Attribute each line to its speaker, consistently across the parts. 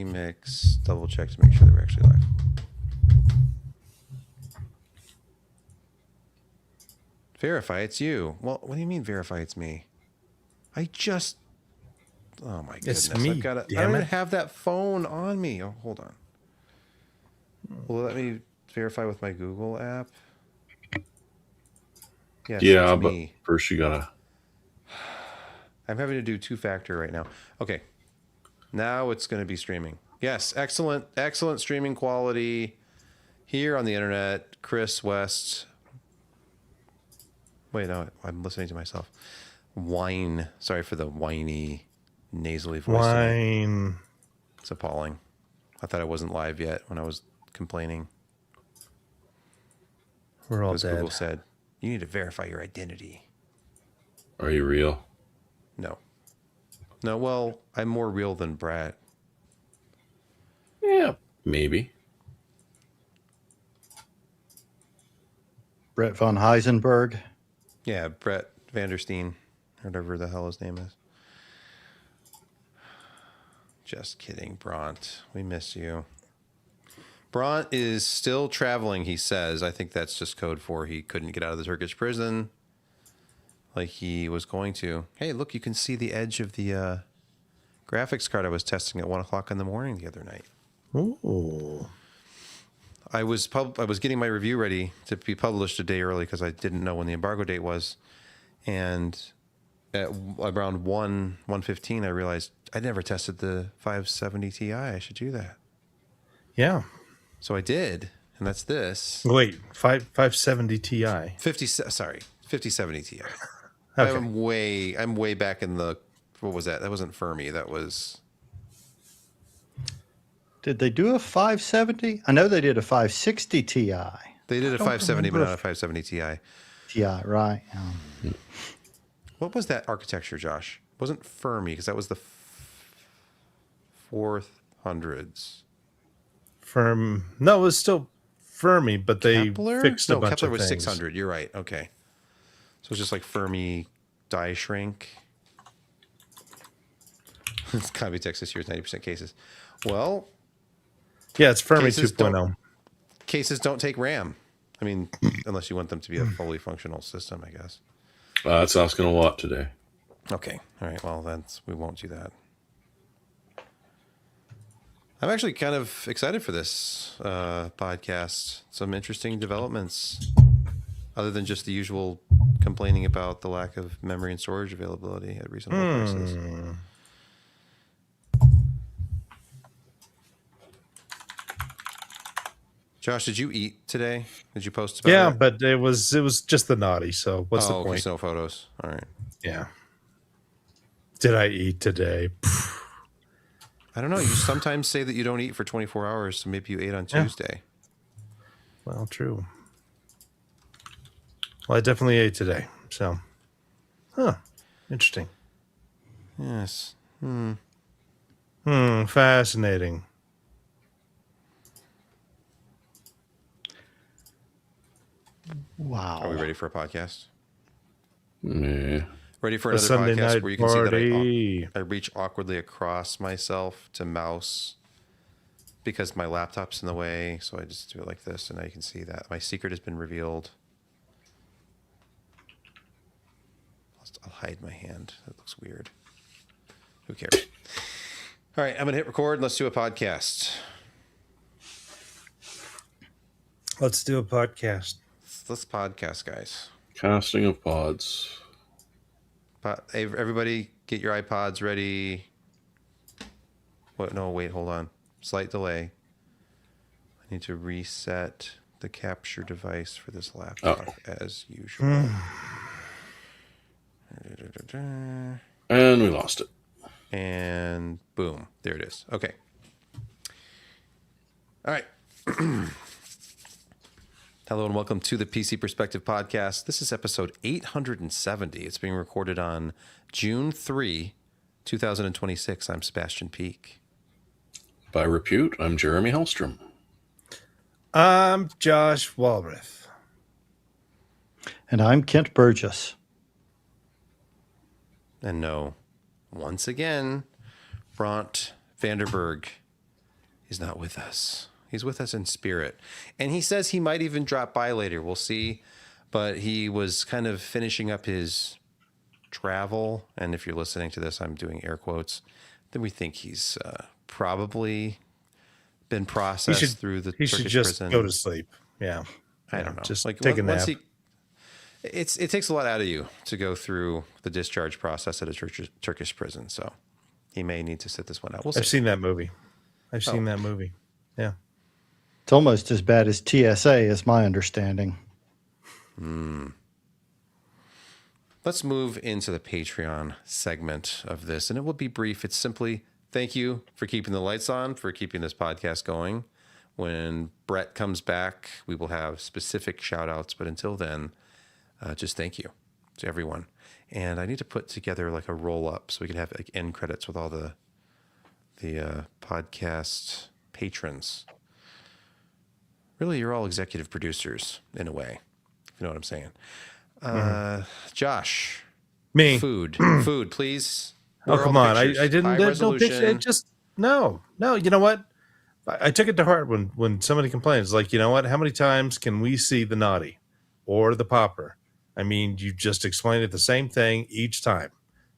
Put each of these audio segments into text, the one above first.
Speaker 1: Mix, double check to make sure that we're actually live. Verify it's you. Well, what do you mean verify it's me? Oh my goodness.
Speaker 2: It's me,
Speaker 1: I don't even have that phone on me. Oh, hold on. Will it let me verify with my Google app? Yes,
Speaker 3: yeah,
Speaker 1: it's
Speaker 3: but
Speaker 1: me.
Speaker 3: first you gotta.
Speaker 1: I'm having to do two-factor right now. Okay. Now it's going to be streaming. Yes, excellent streaming quality here on the internet. Chris West. Wait, no, I'm listening to myself. Whine. Sorry for the whiny, nasally voice.
Speaker 2: Wine.
Speaker 1: It's appalling. I thought I wasn't live yet when I was complaining.
Speaker 2: We're all
Speaker 1: Because
Speaker 2: dead.
Speaker 1: Google said, you need to verify your identity.
Speaker 3: Are you real?
Speaker 1: No, well, I'm more real than Brad.
Speaker 3: Yeah, maybe.
Speaker 4: Brett von Heisenberg.
Speaker 1: Yeah, Brett Vanderstein, whatever the hell his name is. Just kidding, Bront. We miss you. Bront is still traveling, he says. I think that's just code for he couldn't get out of the Turkish prison like he was going to. Hey, look, you can see the edge of the graphics card I was testing at 1 o'clock in the morning the other night.
Speaker 2: Ooh.
Speaker 1: I was getting my review ready to be published a day early because I didn't know when the embargo date was. And at around 1:15, I realized I never tested the 570 Ti. I should do that.
Speaker 2: Yeah.
Speaker 1: So I did, and that's this.
Speaker 2: Wait, 570 Ti.
Speaker 1: 5070 Ti.
Speaker 2: Okay.
Speaker 1: I'm way back in the, what was that? That wasn't Fermi. That was.
Speaker 4: Did they do a 570? I know they did a 560 Ti.
Speaker 1: They did a 570, but not a 570 Ti.
Speaker 4: Ti, right.
Speaker 1: What was that architecture, Josh? It wasn't Fermi, because that was the 400s.
Speaker 2: No, it was still Fermi, but they
Speaker 1: Kepler?
Speaker 2: fixed a bunch
Speaker 1: Kepler
Speaker 2: of
Speaker 1: was
Speaker 2: things.
Speaker 1: 600. You're right. Okay. So it's just like Fermi die shrink. Copy text this year's 90% cases. Well,
Speaker 2: Yeah, it's Fermi
Speaker 1: Cases
Speaker 2: 2.0.
Speaker 1: cases don't take RAM. I mean, unless you want them to be a fully functional system, I guess.
Speaker 3: That's asking a lot today.
Speaker 1: Okay. All right. Well, we won't do that. I'm actually kind of excited for this podcast. Some interesting developments, other than just the usual complaining about the lack of memory and storage availability at reasonable prices. Josh, did you eat today? Did you post about
Speaker 2: Yeah,
Speaker 1: it?
Speaker 2: but it was just the naughty. So what's the
Speaker 1: Okay,
Speaker 2: point?
Speaker 1: so no photos. All right.
Speaker 2: Yeah. Did I eat today?
Speaker 1: I don't know. You sometimes say that you don't eat for 24 hours, so maybe you ate on Tuesday.
Speaker 2: Well, true. Well, I definitely ate today. So, interesting.
Speaker 1: Yes.
Speaker 2: Fascinating.
Speaker 4: Wow.
Speaker 1: Are we ready for a podcast?
Speaker 3: Yeah.
Speaker 1: Ready for
Speaker 2: A
Speaker 1: another
Speaker 2: Sunday
Speaker 1: podcast
Speaker 2: night
Speaker 1: where you can
Speaker 2: party.
Speaker 1: see that I reach awkwardly across myself to mouse because my laptop's in the way. So I just do it like this, and now you can see that my secret has been revealed. I'll hide my hand. That looks weird. Who cares? All right, I'm gonna hit record and let's do a podcast.
Speaker 2: Let's do a podcast.
Speaker 1: Let's podcast, guys.
Speaker 3: Casting of pods.
Speaker 1: Hey, everybody, get your iPods ready. What? No, wait, hold on. Slight delay. I need to reset the capture device for this laptop as usual.
Speaker 3: And we lost it.
Speaker 1: And boom, there it is. Okay. All right. Hello and welcome to the PC Perspective Podcast. This is episode 870. It's being recorded on June 3, 2026. I'm Sebastian Peak.
Speaker 3: By repute, I'm Jeremy Hellstrom.
Speaker 2: I'm Josh Walrath.
Speaker 4: And I'm Kent Burgess.
Speaker 1: And no, once again, Bront Vanderberg He's not with us. He's with us in spirit. And he says he might even drop by later. We'll see. But he was kind of finishing up his travel. And if you're listening to this, I'm doing air quotes. Then we think he's probably been processed through the
Speaker 2: He
Speaker 1: Turkish
Speaker 2: should just
Speaker 1: prison.
Speaker 2: go to sleep. Yeah.
Speaker 1: I don't know.
Speaker 2: Just
Speaker 1: like
Speaker 2: take a nap.
Speaker 1: It takes a lot out of you to go through the discharge process at a Turkish prison. So he may need to sit this one out. We'll see.
Speaker 2: I've seen that movie. Yeah.
Speaker 4: It's almost as bad as TSA, is my understanding.
Speaker 1: Let's move into the Patreon segment of this, and it will be brief. It's simply thank you for keeping the lights on, for keeping this podcast going. When Brett comes back, we will have specific shout outs, but until then, just thank you to everyone. And I need to put together like a roll up so we can have like end credits with all the podcast patrons. Really, you're all executive producers in a way, if you know what I'm saying. Josh,
Speaker 2: Me.
Speaker 1: food, please.
Speaker 2: Oh, come on. I didn't.
Speaker 1: High
Speaker 2: There's no picture.
Speaker 1: resolution.
Speaker 2: It just, no. You know what? I took it to heart when somebody complains, like, you know what? How many times can we see the naughty or the popper? I mean, you just explained it the same thing each time.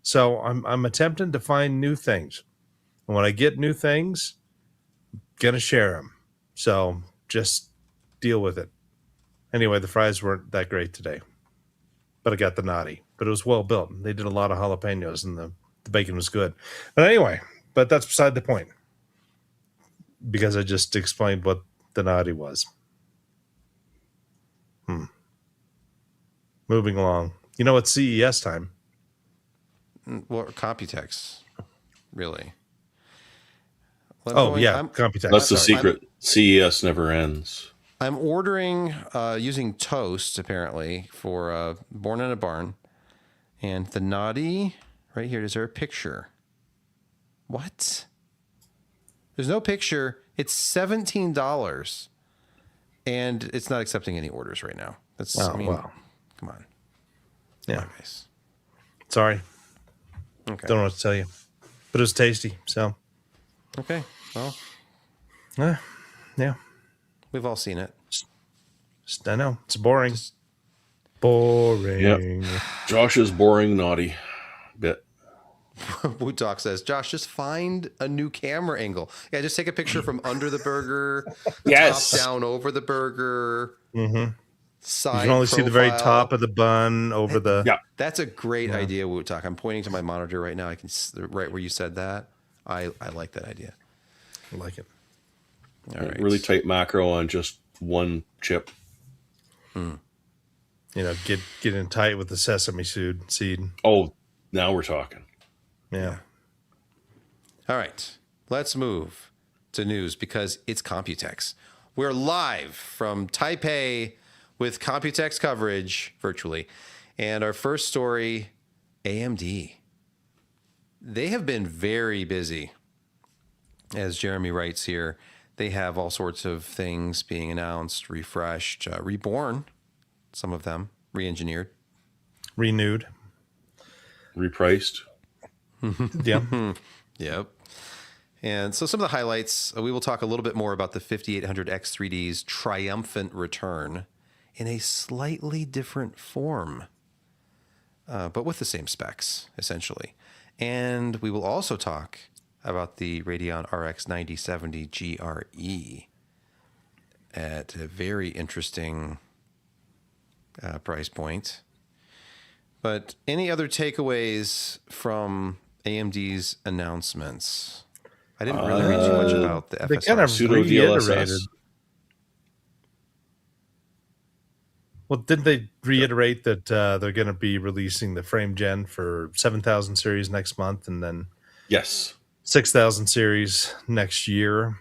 Speaker 2: So I'm attempting to find new things. And when I get new things, I'm going to share them. So just deal with it. Anyway, the fries weren't that great today, but I got the naughty. But it was well built. They did a lot of jalapenos, and the bacon was good. But anyway, that's beside the point, because I just explained what the naughty was. Moving along. You know, it's CES time.
Speaker 1: Well, Computex, really.
Speaker 2: Computex.
Speaker 3: That's the
Speaker 2: Sorry.
Speaker 3: secret. CES never ends.
Speaker 1: I'm ordering using Toast, apparently, for Born in a Barn. And the naughty, right here, is there a picture? What? There's no picture. It's $17. And it's not accepting any orders right now. That's,
Speaker 2: wow.
Speaker 1: Come on.
Speaker 2: Yeah.
Speaker 1: Come on, guys.
Speaker 2: Sorry.
Speaker 1: Okay.
Speaker 2: Don't know what to tell you. But it was tasty. So,
Speaker 1: Okay. Well,
Speaker 2: yeah.
Speaker 1: we've all seen it.
Speaker 2: I know. It's boring. Boring.
Speaker 3: Yep. Josh's boring naughty bit.
Speaker 1: Woot Talk says, Josh, just find a new camera angle. Yeah, just take a picture from under the burger,
Speaker 3: Yes.
Speaker 1: top down over the burger, side
Speaker 2: You can only see the very
Speaker 1: profile.
Speaker 2: top of the bun over the...
Speaker 3: Yeah.
Speaker 1: That's a great idea, Woot Talk. I'm pointing to my monitor right now. I can right where you said that. I like that idea.
Speaker 2: I like it.
Speaker 1: All right.
Speaker 3: Really tight macro on just one chip.
Speaker 2: You know, get in tight with the sesame seed.
Speaker 3: Oh, now we're talking.
Speaker 2: Yeah.
Speaker 1: All right, let's move to news because it's Computex. We're live from Taipei with Computex coverage virtually. And our first story, AMD. They have been very busy. As Jeremy writes here, they have all sorts of things being announced, refreshed, reborn, some of them, re-engineered.
Speaker 2: Renewed.
Speaker 3: Repriced.
Speaker 2: Yeah.
Speaker 1: Yep. And so some of the highlights, we will talk a little bit more about the 5800X3D's triumphant return in a slightly different form, but with the same specs, essentially. And we will also talk about the Radeon RX 9070 GRE at a very interesting price point. But any other takeaways from AMD's announcements? I didn't really read too much about the
Speaker 2: They
Speaker 1: FSR.
Speaker 2: kind of
Speaker 3: Pseudo
Speaker 2: reiterated.
Speaker 3: DLSS.
Speaker 2: Well, didn't they reiterate that they're going to be releasing the frame gen for 7000 series next month and then
Speaker 3: Yes.
Speaker 2: 6000 series next year?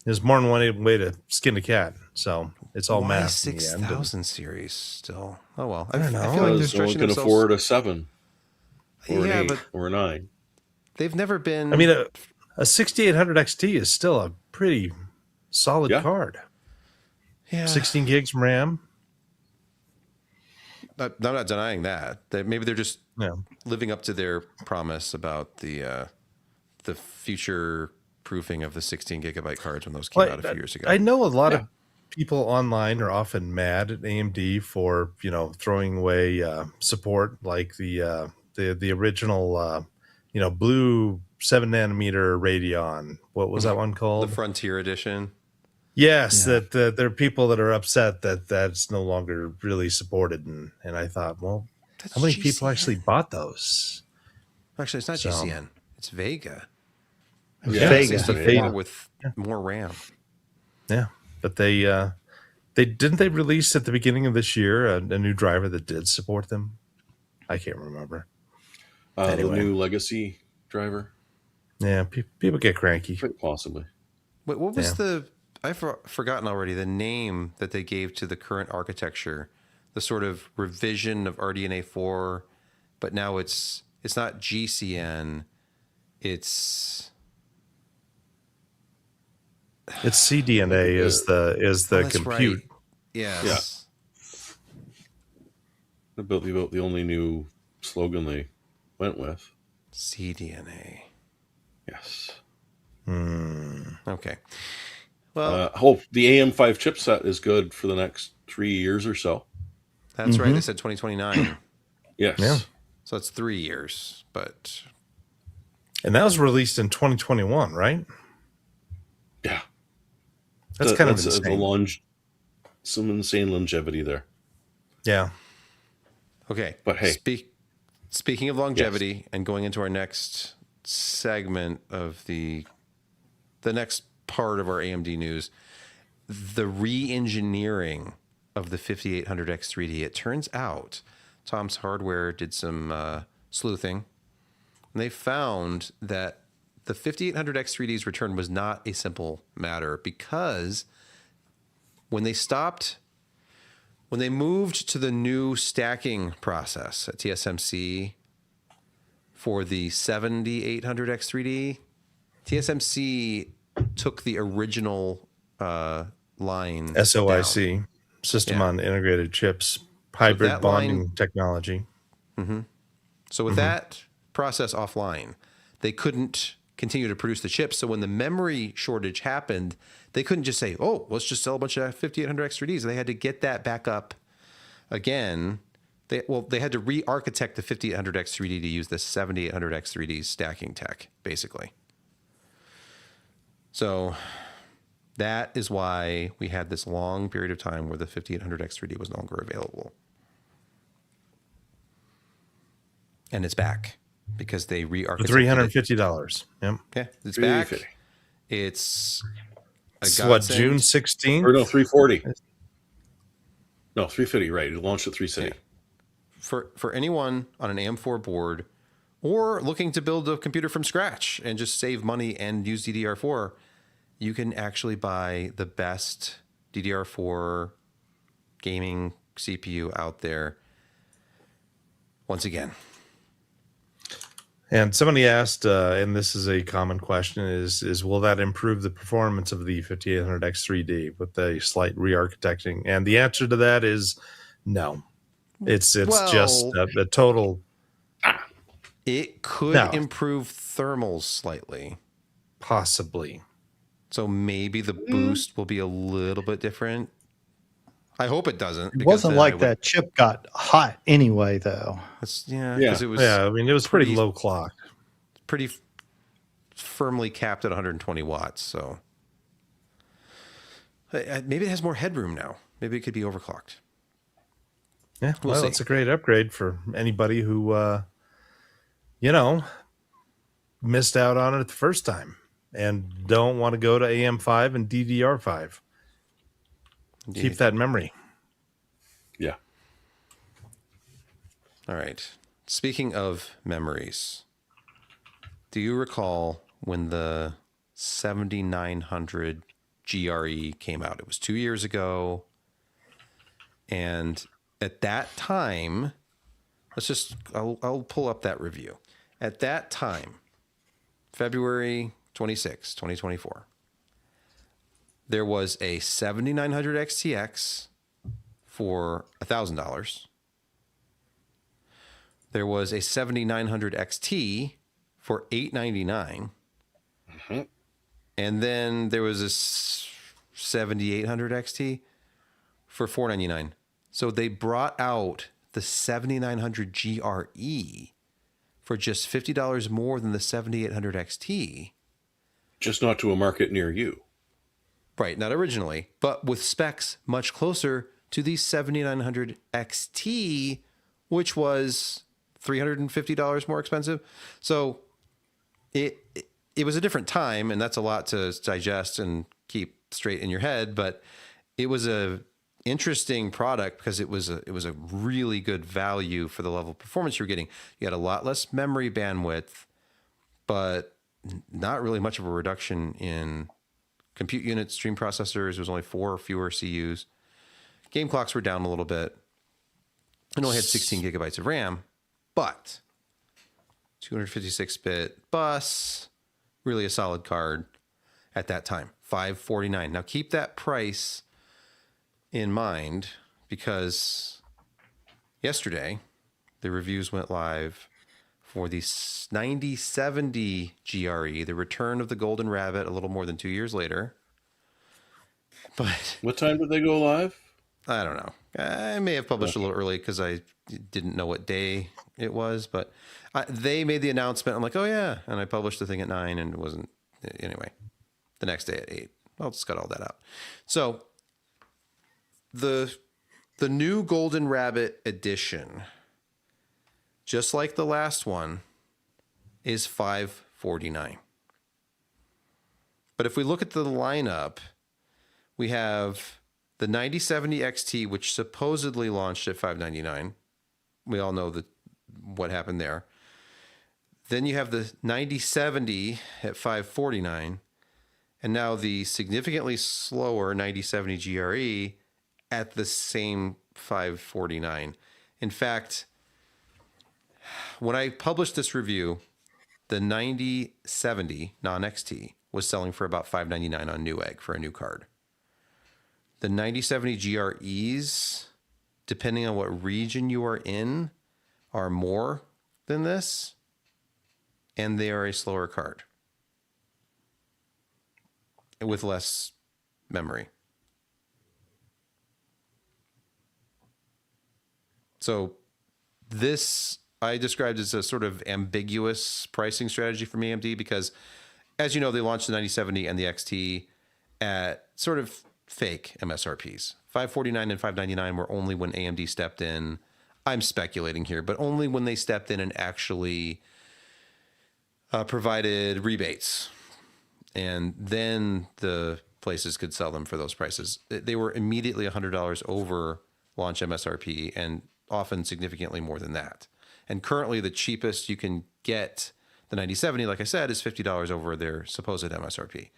Speaker 2: There's more than one way to skin a cat, so it's all
Speaker 1: Why
Speaker 2: math. in the end.
Speaker 1: 6,000 series still? Oh, well. I
Speaker 2: don't know.
Speaker 1: feel like they're
Speaker 3: Because no one
Speaker 1: stretching
Speaker 3: can
Speaker 1: themselves.
Speaker 3: afford a 7 or
Speaker 1: Yeah,
Speaker 3: an 8
Speaker 1: but
Speaker 3: or a 9.
Speaker 1: they've never been.
Speaker 2: I mean, a 6800 XT is still a pretty solid
Speaker 3: Yeah.
Speaker 2: card.
Speaker 1: yeah.
Speaker 2: 16 gigs RAM.
Speaker 1: I'm not denying that. Maybe they're just
Speaker 2: Yeah.
Speaker 1: living up to their promise about the future proofing of the 16 gigabyte cards when those came
Speaker 2: Well,
Speaker 1: out a few years ago.
Speaker 2: I know a lot of people online are often mad at AMD for throwing away support like the original blue 7 nanometer Radeon. What was that one
Speaker 1: the
Speaker 2: called?
Speaker 1: Frontier Edition.
Speaker 2: Yes,
Speaker 4: Yeah.
Speaker 2: that there are people that are upset that that's no longer really supported, and I thought, well,
Speaker 1: That's
Speaker 2: how many people
Speaker 1: GCN.
Speaker 2: actually bought those?
Speaker 1: Actually, it's not
Speaker 2: So-
Speaker 1: GCN. It's Vega.
Speaker 3: Yeah,
Speaker 4: Vega.
Speaker 3: it's
Speaker 1: 64
Speaker 3: Vega.
Speaker 1: with more RAM.
Speaker 2: Yeah, but they didn't they release at the beginning of this year a new driver that did support them. I can't remember. Anyway.
Speaker 3: The new legacy driver,
Speaker 2: Yeah, people get cranky.
Speaker 3: quite possibly.
Speaker 1: Wait, what was
Speaker 2: Yeah.
Speaker 1: the? I've forgotten already the name that they gave to the current architecture, the sort of revision of RDNA 4, but now it's not GCN, it's
Speaker 2: It's CDNA is the
Speaker 1: Oh, that's
Speaker 2: compute.
Speaker 1: right. Yes.
Speaker 3: About the only new slogan they went with.
Speaker 1: CDNA.
Speaker 3: Yes.
Speaker 1: Okay. Well,
Speaker 3: The AM5 chipset is good for the next 3 years or so.
Speaker 1: that's right. They said 2029,
Speaker 3: Yes.
Speaker 2: Yeah.
Speaker 1: so that's 3 years. But
Speaker 2: And that was released in 2021, right?
Speaker 3: Yeah.
Speaker 2: That's kind of
Speaker 3: the
Speaker 2: insane.
Speaker 3: some insane longevity there.
Speaker 2: Yeah.
Speaker 1: okay.
Speaker 3: But hey.
Speaker 1: Speaking of longevity and going into our next segment of the next part of our AMD news, the re-engineering of the 5800X3D. It turns out Tom's Hardware did some sleuthing, and they found that the 5800X3D's return was not a simple matter because when they moved to the new stacking process at TSMC for the 7800X3D, TSMC took the original line down.
Speaker 2: SOIC, System
Speaker 1: Yeah.
Speaker 2: on Integrated Chips, hybrid
Speaker 1: that
Speaker 2: bonding
Speaker 1: line-
Speaker 2: technology.
Speaker 1: So with that process offline, they couldn't continue to produce the chips. So when the memory shortage happened, they couldn't just say, "Oh, let's just sell a bunch of 5800X3Ds." They had to get that back up again. They had to re-architect the 5800X3D to use the 7800X3D stacking tech, basically. So that is why we had this long period of time where the 5800X3D was no longer available. And it's back because they re-architected it.
Speaker 2: $350. Yep.
Speaker 1: Yeah, it's back.
Speaker 3: 350.
Speaker 1: It's
Speaker 2: It's
Speaker 1: a
Speaker 2: what,
Speaker 1: godsend.
Speaker 2: June 16th?
Speaker 3: Or no, 340. No, 350, right. It launched at 360.
Speaker 1: For anyone on an AM4 board or looking to build a computer from scratch and just save money and use DDR4, you can actually buy the best DDR4 gaming CPU out there. Once again,
Speaker 2: And somebody asked, and this is a common question, is will that improve the performance of the 5800X3D with a slight re-architecting? And the answer to that is no. It's
Speaker 1: Well-
Speaker 2: just a total
Speaker 1: it could
Speaker 2: No.
Speaker 1: improve thermals slightly.
Speaker 2: possibly.
Speaker 1: So maybe the boost will be a little bit different. I hope it doesn't.
Speaker 4: It
Speaker 1: because
Speaker 4: wasn't
Speaker 1: then I
Speaker 4: like
Speaker 1: would-
Speaker 4: that chip got hot anyway, though.
Speaker 1: Yeah,
Speaker 3: Yeah.
Speaker 1: because it was
Speaker 2: Yeah, I mean, it was pretty
Speaker 1: pretty-
Speaker 2: low clock.
Speaker 1: pretty firmly capped at 120 watts. So maybe it has more headroom now. Maybe it could be overclocked.
Speaker 2: Yeah,
Speaker 1: We'll
Speaker 2: well,
Speaker 1: see.
Speaker 2: it's a great upgrade for anybody who, missed out on it the first time and don't want to go to AM5 and DDR5. Keep that in memory.
Speaker 3: Yeah.
Speaker 1: All right. Speaking of memories, do you recall when the 7900 GRE came out? It was 2 years ago. And at that time, I'll pull up that review. At that time, February 26, 2024, there was a 7900 XTX for $1,000. There was a 7900 XT for $899. And then there was this 7800 XT for $499. So they brought out the 7900 GRE for just $50 more than the 7800 XT.
Speaker 3: Just not to a market near you.
Speaker 1: Right, not originally, but with specs much closer to the 7900 XT, which was $350 more expensive. So it was a different time, and that's a lot to digest and keep straight in your head, but it was a interesting product because it was a really good value for the level of performance you're getting. You had a lot less memory bandwidth, but not really much of a reduction in compute units, stream processors. There was only 4 fewer CUs. Game clocks were down a little bit. It only had 16 gigabytes of RAM, but 256-bit bus, really a solid card at that time. $549. Now keep that price in mind because yesterday the reviews went live for the 9070 GRE, the return of the Golden Rabbit a little more than 2 years later. But
Speaker 3: What time did they go live?
Speaker 1: I don't know. I may have published a little early because I didn't know what day it was, but they made the announcement. I'm like, oh yeah. And I published the thing at 9 and it wasn't anyway, the next day at 8. I'll just cut all that out. So the new Golden Rabbit edition, just like the last one, is $549. But if we look at the lineup, we have the 9070 XT, which supposedly launched at $599. We all know what happened there. Then you have the 9070 at $549, and now the significantly slower 9070 GRE at the same $549. In fact, when I published this review, the 9070 non-XT was selling for about $599 on Newegg for a new card. The 9070 GREs, depending on what region you are in, are more than this, and they are a slower card with less memory. So this I described as a sort of ambiguous pricing strategy from AMD because, as you know, they launched the 9070 and the XT at sort of fake MSRPs. $549 and $599 were only when AMD stepped in. I'm speculating here, but only when they stepped in and actually provided rebates. And then the places could sell them for those prices. They were immediately $100 over launch MSRP and often significantly more than that. And currently the cheapest you can get the 9070, like I said, is $50 over their supposed MSRP.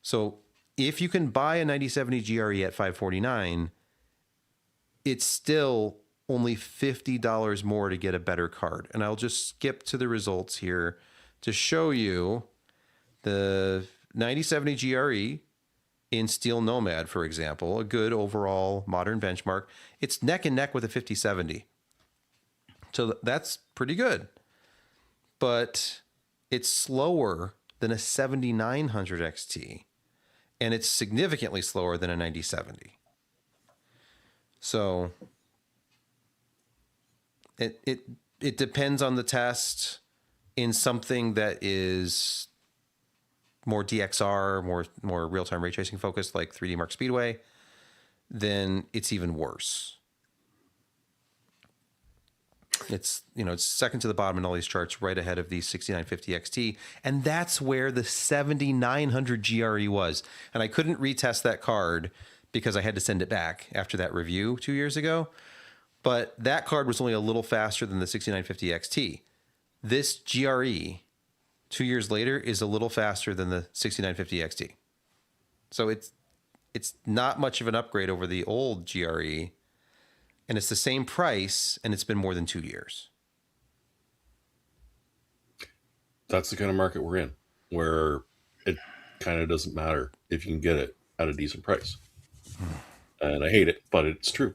Speaker 1: So if you can buy a 9070 GRE at $549, it's still only $50 more to get a better card. And I'll just skip to the results here to show you the 9070 GRE in Steel Nomad, for example, a good overall modern benchmark. It's neck and neck with a 5070. So that's pretty good. But it's slower than a 7900 XT, and it's significantly slower than a 9070. So it depends on the test. In something that is more DXR, more real-time ray tracing focused, like 3D Mark Speedway, then it's even worse. It's second to the bottom in all these charts, right ahead of the 6950 XT, and that's where the 7900 GRE was. And I couldn't retest that card because I had to send it back after that review 2 years ago. But that card was only a little faster than the 6950 XT. This GRE 2 years later is a little faster than the 6950 XT. So it's not much of an upgrade over the old GRE, and it's the same price, and it's been more than 2 years.
Speaker 3: That's the kind of market we're in, where it kind of doesn't matter if you can get it at a decent price. And I hate it, but it's true.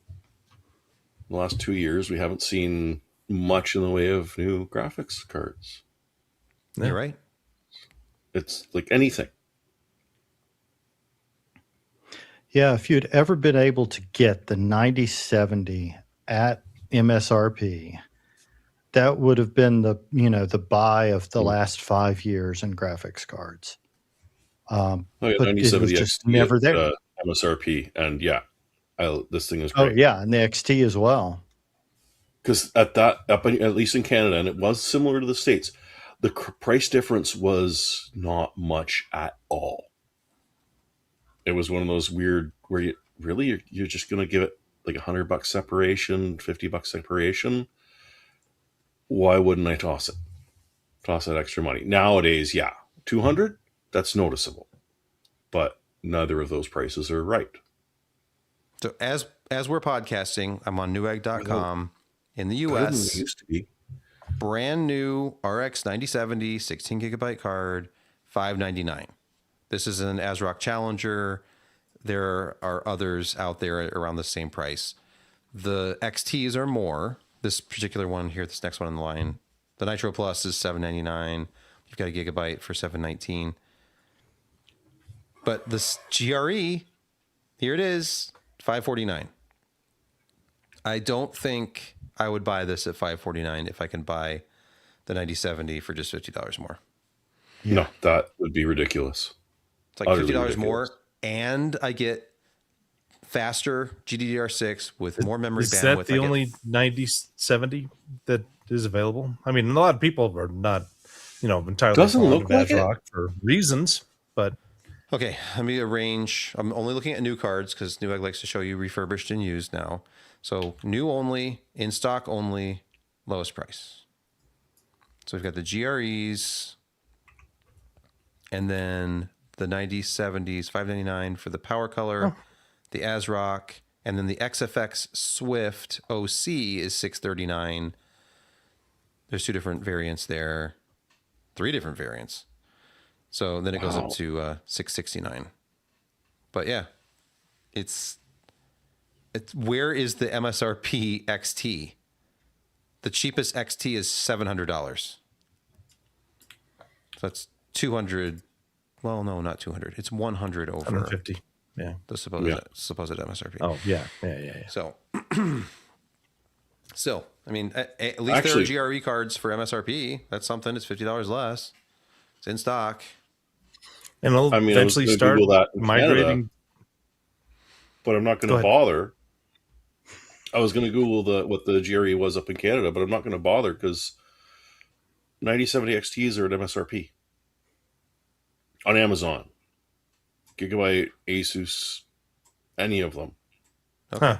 Speaker 3: In the last 2 years, we haven't seen much in the way of new graphics cards.
Speaker 1: You're right.
Speaker 3: It's like anything.
Speaker 4: Yeah, if you'd ever been able to get the 9070 at MSRP, that would have been the buy of the last 5 years in graphics cards.
Speaker 3: Oh yeah,
Speaker 4: But it was
Speaker 3: 9070
Speaker 4: just
Speaker 3: XT
Speaker 4: never
Speaker 3: at
Speaker 4: there.
Speaker 3: MSRP, and yeah, this thing is
Speaker 4: Oh
Speaker 3: great.
Speaker 4: yeah, and the XT as well.
Speaker 3: Because at least in Canada, and it was similar to the States, the price difference was not much at all. It was one of those weird where you're just going to give it like $100 separation, $50 separation. Why wouldn't I toss it? Toss that extra money. Nowadays, yeah, 200, that's noticeable. But neither of those prices are right.
Speaker 1: So as we're podcasting, I'm on newegg.com in the
Speaker 3: Better than
Speaker 1: US.
Speaker 3: they used to be.
Speaker 1: Brand new RX 9070 16 gigabyte card, $599. This is an ASRock Challenger. There are others out there around the same price. The XTs are more. This particular one here, this next one in the line, the Nitro Plus is $799. You've got a gigabyte for $719. But this GRE, here it is, $549. I don't think I would buy this at $549 if I can buy the 9070 for just $50 more.
Speaker 3: No, that would be ridiculous.
Speaker 1: It's like
Speaker 3: Utterly
Speaker 1: $50 more,
Speaker 3: ridiculous.
Speaker 1: and I get faster GDDR6 with more memory
Speaker 2: Is
Speaker 1: bandwidth.
Speaker 2: that the only 9070 that is available? I mean, a lot of people are not, entirely
Speaker 3: Doesn't
Speaker 2: fond
Speaker 3: look
Speaker 2: of
Speaker 3: like it.
Speaker 2: ASRock for reasons, but
Speaker 1: Okay, let me arrange. I'm only looking at new cards because Newegg likes to show you refurbished and used now. So new only, in stock only, lowest price. So we've got the GREs, and then the 9070s, $599 for the Power Color, the ASRock, and then the XFX Swift OC is $639. There's 2 different variants there, 3 different variants. So then it goes up to $669. But yeah, it's where is the MSRP XT? The cheapest XT is $700. So that's 200. Well, no, not 200. It's 100 over
Speaker 2: 150. Yeah.
Speaker 1: the supposed MSRP.
Speaker 2: Oh, yeah. Yeah.
Speaker 1: So, still, I mean, at least
Speaker 3: Actually,
Speaker 1: there are GRE cards for MSRP. That's something. It's $50 less. It's in stock.
Speaker 2: And I'll
Speaker 3: I mean, I was
Speaker 2: eventually
Speaker 3: gonna
Speaker 2: start
Speaker 3: Google that in
Speaker 2: migrating.
Speaker 3: Canada, but I'm not going
Speaker 2: Go
Speaker 3: to
Speaker 2: ahead.
Speaker 3: bother. I was going to Google what the GRE was up in Canada, but I'm not going to bother because 9070 XTs are at MSRP on Amazon, Gigabyte, Asus, any of them.
Speaker 1: Okay.
Speaker 2: Huh.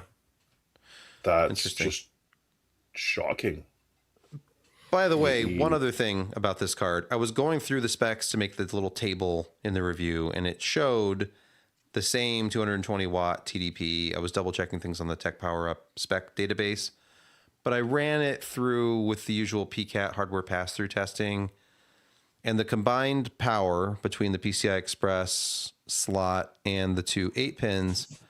Speaker 3: That's
Speaker 1: Interesting.
Speaker 3: just shocking.
Speaker 1: By the way,
Speaker 3: Mhm.
Speaker 1: one other thing about this card, I was going through the specs to make the little table in the review, and it showed the same 220 watt TDP. I was double checking things on the Tech Power Up spec database, but I ran it through with the usual PCAT hardware pass-through testing, and the combined power between the PCI Express slot and the 2 8-pins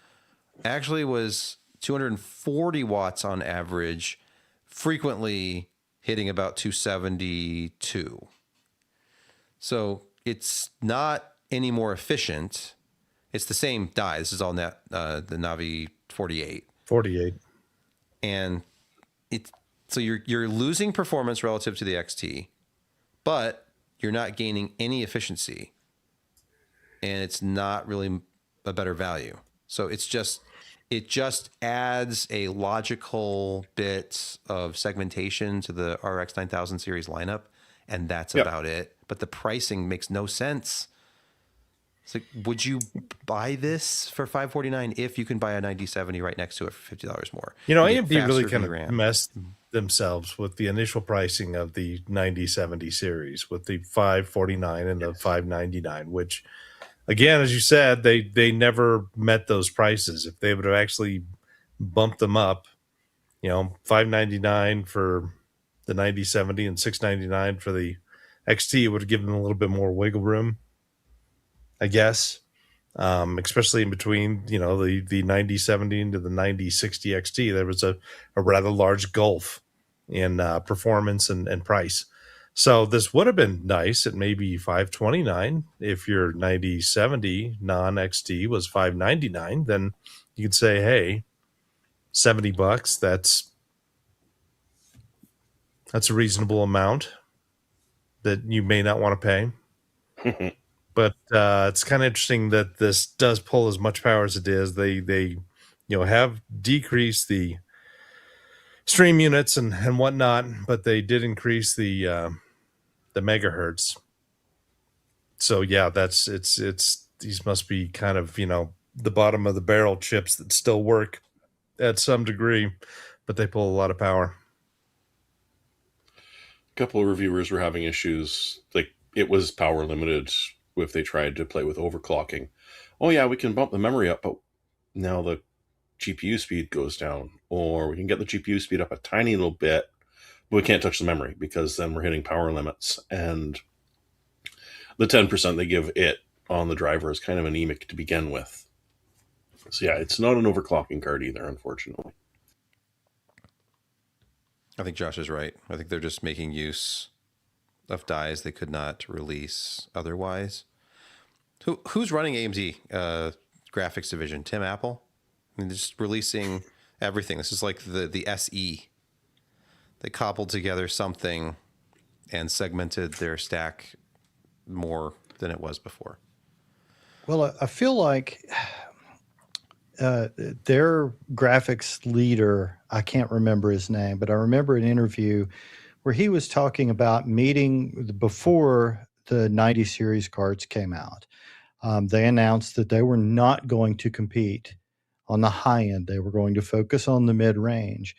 Speaker 1: actually was 240 watts on average, frequently hitting about 272. So it's not any more efficient. It's the same die. This is all the Navi 48.
Speaker 2: 48.
Speaker 1: And so you're losing performance relative to the XT, but you're not gaining any efficiency. And it's not really a better value. So it just adds a logical bit of segmentation to the RX 9000 series lineup, and that's about it. But the pricing makes no sense. It's like, would you buy this for $549 if you can buy a 9070 right next to it for $50 more?
Speaker 2: AMD
Speaker 1: get
Speaker 2: really
Speaker 1: faster
Speaker 2: kind of
Speaker 1: VRAM.
Speaker 2: messed themselves with the initial pricing of the 9070 series with the 549 and the 599, which, again, as you said, they never met those prices. If they would have actually bumped them up, 599 for the 9070 and 699 for the XT, would have given them a little bit more wiggle room, I guess. Especially in between, the 9070 to the 9060 XT, there was a rather large gulf in performance and price. So this would have been nice at maybe 529. If your 9070 non XT was 599, then you could say, hey, $70, that's a reasonable amount that you may not want to pay. But it's kind of interesting that this does pull as much power as it is. They have decreased the stream units and whatnot, but they did increase the megahertz. So yeah, it's these must be kind of the bottom of the barrel chips that still work at some degree, but they pull a lot of power.
Speaker 3: A couple of reviewers were having issues, like it was power limited if they tried to play with overclocking. Oh yeah, we can bump the memory up, but now the GPU speed goes down, or we can get the GPU speed up a tiny little bit, but we can't touch the memory because then we're hitting power limits, and the 10% they give it on the driver is kind of anemic to begin with. So yeah, it's not an overclocking card either, unfortunately.
Speaker 1: I think Josh is right. I think they're just making use of dies they could not release otherwise. Who's running AMD graphics division? Tim Apple? I mean, they're just releasing everything. This is like the SE. They cobbled together something and segmented their stack more than it was before.
Speaker 4: Well, I feel like their graphics leader, I can't remember his name, but I remember an interview where he was talking about meeting before the 90 series cards came out. They announced that they were not going to compete on the high end. They were going to focus on the mid range.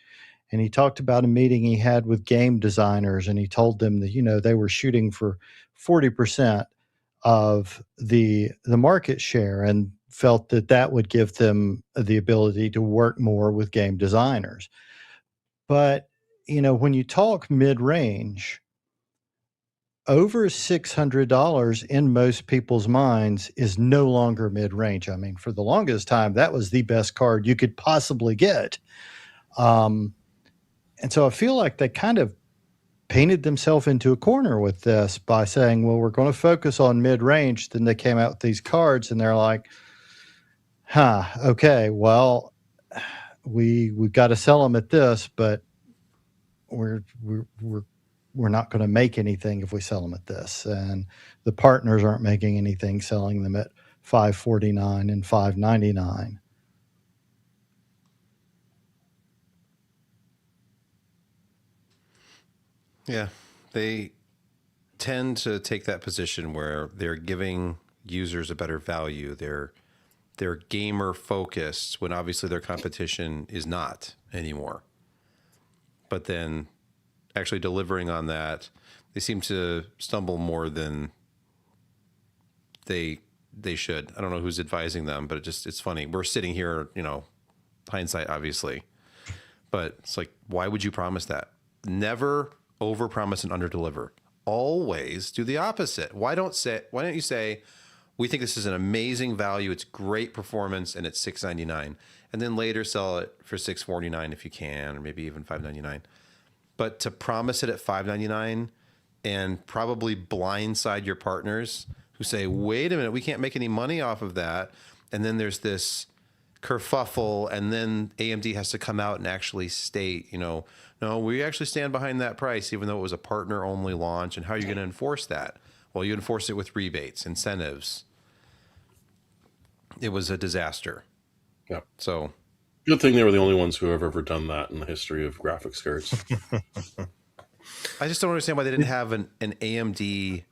Speaker 4: And he talked about a meeting he had with game designers, and he told them that, they were shooting for 40% of the market share, and felt that would give them the ability to work more with game designers. But, when you talk mid-range, over $600 in most people's minds is no longer mid-range. I mean, for the longest time, that was the best card you could possibly get. And so I feel like they kind of painted themselves into a corner with this by saying, well, we're going to focus on mid-range. Then they came out with these cards and they're like, okay, well, we've got to sell them at this, but we're not going to make anything if we sell them at this. And the partners aren't making anything selling them at $549 and $599.
Speaker 1: Yeah, they tend to take that position where they're giving users a better value. They're gamer focused when obviously their competition is not anymore. But then actually delivering on that, they seem to stumble more than they should. I don't know who's advising them, but it's funny. We're sitting here, hindsight obviously, but it's like, why would you promise that? Never overpromise and underdeliver. Always do the opposite. Why don't you say, we think this is an amazing value, it's great performance, and it's $699, and then later sell it for $649 if you can, or maybe even $599. But to promise it at $599 and probably blindside your partners who say, wait a minute, we can't make any money off of that, and then there's this kerfuffle, and then AMD has to come out and actually state, no, we actually stand behind that price, even though it was a partner-only launch. And how are you going to enforce that? Well, you enforce it with rebates, incentives. It was a disaster.
Speaker 3: Yeah.
Speaker 1: So,
Speaker 3: good thing they were the only ones who have ever done that in the history of graphics cards.
Speaker 1: I just don't understand why they didn't have an AMD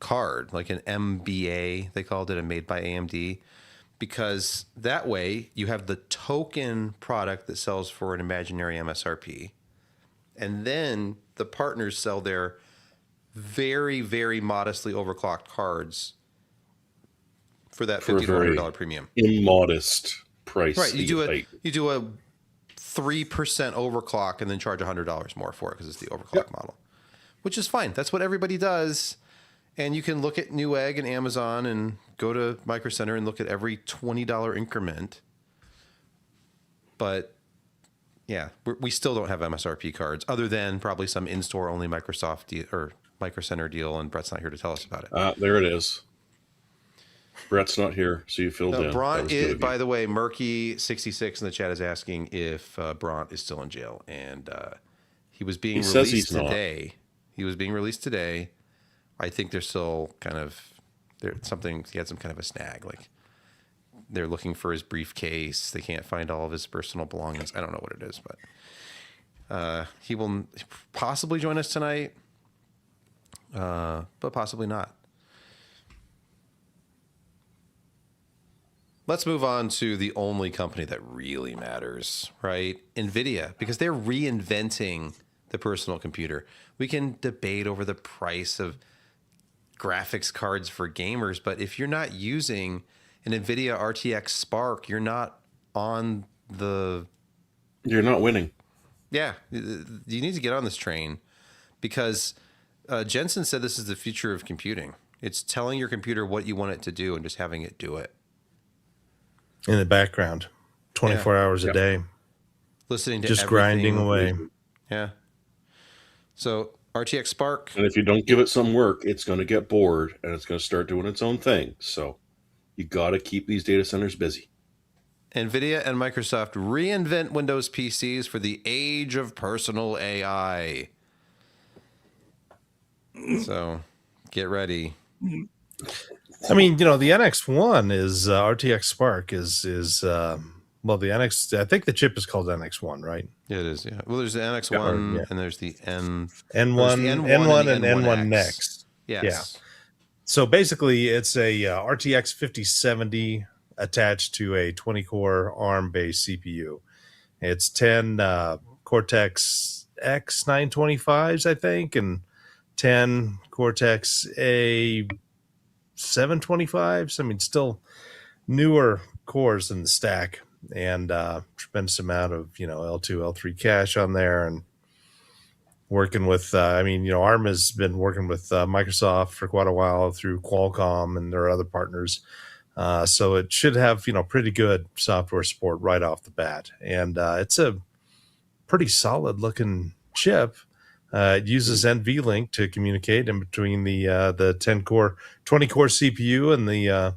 Speaker 1: card, like an MBA, they called it, a made by AMD. Because that way you have the token product that sells for an imaginary MSRP. And then the partners sell their very, very modestly overclocked cards for that $50 to $100 premium.
Speaker 3: Immodest price.
Speaker 1: Right. You do a 3% overclock and then charge $100 more for it because it's the overclock model, which is fine. That's what everybody does. And you can look at Newegg and Amazon and go to Micro Center and look at every $20 increment. But yeah, we still don't have MSRP cards other than probably some in-store only Microsoft or Micro Center deal, and Brett's not here to tell us about it.
Speaker 3: There it is. Brett's not here, so you filled in. That
Speaker 1: Bront
Speaker 3: was good
Speaker 1: is,
Speaker 3: of you.
Speaker 1: by the way, Murky66 in the chat is asking if Bront is still in jail, and he was being
Speaker 3: He says
Speaker 1: released
Speaker 3: he's not.
Speaker 1: today. He was being released today. I think they're still kind of something. He had some kind of a snag, like they're looking for his briefcase. They can't find all of his personal belongings. I don't know what it is, but he will possibly join us tonight, but possibly not. Let's move on to the only company that really matters, right? NVIDIA, because they're reinventing the personal computer. We can debate over the price of graphics cards for gamers, but if you're not using an NVIDIA RTX Spark, you're not on the...
Speaker 3: You're not winning.
Speaker 1: Yeah, you need to get on this train because Jensen said this is the future of computing. It's telling your computer what you want it to do and just having it do it.
Speaker 2: In the background, 24 hours a day,
Speaker 1: Listening to
Speaker 2: just
Speaker 1: everything.
Speaker 2: grinding away.
Speaker 1: Yeah. So RTX Spark.
Speaker 3: And if you don't give it some work, it's going to get bored and it's going to start doing its own thing. So you got to keep these data centers busy.
Speaker 1: NVIDIA and Microsoft reinvent Windows PCs for the age of personal AI. So get ready.
Speaker 2: I mean, the NX1 is RTX Spark is well, the NX. I think the chip is called NX1, right?
Speaker 1: Yeah, it is. Yeah. Well, there's the NX1
Speaker 2: Yeah.
Speaker 1: and there's the
Speaker 2: N1,
Speaker 1: N1
Speaker 2: N1, and
Speaker 1: N1X.
Speaker 2: N1 Next.
Speaker 1: Yes.
Speaker 2: Yeah. So basically, it's a RTX 5070 attached to a 20-core ARM-based CPU. It's 10 Cortex X925s, I think, and 10 Cortex A725s. I mean, still newer cores in the stack, and tremendous amount of L2, L3 cache on there, and working with ARM has been working with Microsoft for quite a while through Qualcomm and their other partners. So it should have pretty good software support right off the bat, and it's a pretty solid looking chip. It uses NVLink to communicate in between the 20-core CPU and the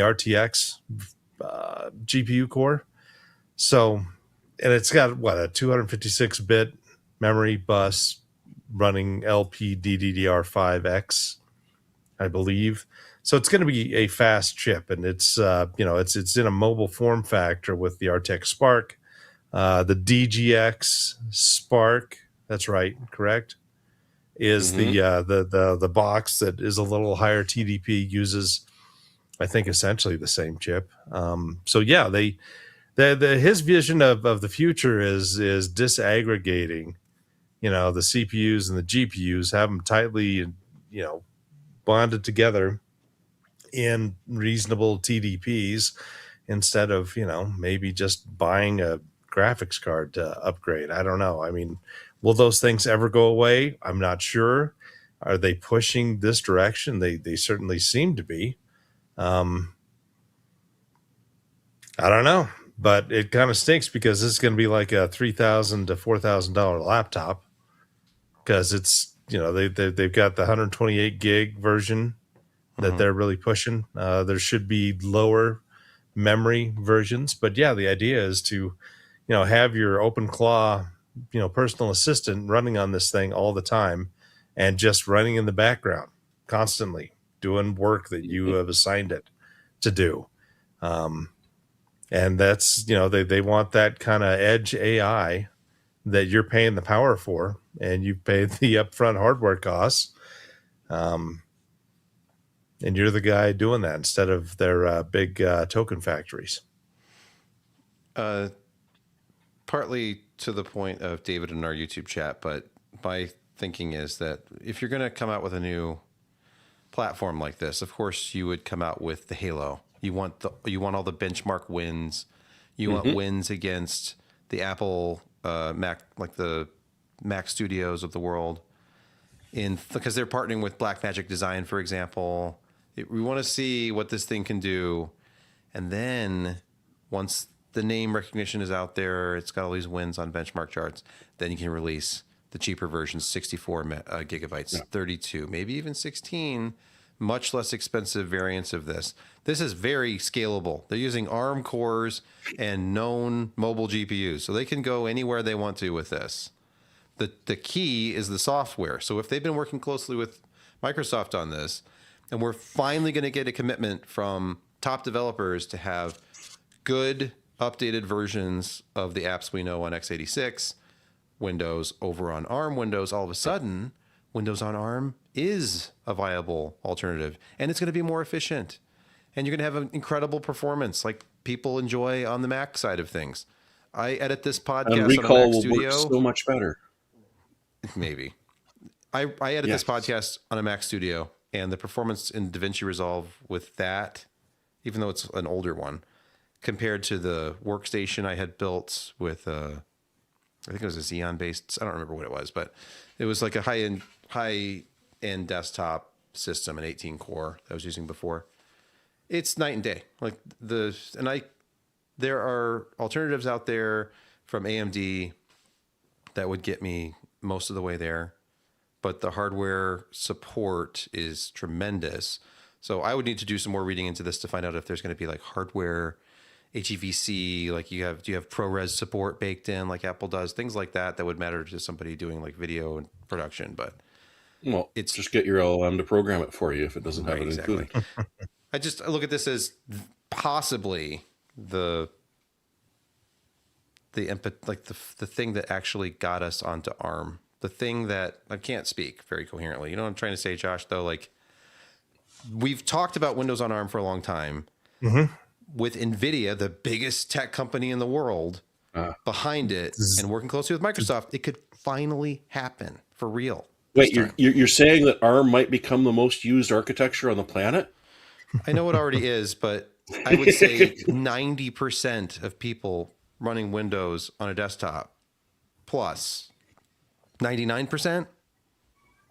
Speaker 2: RTX GPU core. So, and it's got a 256-bit memory bus running LPDDR5X, I believe. So it's going to be a fast chip, and it's it's in a mobile form factor with the RTX Spark, the DGX Spark. That's right, correct? Is the box that is a little higher TDP, uses, I think, essentially the same chip. So yeah, his vision of the future is disaggregating, the CPUs and the GPUs, have them tightly, bonded together in reasonable TDPs instead of, maybe just buying a graphics card to upgrade. I don't know. I mean, will those things ever go away? I'm not sure. Are they pushing this direction? They certainly seem to be. I don't know, but it kind of stinks because this is going to be like a $3,000 to $4,000 laptop, because it's they've got the 128 gig version that they're really pushing. There should be lower memory versions, but yeah, the idea is to have your OpenClaw personal assistant running on this thing all the time and just running in the background constantly doing work that you have assigned it to do. And that's, they want that kind of edge AI that you're paying the power for, and you pay the upfront hardware costs. And you're the guy doing that instead of their big token factories.
Speaker 1: Partly to the point of David in our YouTube chat, but my thinking is that if you're going to come out with a new platform like this, of course you would come out with the Halo. You want all the benchmark wins. You want wins against the Apple Mac, like the Mac Studios of the world, because they're partnering with Blackmagic Design, for example. We want to see what this thing can do, and then once the name recognition is out there, it's got all these wins on benchmark charts, then you can release The cheaper versions, 64 gigabytes,
Speaker 3: Yeah.
Speaker 1: 32, maybe even 16. Much less expensive variants of this. This is very scalable. They're using ARM cores and known mobile GPUs, so they can go anywhere they want to with this. The key is the software. So if they've been working closely with Microsoft on this, and we're finally going to get a commitment from top developers to have good updated versions of the apps we know on x86 Windows over on ARM Windows, all of a sudden, Windows on ARM is a viable alternative, and it's going to be more efficient. And you're going to have an incredible performance like people enjoy on the Mac side of things. I edit this podcast
Speaker 3: And
Speaker 1: on a
Speaker 3: recall
Speaker 1: Mac
Speaker 3: will
Speaker 1: Studio.
Speaker 3: work so much better.
Speaker 1: Maybe. I edit
Speaker 3: Yes.
Speaker 1: this podcast on a Mac Studio, and the performance in DaVinci Resolve with that, even though it's an older one, compared to the workstation I had built with, I think it was a Xeon based, I don't remember what it was, but it was like a high end desktop system, an 18 core that I was using before. It's night and day. There are alternatives out there from AMD that would get me most of the way there, but the hardware support is tremendous. So I would need to do some more reading into this to find out if there's going to be like hardware HEVC, like do you have ProRes support baked in like Apple does, things like that would matter to somebody doing like video and production. But
Speaker 3: Well, it's just get your LLM to program it for you if it doesn't have
Speaker 1: Right,
Speaker 3: it
Speaker 1: exactly.
Speaker 3: included.
Speaker 1: I look at this as possibly the thing that actually got us onto ARM. The thing that I can't speak very coherently. You know what I'm trying to say, Josh, though? Like, we've talked about Windows on ARM for a long time. With NVIDIA, the biggest tech company in the world, behind it and working closely with Microsoft, it could finally happen for real.
Speaker 3: Wait,
Speaker 1: this time.
Speaker 3: you're saying that ARM might become the most used architecture on the planet?
Speaker 1: I know it already is, but I would say 90% of people running Windows on a desktop plus 99%.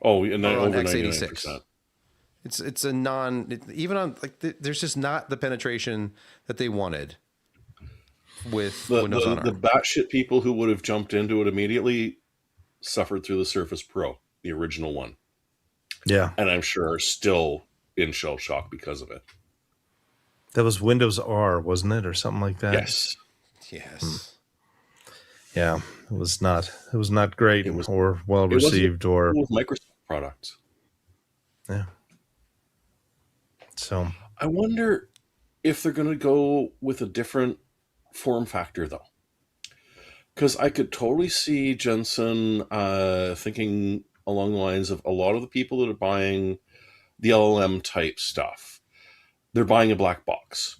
Speaker 3: Oh, and then
Speaker 1: Or on
Speaker 3: over
Speaker 1: x86.
Speaker 3: 99%.
Speaker 1: It's a even on like there's just not the penetration that they wanted with Windows on
Speaker 3: The
Speaker 1: ARM.
Speaker 3: batshit people who would have jumped into it immediately suffered through the Surface Pro, the original one.
Speaker 2: Yeah.
Speaker 3: And I'm sure are still in shell shock because of it.
Speaker 2: That was Windows R, wasn't it? Or something like that.
Speaker 3: Yes.
Speaker 1: Yes.
Speaker 2: Yeah. It was not great
Speaker 3: It was-
Speaker 2: or well
Speaker 3: It wasn't
Speaker 2: received or
Speaker 3: with Microsoft products.
Speaker 2: yeah. So
Speaker 3: I wonder if they're going to go with a different form factor, though. Because I could totally see Jensen thinking along the lines of a lot of the people that are buying the LLM type stuff, they're buying a black box.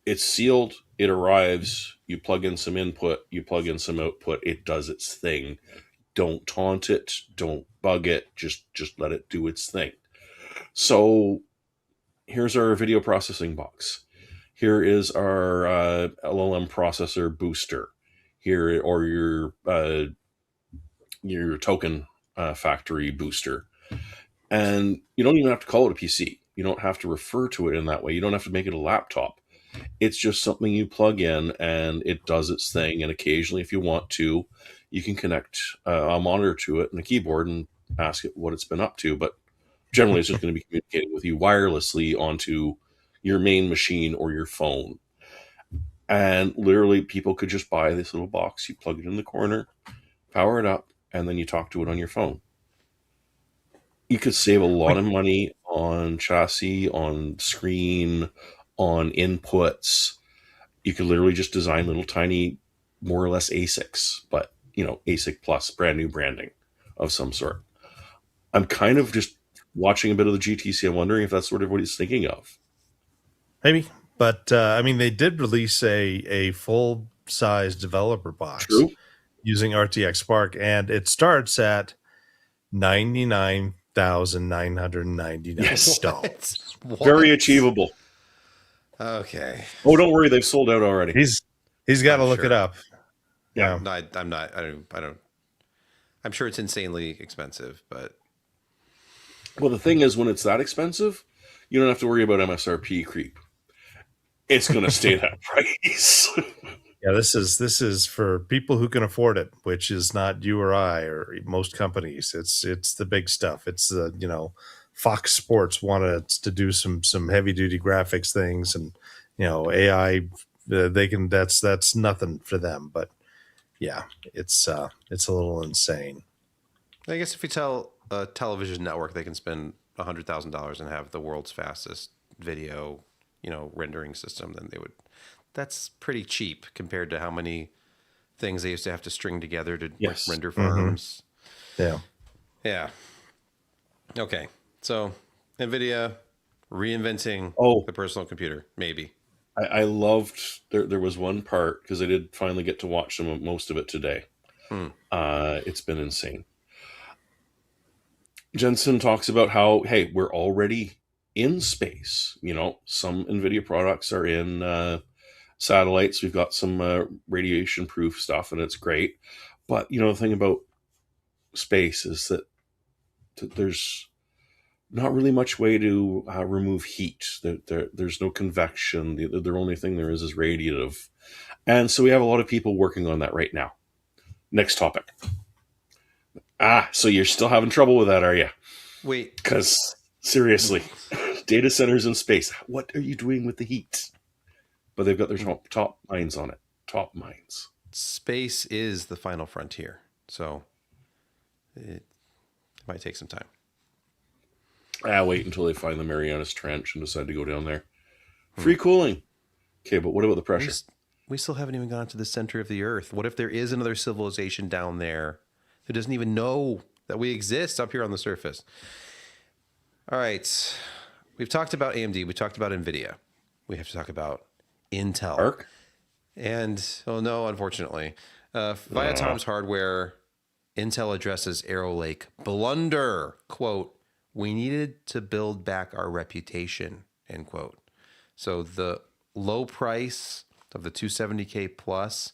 Speaker 3: It's sealed, it arrives, you plug in some input, you plug in some output, it does its thing. Don't taunt it, don't bug it, just let it do its thing. So here's our video processing box. Here is our LLM processor booster. Here, or your token factory booster. And you don't even have to call it a PC. You don't have to refer to it in that way. You don't have to make it a laptop. It's just something you plug in and it does its thing. And occasionally, if you want to, you can connect a monitor to it and a keyboard and ask it what it's been up to. But generally, it's just going to be communicating with you wirelessly onto your main machine or your phone. And literally, people could just buy this little box. You plug it in the corner, power it up, and then you talk to it on your phone. You could save a lot of money on chassis, on screen, on inputs. You could literally just design little tiny, more or less ASICs, but ASIC plus brand new branding of some sort. I'm kind of just watching a bit of the GTC. I'm wondering if that's sort of what he's thinking of.
Speaker 2: maybe. But they did release a full size developer box
Speaker 3: True.
Speaker 2: using RTX Spark, and it starts at $99,999.
Speaker 3: Yes.
Speaker 1: What?
Speaker 3: Very achievable.
Speaker 1: Okay.
Speaker 3: Oh, don't worry, they've sold out already.
Speaker 2: He's got to
Speaker 1: I'm
Speaker 2: look
Speaker 1: sure.
Speaker 2: it up.
Speaker 3: Yeah.
Speaker 1: No, I'm not. I don't. I'm sure it's insanely expensive, but
Speaker 3: Well, the thing is, when it's that expensive, you don't have to worry about MSRP creep. It's going to stay that price.
Speaker 2: Yeah, this is for people who can afford it, which is not you or I or most companies. It's the big stuff. It's the Fox Sports wanted to do some heavy duty graphics things, and AI they can that's nothing for them. But yeah, it's a little insane.
Speaker 1: I guess if you tell a television network they can spend $100,000 and have the world's fastest video, rendering system, then they would. That's pretty cheap compared to how many things they used to have to string together to
Speaker 3: Yes.
Speaker 1: render farms.
Speaker 2: Yeah.
Speaker 1: Yeah. Okay. So NVIDIA reinventing
Speaker 3: Oh.
Speaker 1: the personal computer, maybe.
Speaker 3: I loved there was one part because I did finally get to watch most of it today. It's been insane. Jensen talks about how, hey, we're already in space. Some NVIDIA products are in satellites. We've got some radiation proof stuff, and it's great. But the thing about space is that there's not really much way to remove heat. There's no convection. The only thing there is radiative. And so we have a lot of people working on that right now. Next topic. So you're still having trouble with that, are you?
Speaker 1: Wait.
Speaker 3: Because seriously, data centers in space, what are you doing with the heat? But they've got their top mines on it. Top mines.
Speaker 1: Space is the final frontier. So it might take some time.
Speaker 3: Wait until they find the Marianas Trench and decide to go down there. Free cooling. Okay, but what about the pressure?
Speaker 1: We still haven't even gone to the center of the Earth. What if there is another civilization down there who doesn't even know that we exist up here on the surface? All right. We've talked about AMD. We talked about NVIDIA. We have to talk about Intel.
Speaker 3: Arc?
Speaker 1: And, no, unfortunately. Via Tom's Hardware, Intel addresses Arrow Lake blunder. Quote, "We needed to build back our reputation," end quote. So the low price of the 270K plus,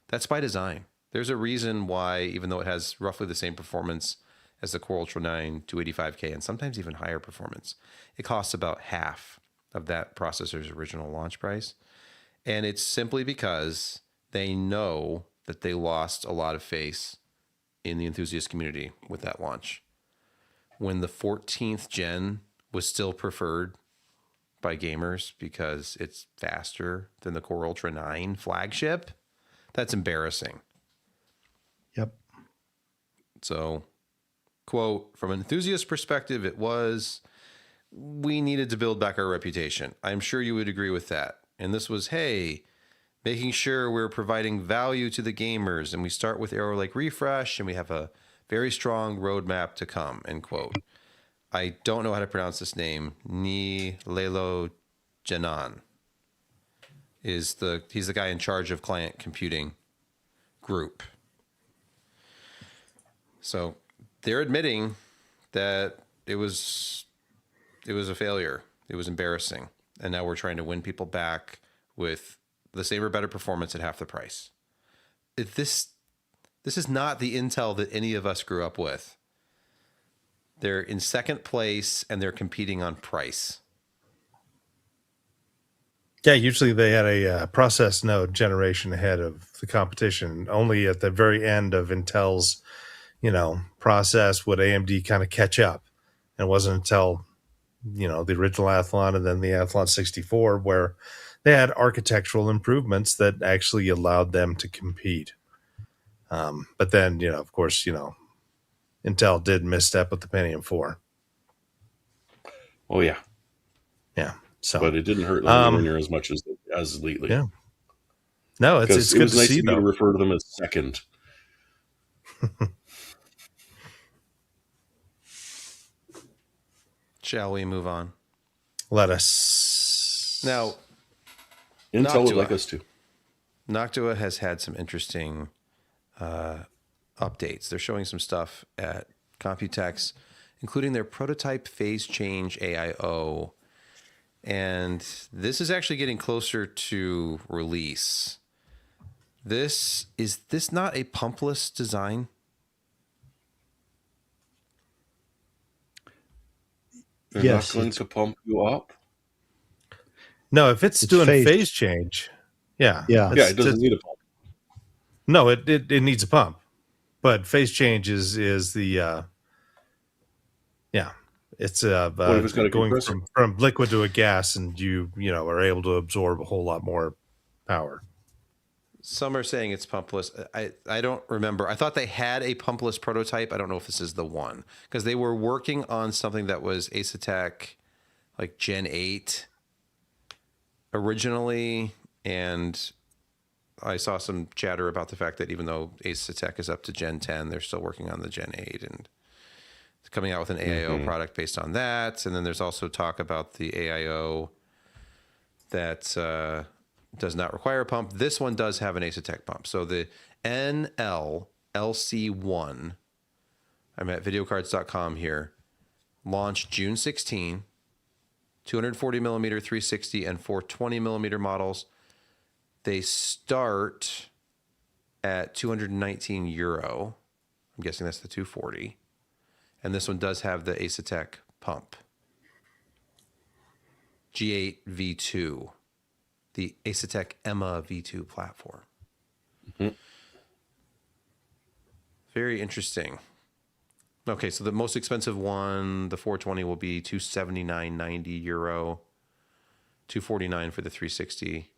Speaker 1: that's by design. There's a reason why, even though it has roughly the same performance as the Core Ultra 9 285K and sometimes even higher performance, it costs about half of that processor's original launch price. And it's simply because they know that they lost a lot of face in the enthusiast community with that launch. When the 14th gen was still preferred by gamers because it's faster than the Core Ultra 9 flagship, that's embarrassing.
Speaker 4: Yep.
Speaker 1: So, quote, "From an enthusiast perspective, we needed to build back our reputation. I'm sure you would agree with that. And this was, hey, making sure we're providing value to the gamers. And we start with Arrow Lake Refresh, and we have a very strong roadmap to come," end quote. I don't know how to pronounce this name. Nilelo Janan he's the guy in charge of client computing group. So they're admitting that it was a failure. It was embarrassing. And now we're trying to win people back with the same or better performance at half the price. This is not the Intel that any of us grew up with. They're in second place and they're competing on price.
Speaker 2: Yeah, usually they had a process node generation ahead of the competition. Only at the very end of Intel's, process would AMD kind of catch up. And it wasn't until, the original Athlon and then the Athlon 64 where they had architectural improvements that actually allowed them to compete. But then, of course, Intel did misstep with the Pentium 4.
Speaker 3: Oh, yeah.
Speaker 2: Yeah. So,
Speaker 3: but it didn't hurt them near as much as lately.
Speaker 2: Yeah. No, it's good
Speaker 3: it was
Speaker 2: to
Speaker 3: nice
Speaker 2: see,
Speaker 3: to
Speaker 2: though.
Speaker 3: refer to them as second.
Speaker 1: Shall we move on?
Speaker 2: Let us.
Speaker 1: Now,
Speaker 3: Intel would
Speaker 1: Noctua.
Speaker 3: like us to.
Speaker 1: Noctua has had some interesting updates. They're showing some stuff at Computex, including their prototype phase change AIO. And this is actually getting closer to release. Is this not a pumpless design?
Speaker 3: They're
Speaker 4: Yes,
Speaker 3: not going to pump you up.
Speaker 2: No, if it's doing
Speaker 4: phase-
Speaker 2: phase change, yeah.
Speaker 4: Yeah.
Speaker 3: Yeah, it doesn't need a pump.
Speaker 2: No, it needs a pump, but phase change is the yeah, it's
Speaker 3: What if it's got a
Speaker 2: going
Speaker 3: compressor?
Speaker 2: from liquid to a gas, and you know are able to absorb a whole lot more power.
Speaker 1: Some are saying it's pumpless. I don't remember. I thought they had a pumpless prototype. I don't know if this is the one because they were working on something that was Asetek like Gen 8 originally, and I saw some chatter about the fact that even though Asetek is up to Gen 10, they're still working on the Gen 8 and coming out with an AIO product based on that. And then there's also talk about the AIO that does not require a pump. This one does have an Asetek pump. So the NL-LC1, I'm at videocards.com here, launched June 16, 240 millimeter 360 and 420 millimeter models. They start at 219 euro. I'm guessing that's the 240. And this one does have the Asetek pump. G8 V2, the Asetek Emma V2 platform.
Speaker 3: Mm-hmm.
Speaker 1: Very interesting. Okay, so the most expensive one, the 420, will be 279.90 euro, 249 for the 360.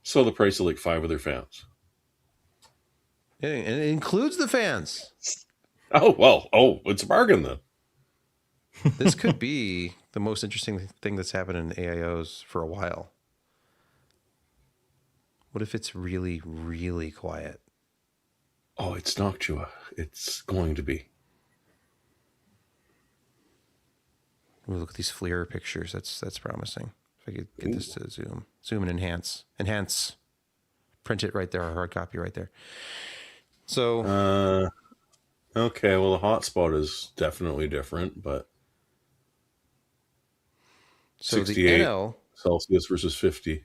Speaker 3: So the price of like 5 of their fans.
Speaker 1: And it includes the fans.
Speaker 3: Oh, well. Oh, it's a bargain then.
Speaker 1: This could be the most interesting thing that's happened in AIOs for a while. What if it's really, really quiet?
Speaker 3: Oh, it's Noctua. It's going to be.
Speaker 1: Ooh, look at these FLIR pictures. That's promising. If I could get this to zoom and enhance, print it right there, or hard copy right there. So
Speaker 3: Okay, well, the hotspot is definitely different, but
Speaker 1: so the
Speaker 3: 68
Speaker 1: NL.
Speaker 3: Celsius versus 50.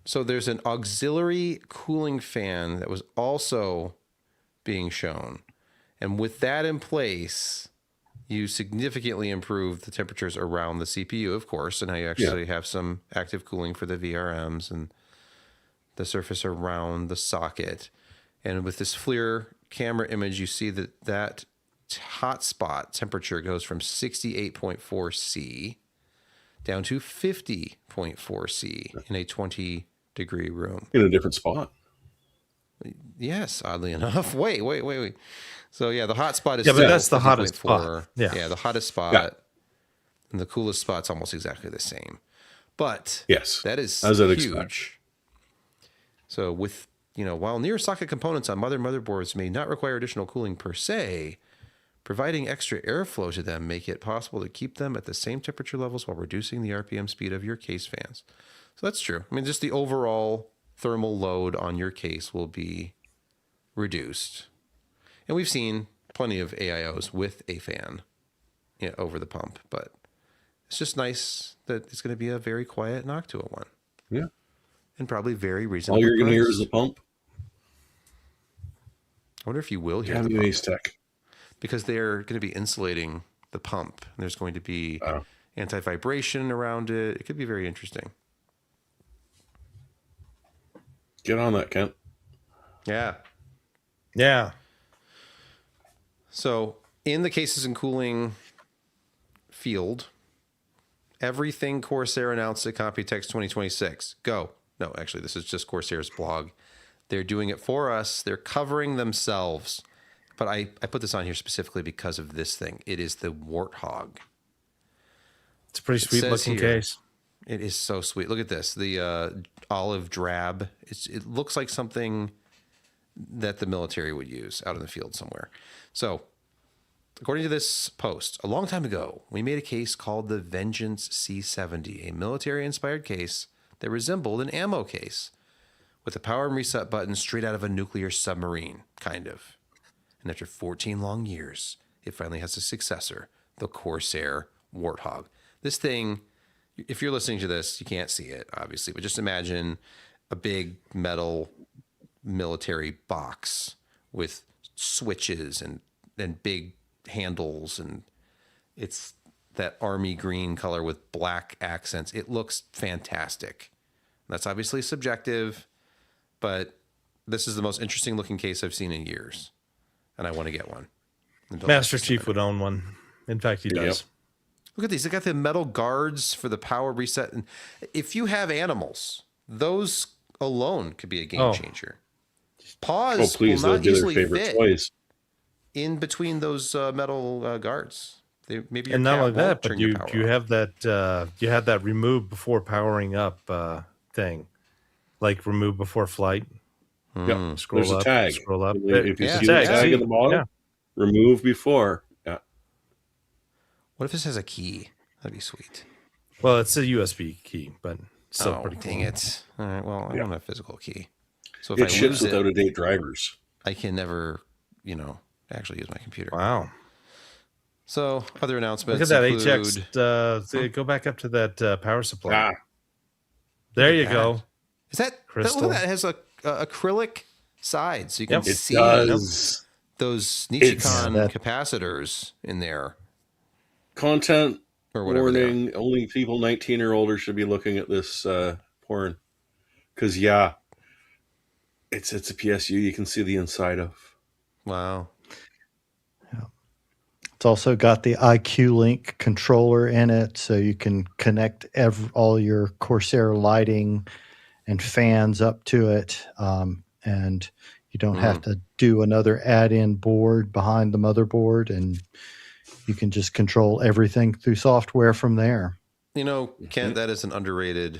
Speaker 1: So there's an auxiliary cooling fan that was also being shown. And with that in place, you significantly improve the temperatures around the CPU, of course. And now you actually have some active cooling for the VRMs and the surface around the socket. And with this FLIR camera image, you see that hotspot temperature goes from 68.4 C down to 50.4 C in a 20-degree room.
Speaker 3: In a different spot.
Speaker 1: Yes, oddly enough. Wait. So yeah, the hot spot is
Speaker 2: Yeah, but
Speaker 1: still
Speaker 2: that's the hottest
Speaker 1: 50.4.
Speaker 2: spot. Yeah.
Speaker 1: The hottest spot.
Speaker 3: Yeah.
Speaker 1: And the coolest spot's almost exactly the same. But
Speaker 3: Yes,
Speaker 1: that is
Speaker 3: as I'd
Speaker 1: huge.
Speaker 3: expect.
Speaker 1: So with, while near socket components on motherboards may not require additional cooling per se, providing extra airflow to them make it possible to keep them at the same temperature levels while reducing the RPM speed of your case fans. So that's true. I mean, just the overall thermal load on your case will be reduced. And we've seen plenty of AIOs with a fan over the pump, but it's just nice that it's going to be a very quiet Noctua one.
Speaker 3: Yeah.
Speaker 1: And probably very reasonable.
Speaker 3: All you're going to hear
Speaker 1: price.
Speaker 3: is the pump.
Speaker 1: I wonder if you will hear
Speaker 3: Damn
Speaker 1: the
Speaker 3: you,
Speaker 1: pump.
Speaker 3: Asetek.
Speaker 1: Because they're going to be insulating the pump. And there's going to be anti-vibration around it. It could be very interesting.
Speaker 3: Get on that, Kent.
Speaker 1: Yeah.
Speaker 2: Yeah.
Speaker 1: So in the cases and cooling field, everything Corsair announced at Computex 2026. Go. No, actually, this is just Corsair's blog. They're doing it for us. They're covering themselves. But I put this on here specifically because of this thing. It is the Warthog.
Speaker 2: It's a pretty sweet
Speaker 1: says
Speaker 2: looking
Speaker 1: here-
Speaker 2: case.
Speaker 1: It is so sweet. Look at this. The olive drab. It looks like something that the military would use out in the field somewhere. So, according to this post, a long time ago, we made a case called the Vengeance C70, a military-inspired case that resembled an ammo case with a power and reset button straight out of a nuclear submarine, kind of. And after 14 long years, it finally has a successor, the Corsair Warthog. This thing, if you're listening to this, you can't see it, obviously, but just imagine a big metal military box with switches and big handles, and it's that army green color with black accents. It looks fantastic. That's obviously subjective, but this is the most interesting looking case I've seen in years, and I want to get one.
Speaker 2: Master Chief would own one. In fact, he
Speaker 3: Yep.
Speaker 2: does.
Speaker 1: Look at these. They got the metal guards for the power reset. And if you have animals, those alone could be a game changer. Paws
Speaker 3: Oh, please,
Speaker 1: will
Speaker 3: those
Speaker 1: not
Speaker 3: be their
Speaker 1: easily
Speaker 3: favorite
Speaker 1: fit
Speaker 3: toys.
Speaker 1: in between those metal guards. Maybe your
Speaker 2: And not
Speaker 1: cat
Speaker 2: only
Speaker 1: won't
Speaker 2: that, but
Speaker 1: turn your
Speaker 2: you
Speaker 1: power
Speaker 2: you
Speaker 1: off.
Speaker 2: have that you had that remove before powering up thing, like remove before flight.
Speaker 3: Yeah,
Speaker 2: Scroll
Speaker 3: there's a
Speaker 2: up,
Speaker 3: tag.
Speaker 2: scroll up.
Speaker 3: If you
Speaker 1: Yeah,
Speaker 3: see the
Speaker 1: tag,
Speaker 3: tag
Speaker 2: see?
Speaker 3: in the bottom,
Speaker 2: Yeah.
Speaker 3: remove before. Yeah.
Speaker 1: What if this has a key? That'd be sweet.
Speaker 2: Well, it's a USB key, but still
Speaker 1: Oh,
Speaker 2: pretty cool.
Speaker 1: dang it. All right, well, I don't have a physical key. So if
Speaker 3: It
Speaker 1: I
Speaker 3: ships
Speaker 1: lose
Speaker 3: with
Speaker 1: it,
Speaker 3: out-of-date drivers.
Speaker 1: I can never, actually use my computer.
Speaker 2: Wow.
Speaker 1: So other announcements
Speaker 2: Look at that
Speaker 1: include,
Speaker 2: HX. Go back up to that power supply.
Speaker 3: Ah,
Speaker 2: there you
Speaker 1: that.
Speaker 2: go.
Speaker 1: Is that look
Speaker 2: Crystal.
Speaker 1: at that? It has a acrylic side, so you can
Speaker 2: Yep.
Speaker 3: it
Speaker 1: see
Speaker 3: does.
Speaker 1: those
Speaker 3: It's-
Speaker 1: Nichicon
Speaker 4: that-
Speaker 1: capacitors in there
Speaker 3: Content
Speaker 1: or whatever. they are.
Speaker 3: warning: only people 19 or older should be looking at this porn. Because yeah, it's a PSU you can see the inside of.
Speaker 1: Wow.
Speaker 4: It's also got the IQ Link controller in it, so you can connect all your Corsair lighting and fans up to it, and you don't have to do another add-in board behind the motherboard, and you can just control everything through software from there.
Speaker 1: Kent, that is an underrated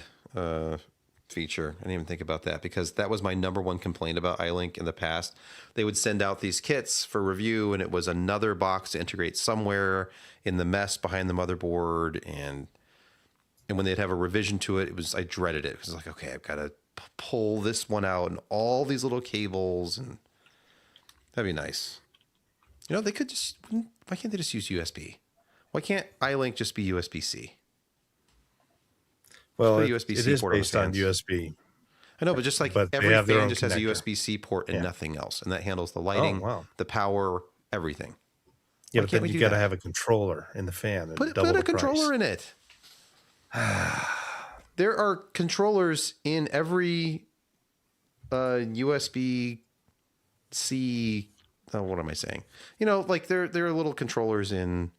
Speaker 1: feature. I didn't even think about that because that was my number one complaint about iLink in the past. They would send out these kits for review, and it was another box to integrate somewhere in the mess behind the motherboard, and when they'd have a revision to it, I dreaded it. It was like, okay, I've got to pull this one out and all these little cables, and that'd be nice. They could just, why can't they just use USB? Why can't iLink just be USB-C?
Speaker 2: Well,
Speaker 1: put a
Speaker 2: it
Speaker 1: USB-C
Speaker 2: is
Speaker 1: port on the
Speaker 2: based on
Speaker 1: fans.
Speaker 2: USB.
Speaker 1: I know, but just like
Speaker 2: But they
Speaker 1: every
Speaker 2: have their
Speaker 1: fan
Speaker 2: own
Speaker 1: just has a
Speaker 2: connector.
Speaker 1: USB-C port and
Speaker 2: Yeah.
Speaker 1: nothing else, and that handles the lighting,
Speaker 2: wow.
Speaker 1: the power, everything.
Speaker 2: Yeah,
Speaker 1: Why
Speaker 2: but
Speaker 1: can't
Speaker 2: then
Speaker 1: we
Speaker 2: you
Speaker 1: do
Speaker 2: got to
Speaker 1: that?
Speaker 2: have a controller in the fan. And
Speaker 1: Put
Speaker 2: double
Speaker 1: a
Speaker 2: the
Speaker 1: controller
Speaker 2: price.
Speaker 1: in it. There are controllers in every USB-C. Oh, what am I saying? Like there are little controllers in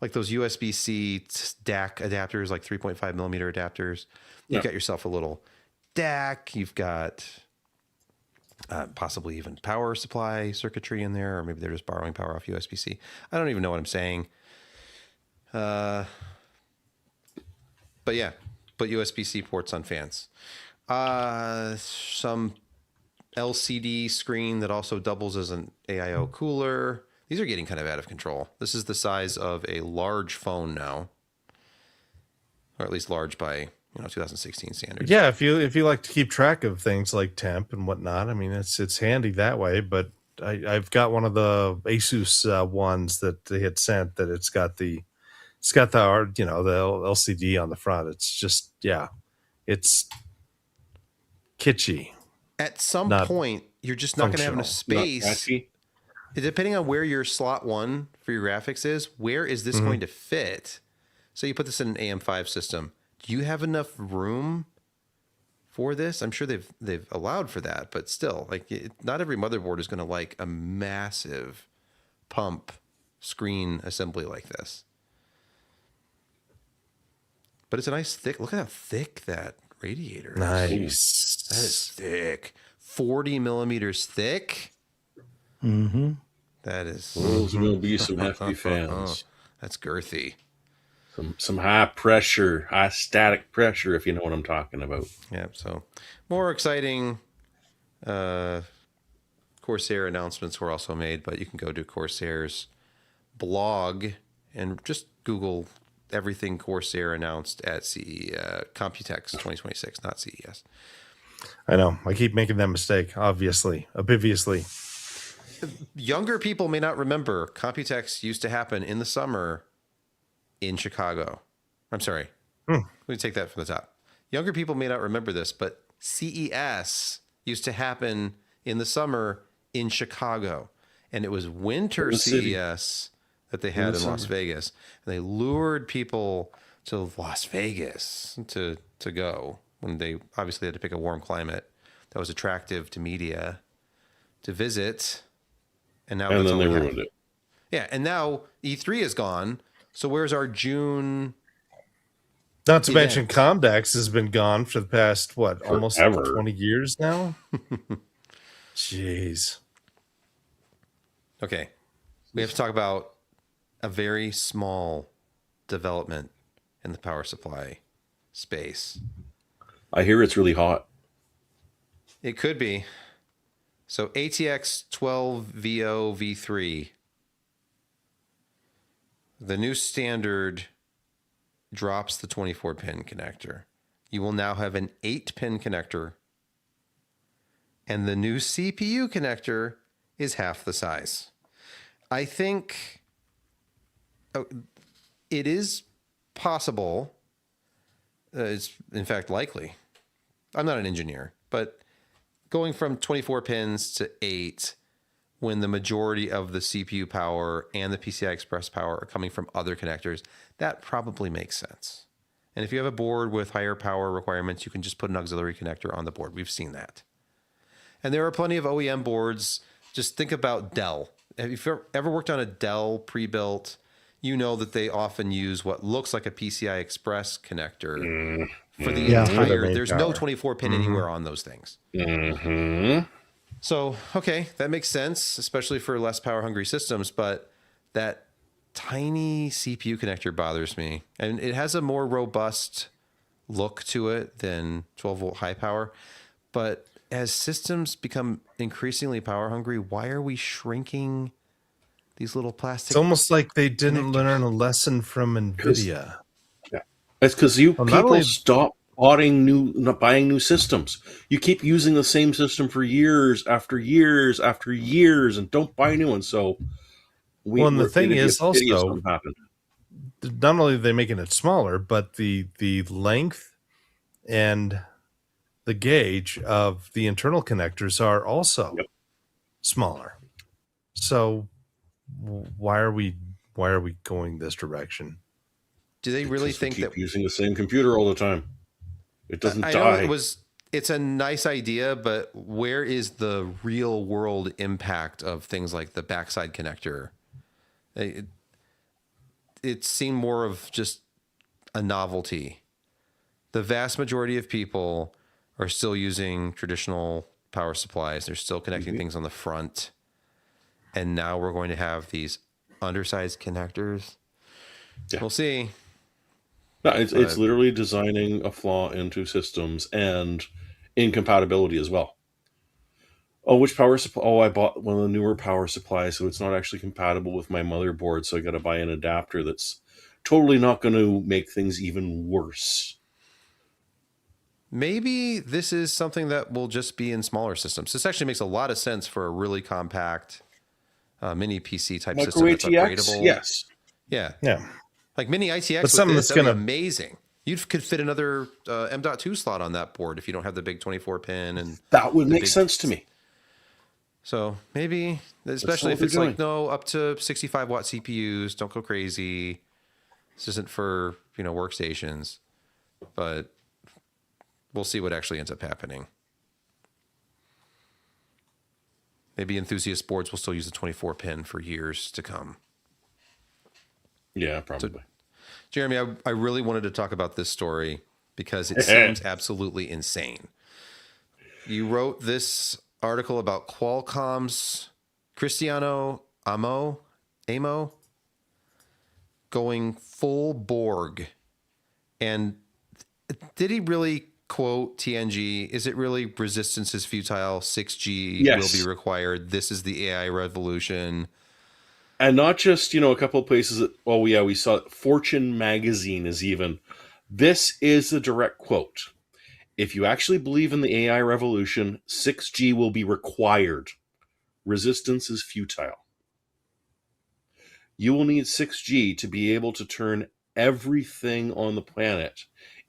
Speaker 1: like those USB-C DAC adapters, like 3.5 millimeter adapters. You've got yourself a little DAC. You've got possibly even power supply circuitry in there, or maybe they're just borrowing power off USB-C. I don't even know what I'm saying. But yeah, put USB-C ports on fans. Some LCD screen that also doubles as an AIO cooler. These are getting kind of out of control. This is the size of a large phone now, or at least large by 2016 standards.
Speaker 2: Yeah, if you like to keep track of things like temp and whatnot, I mean it's handy that way. But I've got one of the Asus ones that they had sent that it's got the the LCD on the front. It's just it's kitschy.
Speaker 1: At some
Speaker 2: Not
Speaker 1: point, you're just not going to have enough
Speaker 2: functional.
Speaker 1: space.
Speaker 3: Not patchy.
Speaker 1: Depending on where your slot 1 for your graphics is, where is this going to fit? So you put this in an AM5 system. Do you have enough room for this? I'm sure they've allowed for that, but still, not every motherboard is going to like a massive pump screen assembly like this. But it's a nice thick. Look at how thick that radiator is.
Speaker 2: Nice.
Speaker 1: That is thick. 40 millimeters thick.
Speaker 4: Mm-hmm.
Speaker 1: That is.
Speaker 3: Those will be some hefty fans.
Speaker 1: That's girthy.
Speaker 3: Some high pressure, high static pressure, if you know what I'm talking about.
Speaker 1: Yeah. So more exciting Corsair announcements were also made, but you can go to Corsair's blog and just Google everything Corsair announced at Computex 2026, not CES.
Speaker 2: I know. I keep making that mistake, obviously.
Speaker 1: Younger people may not remember Computex used to happen in the summer in Chicago. I'm sorry. Let me take that from the top. Younger people may not remember this, but CES used to happen in the summer in Chicago. And it was winter
Speaker 3: In the city.
Speaker 1: CES that they had in Las Vegas. And they lured people to Las Vegas to go when they obviously had to pick a warm climate that was attractive to media to visit, and now
Speaker 3: And
Speaker 1: that's
Speaker 3: then
Speaker 1: all
Speaker 3: they
Speaker 1: we have.
Speaker 3: ruined it.
Speaker 1: Yeah, and now E3 is gone. So where's our June?
Speaker 2: Not to
Speaker 1: Event.
Speaker 2: mention Comdex has been gone for the past, what, almost
Speaker 3: Forever.
Speaker 2: 20 years now? Jeez.
Speaker 1: Okay, we have to talk about a very small development in the power supply space.
Speaker 3: I hear it's really hot.
Speaker 1: It could be. So ATX 12VO V3, the new standard drops the 24-pin connector. You will now have an 8-pin connector, and the new CPU connector is half the size. I think it is possible, it's in fact likely. I'm not an engineer, but going from 24 pins to 8 when the majority of the CPU power and the PCI Express power are coming from other connectors, that probably makes sense. And if you have a board with higher power requirements, you can just put an auxiliary connector on the board. We've seen that. And there are plenty of OEM boards. Just think about Dell. If you've ever worked on a Dell pre-built, you know that they often use what looks like a PCI Express connector for the
Speaker 4: Yeah.
Speaker 2: For their
Speaker 1: entire.
Speaker 2: main
Speaker 1: There's no
Speaker 2: power.
Speaker 1: 24 pin anywhere on those things.
Speaker 3: Mm-hmm.
Speaker 1: So, okay, that makes sense, especially for less power hungry systems, but that tiny CPU connector bothers me. And it has a more robust look to it than 12 volt high power. But as systems become increasingly power hungry, why are we shrinking these little plastic?
Speaker 2: It's almost like they didn't learn a lesson from NVIDIA.
Speaker 3: It's because you
Speaker 2: Well, not
Speaker 3: people
Speaker 2: only-
Speaker 3: stop buying new systems. You keep using the same system for years after years after years, and don't buy new ones. So,
Speaker 2: Well, and the thing
Speaker 3: it'd be
Speaker 2: is
Speaker 3: a pity if
Speaker 2: also-
Speaker 3: something happened.
Speaker 2: Not only are they making it smaller, but the length and the gauge of the internal connectors are also
Speaker 3: Yep.
Speaker 2: smaller. So why are we going this direction?
Speaker 1: Do they really
Speaker 3: Because we
Speaker 1: think
Speaker 3: keep
Speaker 1: that
Speaker 3: using the same computer all the time? It doesn't
Speaker 1: I know
Speaker 3: die.
Speaker 1: it's a nice idea, but where is the real world impact of things like the backside connector? It seemed more of just a novelty. The vast majority of people are still using traditional power supplies. They're still connecting things on the front. And now we're going to have these undersized connectors.
Speaker 3: Yeah.
Speaker 1: We'll see.
Speaker 3: No, it's literally designing a flaw into systems and incompatibility as well. Oh, which power supply? Oh, I bought one of the newer power supplies, so it's not actually compatible with my motherboard, so I got to buy an adapter that's totally not going to make things even worse.
Speaker 1: Maybe this is something that will just be in smaller systems. This actually makes a lot of sense for a really compact mini PC type
Speaker 3: Micro
Speaker 1: system that's
Speaker 3: ATX,
Speaker 1: upgradable.
Speaker 3: yes.
Speaker 1: Yeah.
Speaker 2: Yeah.
Speaker 1: Like mini ITX
Speaker 2: But
Speaker 1: with
Speaker 2: something
Speaker 1: this,
Speaker 2: that's
Speaker 1: that'd be
Speaker 2: gonna-
Speaker 1: amazing. You could fit another M.2 slot on that board if you don't have the big 24 pin. And
Speaker 3: That would make
Speaker 1: big-
Speaker 3: sense to me.
Speaker 1: so maybe, especially if
Speaker 3: what
Speaker 1: it's
Speaker 3: we're
Speaker 1: like, no, up to 65 watt CPUs, don't go crazy. This isn't for, workstations, but we'll see what actually ends up happening. Maybe enthusiast boards will still use the 24 pin for years to come.
Speaker 3: Yeah, probably.
Speaker 1: Jeremy, I really wanted to talk about this story because it seems absolutely insane. You wrote this article about Qualcomm's Cristiano Amo going full Borg. And did he really quote TNG? Is it really resistance is futile? 6G
Speaker 3: Yes.
Speaker 1: will be required. This is the AI revolution.
Speaker 3: And not just, a couple of places that, oh yeah, we saw Fortune magazine is even. This is the direct quote. If you actually believe in the AI revolution, 6G will be required. Resistance is futile. You will need 6G to be able to turn everything on the planet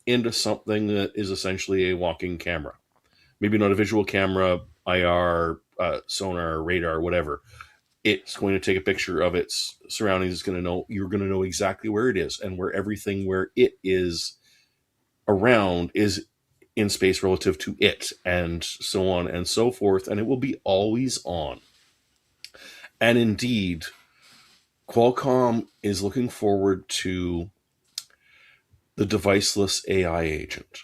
Speaker 3: into something that is essentially a walking camera. Maybe not a visual camera, IR, sonar, radar, whatever. It's going to take a picture of its surroundings. It's going to know, you're going to know exactly where it is, and where everything where it is around is in space relative to it, and so on and so forth, and it will be always on. And indeed, Qualcomm is looking forward to the deviceless AI agent.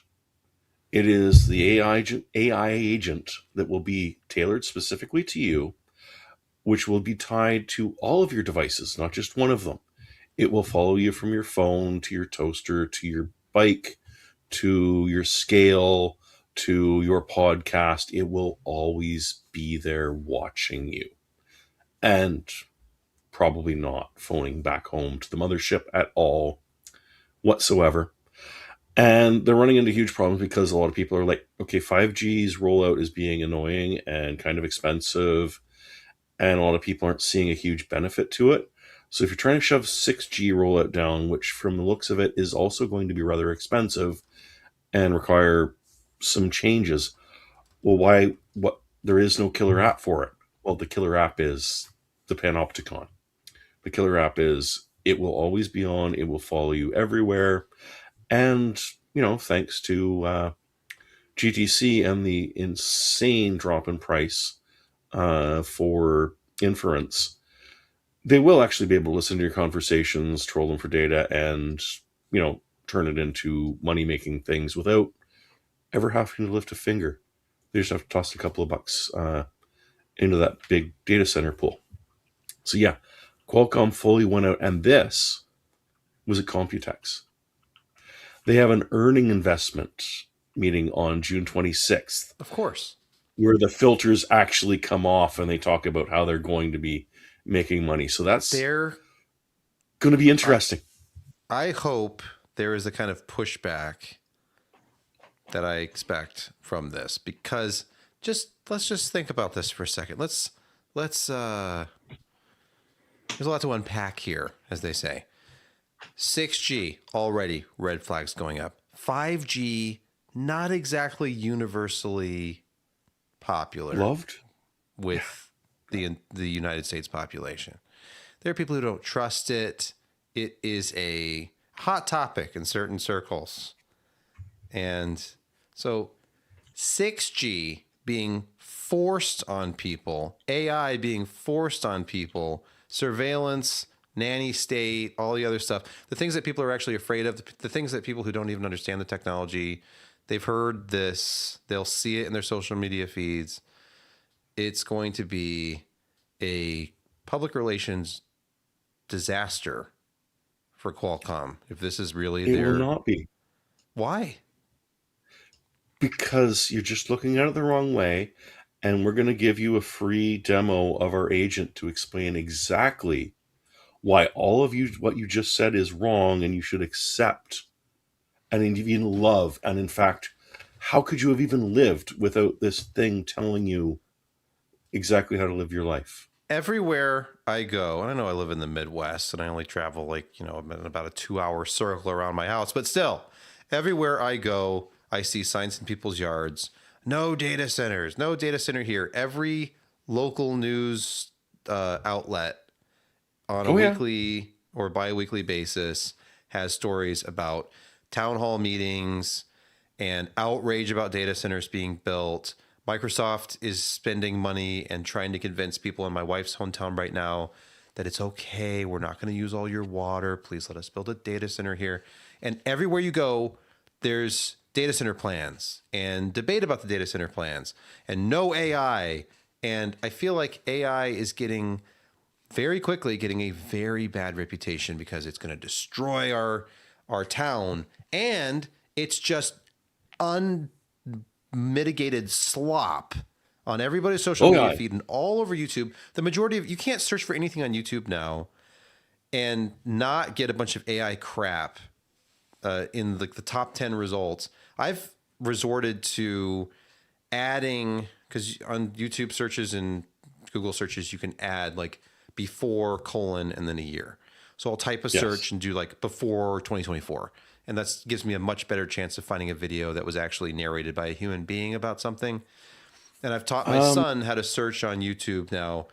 Speaker 3: It is the AI agent that will be tailored specifically to you, which will be tied to all of your devices, not just one of them. It will follow you from your phone to your toaster to your bike to your scale to your podcast. It will always be there watching you, and probably not phoning back home to the mothership at all whatsoever. And they're running into huge problems because a lot of people are like, okay, 5G's rollout is being annoying and kind of expensive, and a lot of people aren't seeing a huge benefit to it. So if you're trying to shove 6G rollout down, which from the looks of it is also going to be rather expensive and require some changes, well, what? There is no killer app for it. Well, the killer app is the Panopticon. The killer app is, it will always be on, it will follow you everywhere. And, thanks to GTC and the insane drop in price for inference, they will actually be able to listen to your conversations, troll them for data, and, turn it into money-making things without ever having to lift a finger. They just have to toss a couple of bucks into that big data center pool. So yeah, Qualcomm fully went out, and this was at Computex. They have an earning investment meeting on June 26th.
Speaker 1: Of course.
Speaker 3: Where the filters actually come off and they talk about how they're going to be making money. So that's
Speaker 1: They're
Speaker 3: going to be interesting.
Speaker 1: I hope there is the kind of pushback that I expect from this, because let's just think about this for a second. Let's there's a lot to unpack here, as they say. 6G, already red flags going up. 5G, not exactly universally popular.
Speaker 3: Loved
Speaker 1: with the United States population. There are people who don't trust it. It is a hot topic in certain circles. And so 6G being forced on people, AI being forced on people, surveillance, nanny state, all the other stuff, the things that people are actually afraid of, the things that people who don't even understand the technology, they've heard this, they'll see it in their social media feeds. It's going to be a public relations disaster for Qualcomm if this is really
Speaker 3: it will not be.
Speaker 1: Why?
Speaker 3: Because you're just looking at it the wrong way, and we're going to give you a free demo of our agent to explain exactly why all of you, what you just said is wrong, and you should accept and even love. And in fact, how could you have even lived without this thing telling you exactly how to live your life?
Speaker 1: Everywhere I go, and I know I live in the Midwest and I only travel about a 2-hour circle around my house, but still, everywhere I go, I see signs in people's yards. No data centers, no data center here. Every local news outlet on a weekly or bi-weekly basis has stories about town hall meetings and outrage about data centers being built. Microsoft is spending money and trying to convince people in my wife's hometown right now that it's okay. We're not going to use all your water. Please let us build a data center here. And everywhere you go, there's data center plans and debate about the data center plans and no AI. And I feel like AI is getting a very bad reputation because it's going to destroy our town. And it's just unmitigated slop on everybody's social media feed and all over YouTube. The majority of you can't search for anything on YouTube now and not get a bunch of AI crap in the top 10 results. I've resorted to adding, because on YouTube searches and Google searches, you can add like before colon and then a year. So I'll type a search and do like before 2024. And that gives me a much better chance of finding a video that was actually narrated by a human being about something. And I've taught my son how to search on YouTube now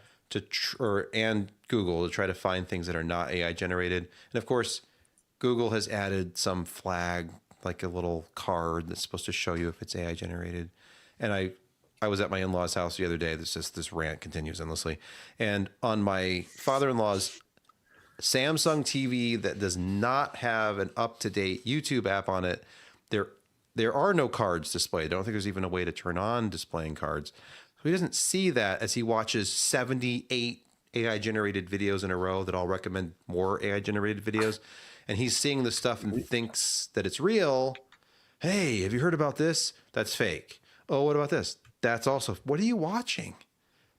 Speaker 1: and Google to try to find things that are not AI generated. And of course, Google has added some flag like a little card that's supposed to show you if it's AI generated. And I was at my in-laws' house the other day. This rant continues endlessly. And on my father-in-law's Samsung TV that does not have an up-to-date YouTube app on it, there are no cards displayed. I don't think there's even a way to turn on displaying cards. So he doesn't see that as he watches 78 AI generated videos in a row that all recommend more AI generated videos. And he's seeing the stuff and thinks that it's real. Hey, have you heard about this? That's fake. Oh, what about this? That's also, what are you watching?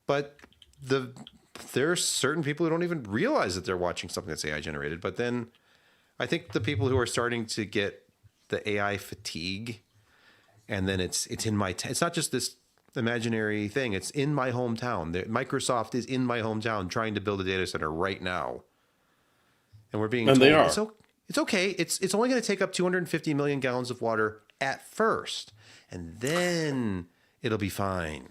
Speaker 1: But there's certain people who don't even realize that they're watching something that's AI generated. But then I think the people who are starting to get the AI fatigue, and then it's in my, it's not just this imaginary thing. It's in my hometown. Microsoft is in my hometown trying to build a data center right now. And we're being
Speaker 3: And
Speaker 1: told,
Speaker 3: they are.
Speaker 1: it's okay. It's only going to take up 250 million gallons of water at first, and then it'll be fine.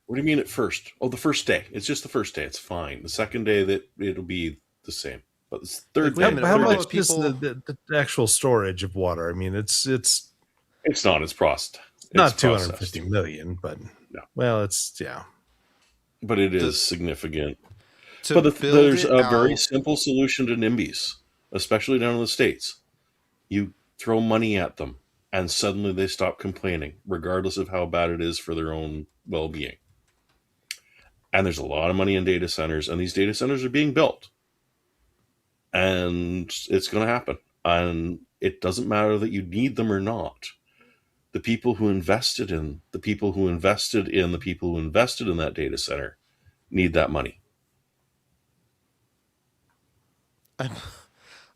Speaker 3: What do you mean at first? Oh, the first day. It's just the first day. It's fine. The second day that it'll be the same. But the third
Speaker 1: Wait a
Speaker 3: day,
Speaker 1: minute,
Speaker 2: How
Speaker 1: what
Speaker 2: much
Speaker 1: about
Speaker 2: is
Speaker 1: people-
Speaker 2: the actual storage of water? I mean, it's
Speaker 3: it's not. It's processed.
Speaker 2: not
Speaker 3: It's
Speaker 2: 250
Speaker 3: processed.
Speaker 2: million, but
Speaker 3: No.
Speaker 2: well, it's yeah.
Speaker 3: But it is significant.
Speaker 1: To
Speaker 3: But
Speaker 1: build
Speaker 3: there's
Speaker 1: it
Speaker 3: a very
Speaker 1: out-
Speaker 3: simple solution to NIMBYs, especially down in the States. You throw money at them, and suddenly they stop complaining, regardless of how bad it is for their own well-being. And there's a lot of money in data centers, and these data centers are being built. And it's going to happen. And it doesn't matter that you need them or not. The people who invested in the people who invested in the people who invested in that data center need that money.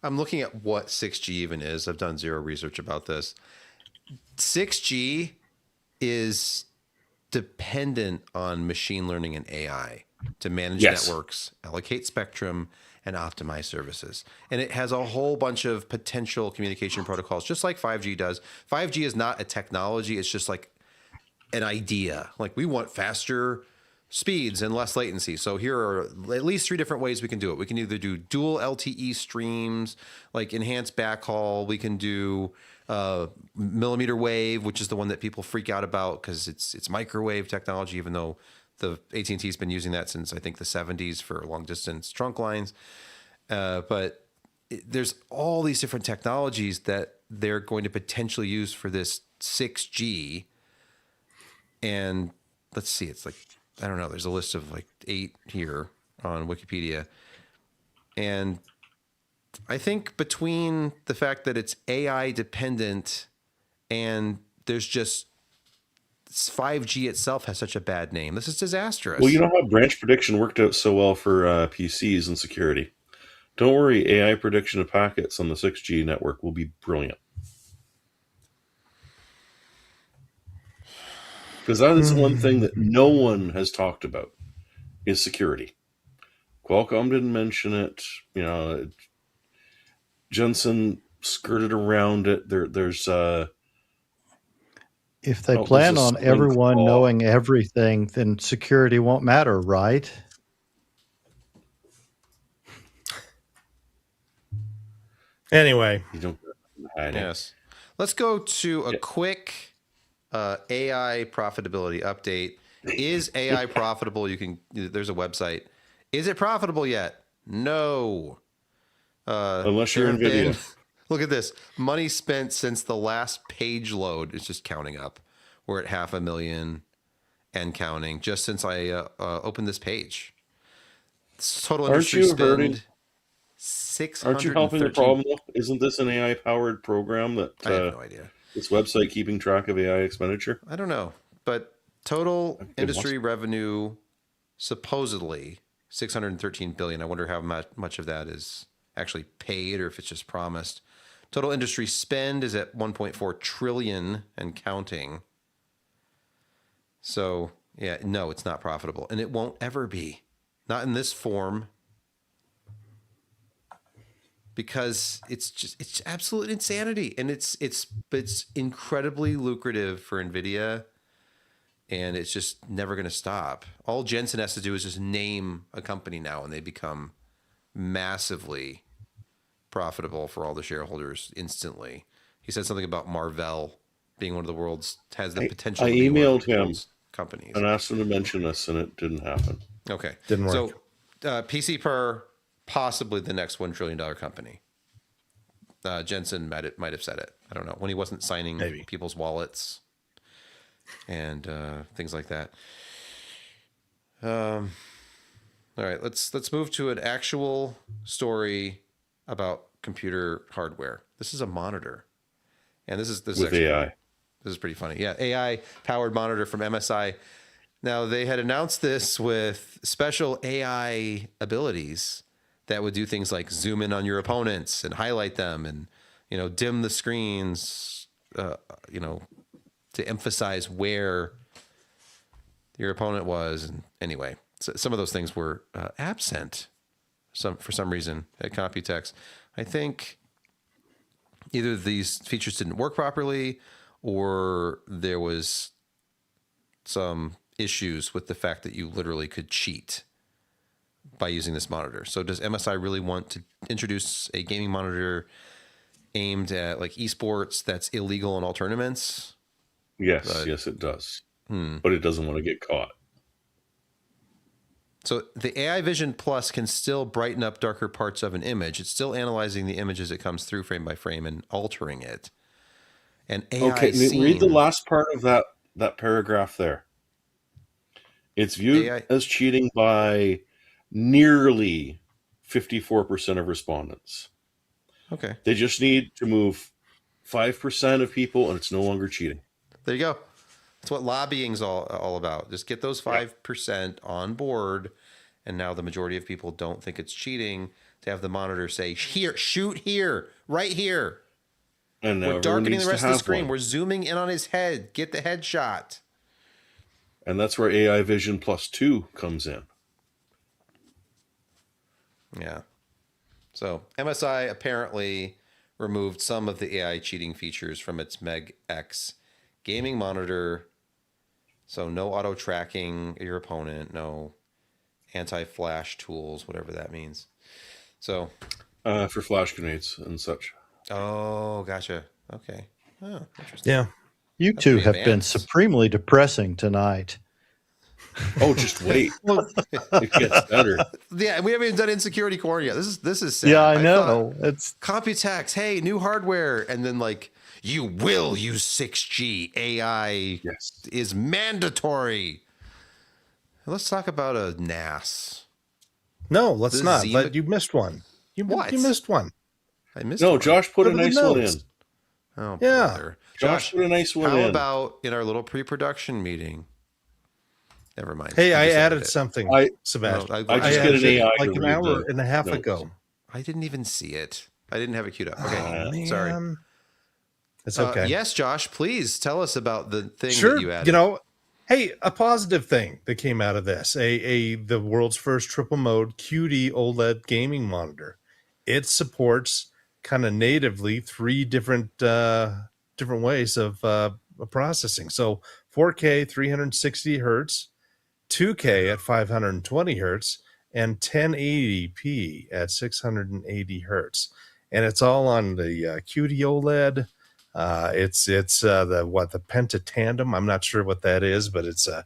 Speaker 1: I'm looking at what 6G even is. I've done zero research about this. 6G is dependent on machine learning and AI to manage
Speaker 3: Yes.
Speaker 1: networks, allocate spectrum, and optimize services. And it has a whole bunch of potential communication protocols, just like 5G does. 5G is not a technology. It's just like an idea. Like, we want faster speeds and less latency. So here are at least 3 different ways we can do it. We can either do dual LTE streams, like enhanced backhaul. We can do millimeter wave, which is the one that people freak out about because it's microwave technology, even though the AT&T has been using that since I think the 70s for long distance trunk lines. But there's all these different technologies that they're going to potentially use for this 6G. And let's see, it's like, I don't know, there's a list of like 8 here on Wikipedia. And I think between the fact that it's AI dependent and there's just 5G itself has such a bad name. This is disastrous.
Speaker 3: Well, you know how branch prediction worked out so well for PCs and security? Don't worry, AI prediction of packets on the 6G network will be brilliant. Because that is one thing that no one has talked about is security. Qualcomm didn't mention it. You know, Jensen skirted around it. There's
Speaker 4: If they
Speaker 3: Oh,
Speaker 4: plan
Speaker 3: there's a
Speaker 4: on
Speaker 3: spring
Speaker 4: everyone
Speaker 3: call.
Speaker 4: knowing everything, then security won't matter, right?
Speaker 2: Anyway,
Speaker 3: you don't hide it.
Speaker 1: Yes. Let's go to a quick AI profitability update. Is AI profitable? There's a website. Is it profitable yet? No.
Speaker 3: Unless you're
Speaker 1: There have been-
Speaker 3: NVIDIA.
Speaker 1: Look at this. Money spent since the last page load. It's just counting up. We're at 500,000 and counting just since I opened this page. Total
Speaker 3: Aren't
Speaker 1: industry
Speaker 3: you
Speaker 1: spend
Speaker 3: hurting?
Speaker 1: 613.
Speaker 3: Aren't you helping the problem though? Isn't this an AI powered program that
Speaker 1: I have no idea.
Speaker 3: this website keeping track of AI expenditure?
Speaker 1: I don't know, but total
Speaker 3: It
Speaker 1: industry revenue supposedly 613 billion. I wonder how much of that is actually paid or if it's just promised. Total industry spend is at 1.4 trillion and counting. So, yeah, no, it's not profitable and it won't ever be. Not in this form. Because it's absolute insanity and it's incredibly lucrative for Nvidia. And it's just never going to stop. All Jensen has to do is just name a company now and they become massively profitable for all the shareholders instantly. He said something about Marvell being one of the world's has the
Speaker 3: I
Speaker 1: potential to be one of
Speaker 3: emailed
Speaker 1: the
Speaker 3: him
Speaker 1: world's companies.
Speaker 3: and asked him to mention us, and it didn't happen.
Speaker 1: Okay,
Speaker 2: Didn't work.
Speaker 1: So PC Per, possibly the next $1 trillion company. Jensen might have said it. I don't know, when he wasn't signing
Speaker 2: Maybe.
Speaker 1: people's wallets and things like that. All right, let's move to an actual story about computer hardware. This is a monitor, and this is
Speaker 3: With
Speaker 1: actually,
Speaker 3: AI.
Speaker 1: this is pretty funny. Yeah, AI powered monitor from MSI. Now they had announced this with special AI abilities that would do things like zoom in on your opponents and highlight them, and dim the screens, to emphasize where your opponent was. And anyway, so some of those things were absent for some reason at Computex. I think either these features didn't work properly, or there was some issues with the fact that you literally could cheat by using this monitor. So does MSI really want to introduce a gaming monitor aimed at like esports that's illegal in all tournaments?
Speaker 3: Yes, yes, it does. But it doesn't want to get caught.
Speaker 1: So the AI Vision Plus can still brighten up darker parts of an image. It's still analyzing the image as it comes through frame by frame and altering it. And AI
Speaker 3: Okay,
Speaker 1: scene,
Speaker 3: read the last part of that paragraph there. It's viewed
Speaker 1: AI
Speaker 3: as cheating by nearly 54% of respondents.
Speaker 1: Okay,
Speaker 3: They just need to move 5% of people, and it's no longer cheating.
Speaker 1: there you go. That's what lobbying's all about. Just get those 5% on board, and now the majority of people don't think it's cheating to have the monitor say, "Here, shoot here, right here."
Speaker 3: And now
Speaker 1: We're
Speaker 3: everyone
Speaker 1: darkening
Speaker 3: needs
Speaker 1: the
Speaker 3: to
Speaker 1: rest of the
Speaker 3: have
Speaker 1: screen.
Speaker 3: one.
Speaker 1: We're zooming in on his head. Get the headshot.
Speaker 3: And that's where AI Vision Plus 2 comes in.
Speaker 1: Yeah. So MSI apparently removed some of the AI cheating features from its Meg X gaming monitor. So no auto tracking your opponent, no anti-flash tools, whatever that means. So,
Speaker 3: For flash grenades and such.
Speaker 1: oh, gotcha. Okay. Oh, interesting.
Speaker 2: Yeah.
Speaker 4: You
Speaker 1: That's
Speaker 4: two
Speaker 1: pretty
Speaker 4: have been
Speaker 1: advanced.
Speaker 4: supremely depressing tonight.
Speaker 3: Oh, just wait.
Speaker 2: Well,
Speaker 3: It gets better.
Speaker 1: Yeah, we haven't even done insecurity corn yet. This is sad.
Speaker 4: yeah, I
Speaker 1: thought
Speaker 4: know. It's
Speaker 1: Computex, hey, new hardware, and then like you will use 6G. AI
Speaker 3: Yes.
Speaker 1: is mandatory. Let's talk about a NAS.
Speaker 2: no, let's
Speaker 1: The
Speaker 2: not.
Speaker 1: Z-
Speaker 2: But you missed one. You
Speaker 1: What?
Speaker 2: missed one.
Speaker 1: I missed
Speaker 3: No,
Speaker 1: one.
Speaker 3: Josh put a
Speaker 2: Look at the
Speaker 3: nice one in.
Speaker 2: notes.
Speaker 1: Oh,
Speaker 2: Yeah.
Speaker 1: brother.
Speaker 3: Josh put a nice one
Speaker 1: how
Speaker 3: in.
Speaker 1: about in our little pre-production meeting? Never mind.
Speaker 2: Hey,
Speaker 1: You
Speaker 2: I
Speaker 1: just
Speaker 2: added
Speaker 1: it.
Speaker 2: something,
Speaker 3: I-
Speaker 2: Sebastian.
Speaker 1: No,
Speaker 3: I just
Speaker 2: added
Speaker 3: get an
Speaker 2: it
Speaker 3: AI
Speaker 2: like
Speaker 3: to
Speaker 2: an
Speaker 3: read
Speaker 2: hour
Speaker 3: the
Speaker 2: and a half
Speaker 3: notes.
Speaker 2: ago.
Speaker 1: I didn't even see it. I didn't have it queued up. Okay,
Speaker 2: Oh,
Speaker 1: sorry.
Speaker 2: man. It's okay.
Speaker 1: Yes, Josh, please tell us about the thing
Speaker 2: Sure.
Speaker 1: that you added.
Speaker 2: You know, hey, a positive thing that came out of this: the world's first triple mode QD OLED gaming monitor. It supports kind of natively three different ways of processing. So 4K 360 hertz, 2K at 520 hertz, and 1080p at 680 hertz, and it's all on the QD OLED. It's the Pentatandem. I'm not sure what that is, but it's a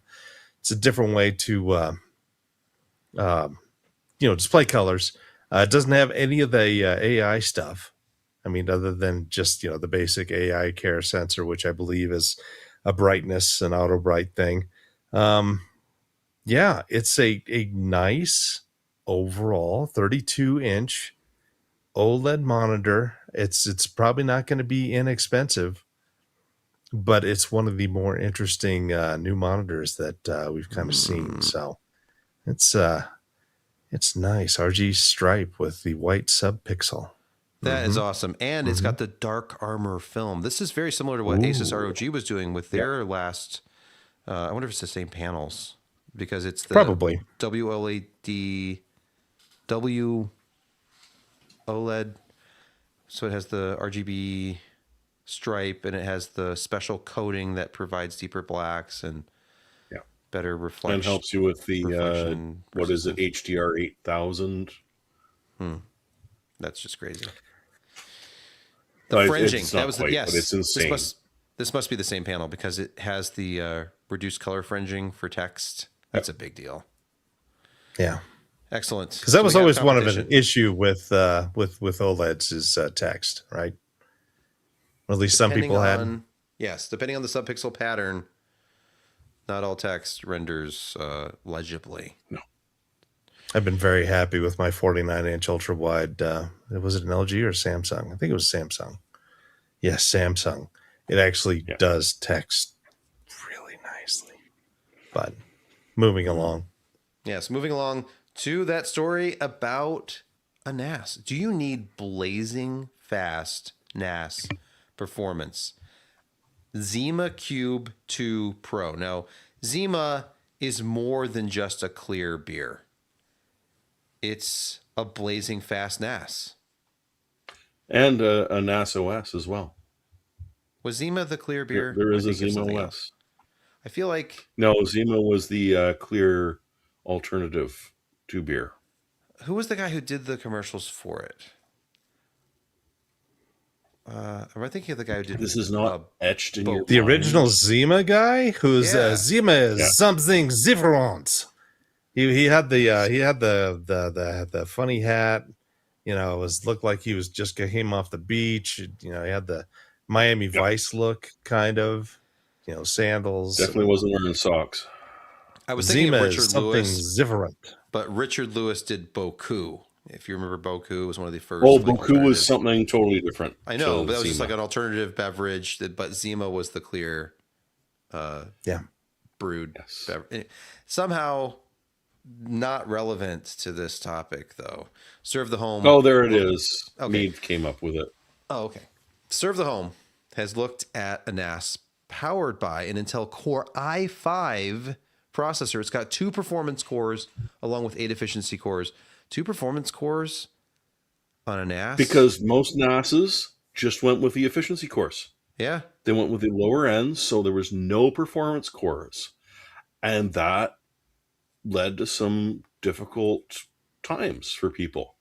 Speaker 2: different way to display colors. It doesn't have any of the AI stuff. I mean, other than just the basic AI care sensor, which I believe is a brightness and auto bright thing. Yeah, it's a nice overall 32-inch OLED monitor. It's probably not going to be inexpensive, but it's one of the more interesting new monitors that we've kind of seen. So it's nice. RG stripe with the white subpixel.
Speaker 1: That is awesome. And it's got the Dark Armor film. This is very similar to what Asus ROG was doing with their last, I wonder if it's the same panels, because it's the
Speaker 2: Probably.
Speaker 1: WLED, W OLED. So it has the RGB stripe, and it has the special coating that provides deeper blacks and
Speaker 3: Yeah.
Speaker 1: better reflection.
Speaker 3: And helps you with the,
Speaker 1: reflection
Speaker 3: what is it,
Speaker 1: resistance.
Speaker 3: HDR 8000.
Speaker 1: That's just crazy. The
Speaker 3: No,
Speaker 1: fringing.
Speaker 3: it's
Speaker 1: That
Speaker 3: not
Speaker 1: was
Speaker 3: quite,
Speaker 1: yes.
Speaker 3: but it's insane.
Speaker 1: This must be the same panel because it has the reduced color fringing for text. That's a big deal.
Speaker 2: Yeah.
Speaker 1: Excellent.
Speaker 2: Because that
Speaker 1: So
Speaker 2: was
Speaker 1: we have
Speaker 2: always one of an
Speaker 1: competition.
Speaker 2: issue with OLEDs is text, right? Or at least some
Speaker 1: Depending
Speaker 2: people had.
Speaker 1: on yes, depending on the subpixel pattern, not all text renders legibly.
Speaker 3: No.
Speaker 2: I've been very happy with my 49-inch ultra wide. Was it an LG or Samsung? I think it was Samsung. Yes, Samsung. It actually does text really nicely. But moving along.
Speaker 1: Yes, moving along to that story about a NAS. Do you need blazing fast NAS performance? Zima Cube 2 Pro. Now, Zima is more than just a clear beer. It's a blazing fast NAS.
Speaker 3: And a NAS OS as well.
Speaker 1: Was Zima the clear beer?
Speaker 3: There is
Speaker 1: I
Speaker 3: a
Speaker 1: think there's
Speaker 3: Zima
Speaker 1: something
Speaker 3: OS.
Speaker 1: else. I feel like
Speaker 3: No, Zima was the clear alternative to beer.
Speaker 1: who was the guy who did the commercials for it? Am I thinking of the guy who did
Speaker 3: This is not etched in your
Speaker 2: The
Speaker 3: mind.
Speaker 2: original Zima guy, who's
Speaker 1: Yeah.
Speaker 2: Zima is
Speaker 3: Yeah.
Speaker 2: something different. He had the funny hat. You know, it was looked like he was just came off the beach. You know, he had the Miami Vice look, kind of. You know, sandals.
Speaker 3: Definitely wasn't wearing socks.
Speaker 1: I was thinking
Speaker 2: Zima
Speaker 1: of
Speaker 2: is
Speaker 1: Richard
Speaker 2: something
Speaker 1: Lewis,
Speaker 2: different.
Speaker 1: but Richard Lewis did Boku. If you remember Boku, it was one of the first.
Speaker 3: Oh,
Speaker 1: like,
Speaker 3: Boku
Speaker 1: alternative-
Speaker 3: was something totally different.
Speaker 1: I know,
Speaker 3: to
Speaker 1: but that was just
Speaker 3: Zima.
Speaker 1: like an alternative beverage. But Zima was the clear
Speaker 2: Yeah.
Speaker 1: brewed
Speaker 3: Yes.
Speaker 1: beverage. Somehow not relevant to this topic, though. Serve the Home.
Speaker 3: Oh, there it is.
Speaker 1: Okay.
Speaker 3: Mead came up with it.
Speaker 1: Oh, okay. Serve the Home has looked at a NAS powered by an Intel Core i5 processor. It's got 2 performance cores along with 8 efficiency cores. 2 performance cores on a NAS?
Speaker 3: Because most NASs just went with the efficiency cores.
Speaker 1: Yeah.
Speaker 3: They went with the lower ends, so there was no performance cores. And that led to some difficult times for people.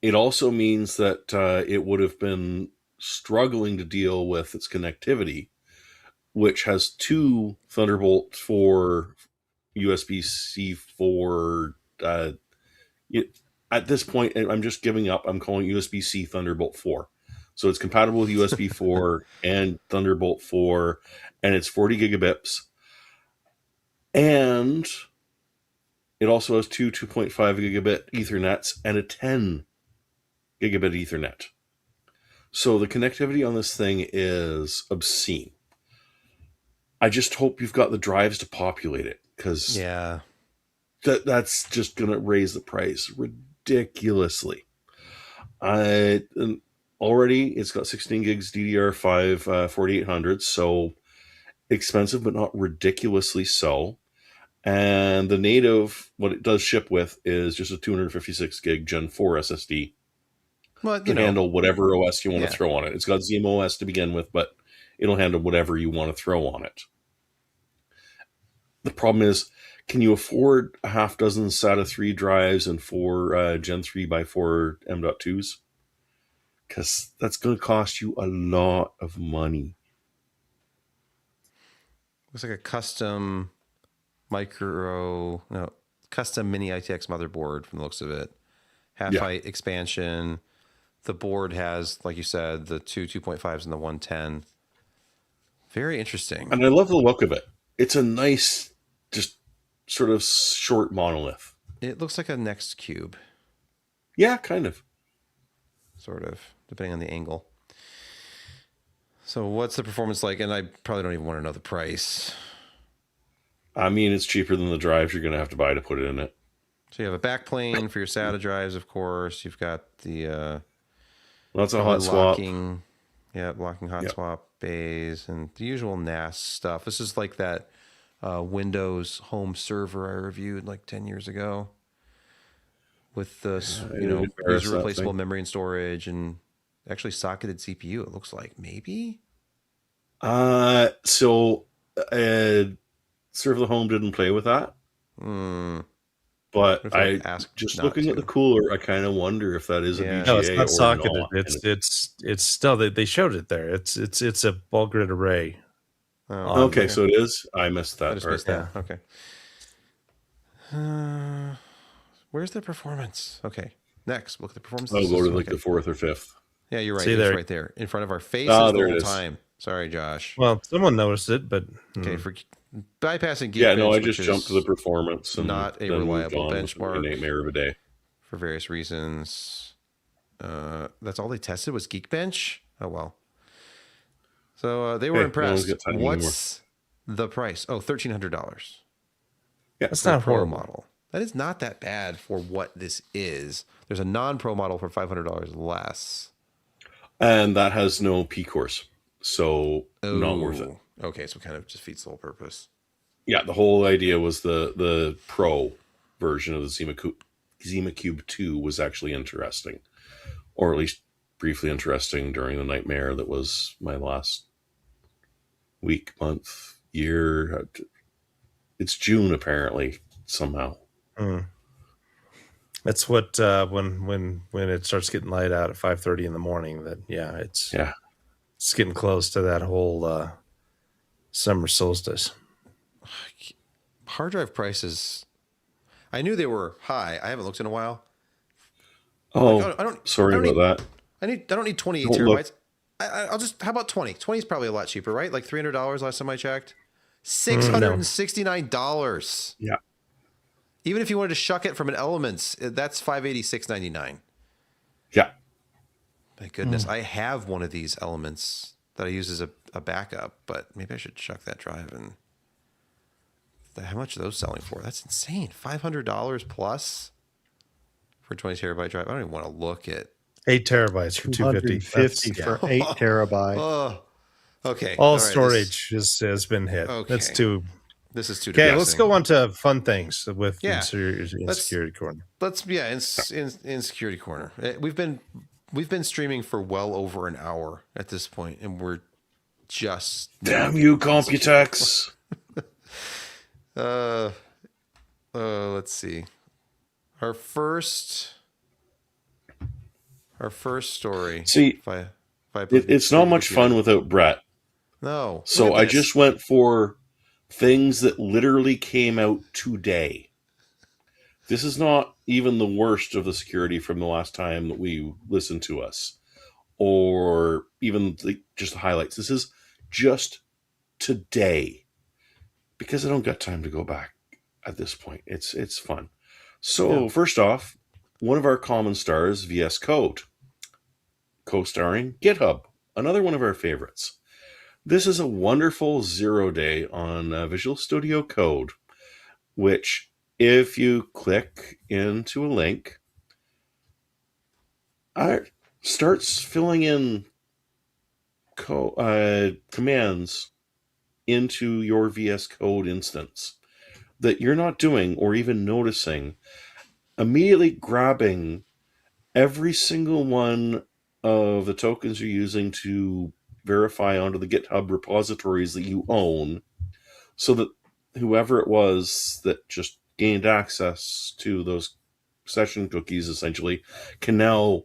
Speaker 3: It also means that it would have been struggling to deal with its connectivity, which has 2 Thunderbolt 4 USB-C 4. At this point, I'm just giving up. I'm calling USB-C Thunderbolt 4. So it's compatible with USB 4 and Thunderbolt 4, and it's 40 gigabits. And it also has 2 2.5 gigabit Ethernets and a 10 gigabit Ethernet. So the connectivity on this thing is obscene. I just hope you've got the drives to populate it, because
Speaker 1: Yeah.
Speaker 3: that's just going to raise the price ridiculously. And already it's got 16 gigs DDR5 4800, so expensive but not ridiculously so. And the native, what it does ship with, is just a 256 gig Gen 4 SSD
Speaker 1: Well,
Speaker 3: to handle whatever OS you want
Speaker 1: Yeah.
Speaker 3: to throw on it. It's got Zima OS to begin with, but it'll handle whatever you want to throw on it. The problem is, can you afford a half dozen SATA 3 drives and 4 Gen 3x4 M.2s? Because that's going to cost you a lot of money.
Speaker 1: looks like a custom custom mini ITX motherboard from the looks of it. Half height expansion. The board has, like you said, the 2 2.5s and the 110. Very interesting.
Speaker 3: And I love the look of it. It's a nice, just sort of short monolith.
Speaker 1: It looks like a Next Cube,
Speaker 3: Yeah, kind of.
Speaker 1: sort of, depending on the angle. So what's the performance like? And I probably don't even want to know the price.
Speaker 3: I mean, it's cheaper than the drives you're going to have to buy to put it in it.
Speaker 1: So you have a backplane for your SATA drives, of course. You've got the
Speaker 3: That's a hot swap.
Speaker 1: locking hot
Speaker 3: Yep.
Speaker 1: swap bays and the usual NAS stuff. This is like that Windows home server I reviewed like 10 years ago with the
Speaker 3: I didn't embarrass
Speaker 1: user
Speaker 3: that
Speaker 1: replaceable
Speaker 3: thing.
Speaker 1: memory and storage and actually socketed CPU. It looks like maybe.
Speaker 3: So Serve the Home didn't play with that. But
Speaker 1: If they
Speaker 3: I
Speaker 1: ask
Speaker 3: just
Speaker 1: not
Speaker 3: looking at
Speaker 1: to.
Speaker 3: the cooler, I kind of wonder if that is a
Speaker 1: Yeah.
Speaker 3: VGA
Speaker 2: No, it's not
Speaker 3: or
Speaker 2: socketed.
Speaker 3: not.
Speaker 2: It's still they showed it there. It's a ball grid array.
Speaker 1: Oh,
Speaker 2: On
Speaker 3: Okay,
Speaker 1: okay.
Speaker 3: so it is. I missed
Speaker 1: I
Speaker 3: that
Speaker 1: just
Speaker 3: part.
Speaker 1: missed that. Okay. Where's the performance? Okay. Next, look at the performance.
Speaker 3: I'll go to like
Speaker 1: Okay.
Speaker 3: the 4th or 5th.
Speaker 1: Yeah, you're right.
Speaker 2: See
Speaker 1: It's
Speaker 2: there.
Speaker 1: right there in front of our faces
Speaker 3: Ah,
Speaker 1: the
Speaker 3: there it
Speaker 1: whole
Speaker 3: is.
Speaker 1: time. Sorry, Josh.
Speaker 2: Well, someone noticed it, but
Speaker 1: Okay, for bypassing Geekbench,
Speaker 3: Yeah, no, I
Speaker 1: which
Speaker 3: just jumped to the
Speaker 1: is
Speaker 3: performance and
Speaker 1: not a
Speaker 3: then moved
Speaker 1: reliable
Speaker 3: on with
Speaker 1: benchmark.
Speaker 3: a nightmare of a day.
Speaker 1: for various reasons. That's all they tested was Geekbench. Oh well. So they were
Speaker 3: Hey, no one's
Speaker 1: impressed.
Speaker 3: got time anymore.
Speaker 1: What's the price? Oh, $1,300
Speaker 3: Yeah,
Speaker 2: that's
Speaker 1: for a
Speaker 2: not
Speaker 1: pro
Speaker 2: horrible.
Speaker 1: model. That is not that bad for what this is. There's a non-pro model for $500 less.
Speaker 3: and that has no P course, so not worth it.
Speaker 1: Oh, okay, so it kind of just defeats the whole purpose.
Speaker 3: Yeah, the whole idea was the pro version of the Zima Cube 2 was actually interesting, or at least briefly interesting during the nightmare that was my last week, month, year. It's June apparently somehow.
Speaker 2: Mm. That's what when it starts getting light out at 5:30 in the morning. That it's getting close to that whole summer solstice.
Speaker 1: Hard drive prices, I knew they were high. I haven't looked in a while.
Speaker 3: Oh,
Speaker 1: I don't.
Speaker 3: sorry
Speaker 1: I don't
Speaker 3: about
Speaker 1: need,
Speaker 3: that.
Speaker 1: I don't need 28
Speaker 3: Don't look.
Speaker 1: terabytes. I'll just. How about 20? 20 is probably a lot cheaper, right? Like $300 last time I checked. $669.
Speaker 3: Yeah.
Speaker 1: Even if you wanted to shuck it from an Elements, that's $586.99.
Speaker 3: Yeah.
Speaker 1: My goodness, I have one of these Elements that I use as a backup, but maybe I should chuck that drive and. How much are those selling for? That's insane. $500 plus for a 20 terabyte drive. I don't even want to look at.
Speaker 2: 8 terabytes for 250.
Speaker 4: 250 for 8 terabytes.
Speaker 1: Oh, okay.
Speaker 2: All
Speaker 1: right,
Speaker 2: storage has been hit.
Speaker 1: Okay.
Speaker 2: That's too.
Speaker 1: This is too.
Speaker 2: Okay,
Speaker 1: depressing.
Speaker 2: let's go on to fun things with
Speaker 1: Yeah.
Speaker 2: Insecurity Corner.
Speaker 1: In Security Corner. We've been streaming for well over an hour at this point, and we're just
Speaker 3: Damn you, Computex.
Speaker 1: let's see. Our first story.
Speaker 3: See, it's not much fun without Brett.
Speaker 1: No.
Speaker 3: So
Speaker 1: Look at
Speaker 3: I
Speaker 1: this.
Speaker 3: just went for things that literally came out today. This is not even the worst of the security from the last time that we listened to us, or even just the highlights. This is just today, because I don't got time to go back at this point. It's fun. So First off, one of our common stars, VS Code, co-starring GitHub, another one of our favorites. This is a wonderful 0 day on Visual Studio Code, which if you click into a link, starts filling in commands into your VS Code instance that you're not doing or even noticing, immediately grabbing every single one of the tokens you're using to verify onto the GitHub repositories that you own, so that whoever it was that just gained access to those session cookies essentially can now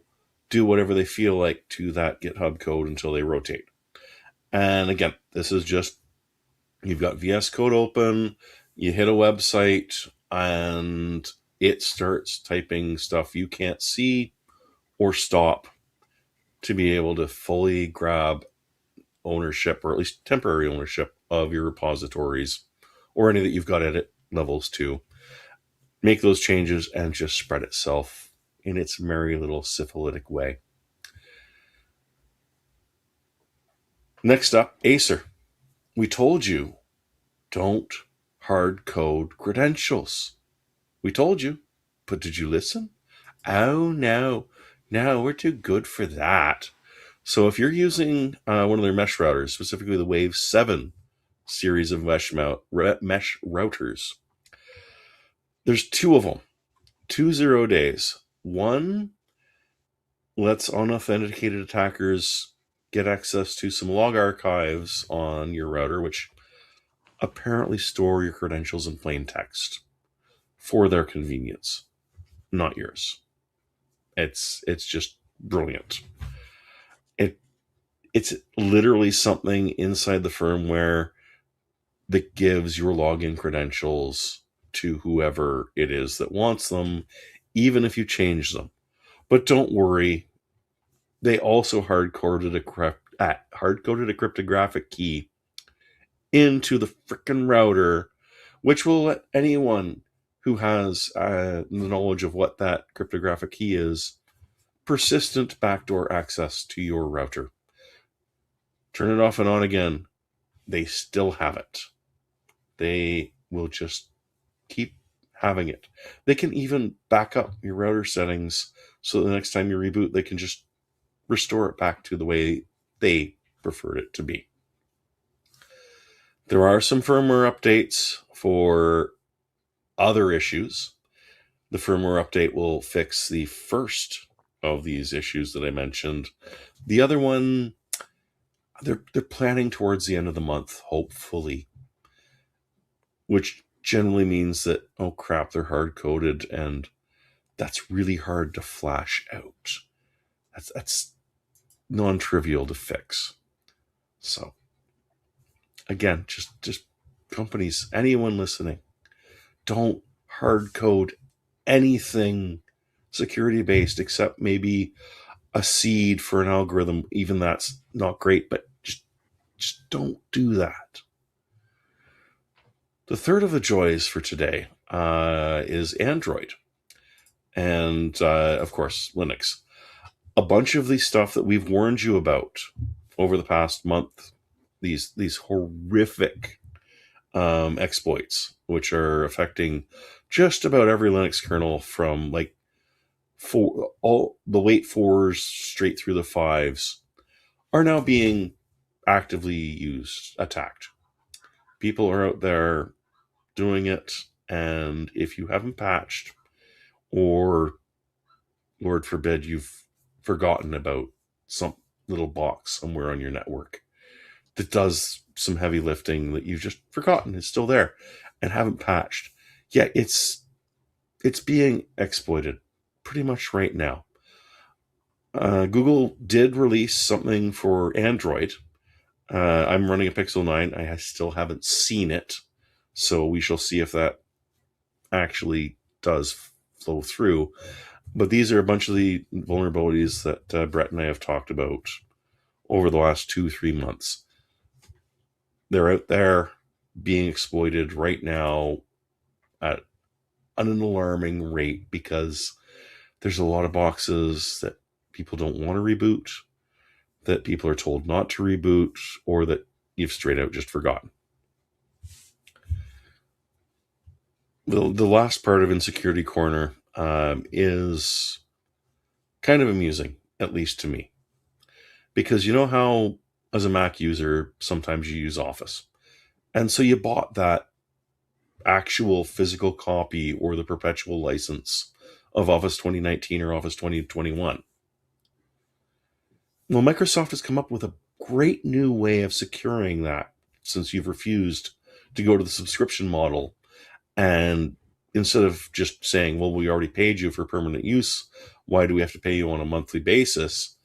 Speaker 3: do whatever they feel like to that GitHub code until they rotate. And again, this is just, you've got VS Code open, you hit a website, and it starts typing stuff you can't see or stop to be able to fully grab ownership, or at least temporary ownership, of your repositories or any that you've got edit levels to. Make those changes and just spread itself in its merry little syphilitic way. Next up, Acer. We told you, don't hard code credentials. We told you, but did you listen? Oh no, we're too good for that. So if you're using one of their mesh routers, specifically the Wave 7 series of mesh routers, there's two of them, 2 0 days. One lets unauthenticated attackers get access to some log archives on your router, which apparently store your credentials in plain text for their convenience, not yours. It's just brilliant. It's literally something inside the firmware that gives your login credentials to whoever it is that wants them, even if you change them. But don't worry, they also hard-coded a cryptographic key into the frickin' router, which will let anyone who has the knowledge of what that cryptographic key is persistent backdoor access to your router. Turn it off and on again. They still have it. They will just keep having it. They can even back up your router settings so the next time you reboot, they can just restore it back to the way they preferred it to be. There are some firmware updates for other issues. The firmware update will fix the first of these issues that I mentioned. The other one, they're planning towards the end of the month, hopefully, which generally means that, oh crap, they're hard-coded and that's really hard to flash out. That's non-trivial to fix. So again, just companies, anyone listening, don't hard code anything security based except maybe a seed for an algorithm. Even that's not great, but just don't do that. The third of the joys for today is Android. And of course, Linux. A bunch of the stuff that we've warned you about over the past month, these horrific exploits, which are affecting just about every Linux kernel from like all the late 4s straight through the 5s, are now being actively attacked. People are out there doing it, and if you haven't patched, or Lord forbid you've forgotten about some little box somewhere on your network that does some heavy lifting that you've just forgotten is still there and haven't patched, yeah, it's being exploited pretty much right now. Google did release something for Android. I'm running a Pixel 9. I still haven't seen it, so we shall see if that actually does flow through. But these are a bunch of the vulnerabilities that Brett and I have talked about over the last 2-3 months. They're out there being exploited right now at an alarming rate because there's a lot of boxes that people don't want to reboot, that people are told not to reboot, or that you've straight out just forgotten. The last part of Insecurity Corner is kind of amusing, at least to me. Because you know how, as a Mac user, sometimes you use Office. And so you bought that actual physical copy or the perpetual license of Office 2019 or Office 2021. Well, Microsoft has come up with a great new way of securing that, since you've refused to go to the subscription model. And instead of just saying, well, we already paid you for permanent use, why do we have to pay you on a monthly basis?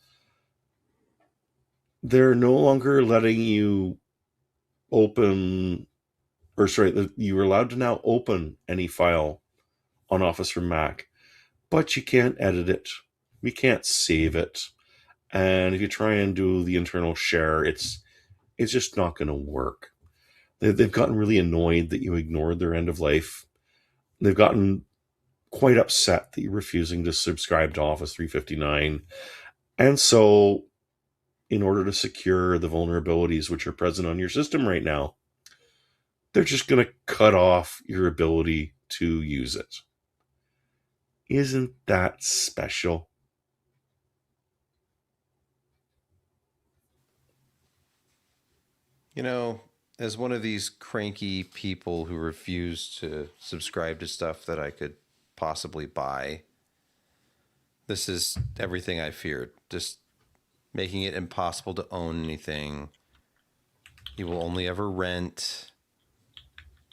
Speaker 3: They're no longer letting you you're allowed to now open any file on Office for Mac, but you can't edit it. You can't save it. And if you try and do the internal share, it's just not going to work. They've gotten really annoyed that you ignored their end of life. They've gotten quite upset that you're refusing to subscribe to Office 359. And so, in order to secure the vulnerabilities which are present on your system right now, they're just going to cut off your ability to use it. Isn't that special?
Speaker 1: You know, as one of these cranky people who refuse to subscribe to stuff that I could possibly buy, this is everything I feared. Just making it impossible to own anything. You will only ever rent.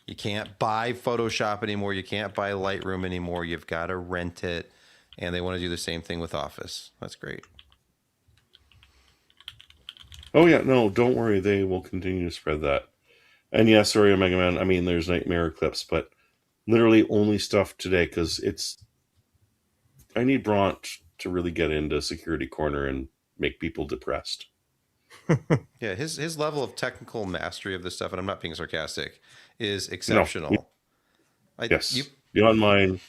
Speaker 1: You can't buy Photoshop anymore. You can't buy Lightroom anymore. You've got to rent it. And they want to do the same thing with Office. That's great.
Speaker 3: Oh yeah, no, don't worry. They will continue to spread that. And yeah, sorry, Omega Man. I mean, there's Nightmare Eclipse, but literally only stuff today because I need Bront to really get into Security Corner and make people depressed.
Speaker 1: Yeah, his level of technical mastery of this stuff, and I'm not being sarcastic, is exceptional.
Speaker 3: Yes, beyond mine.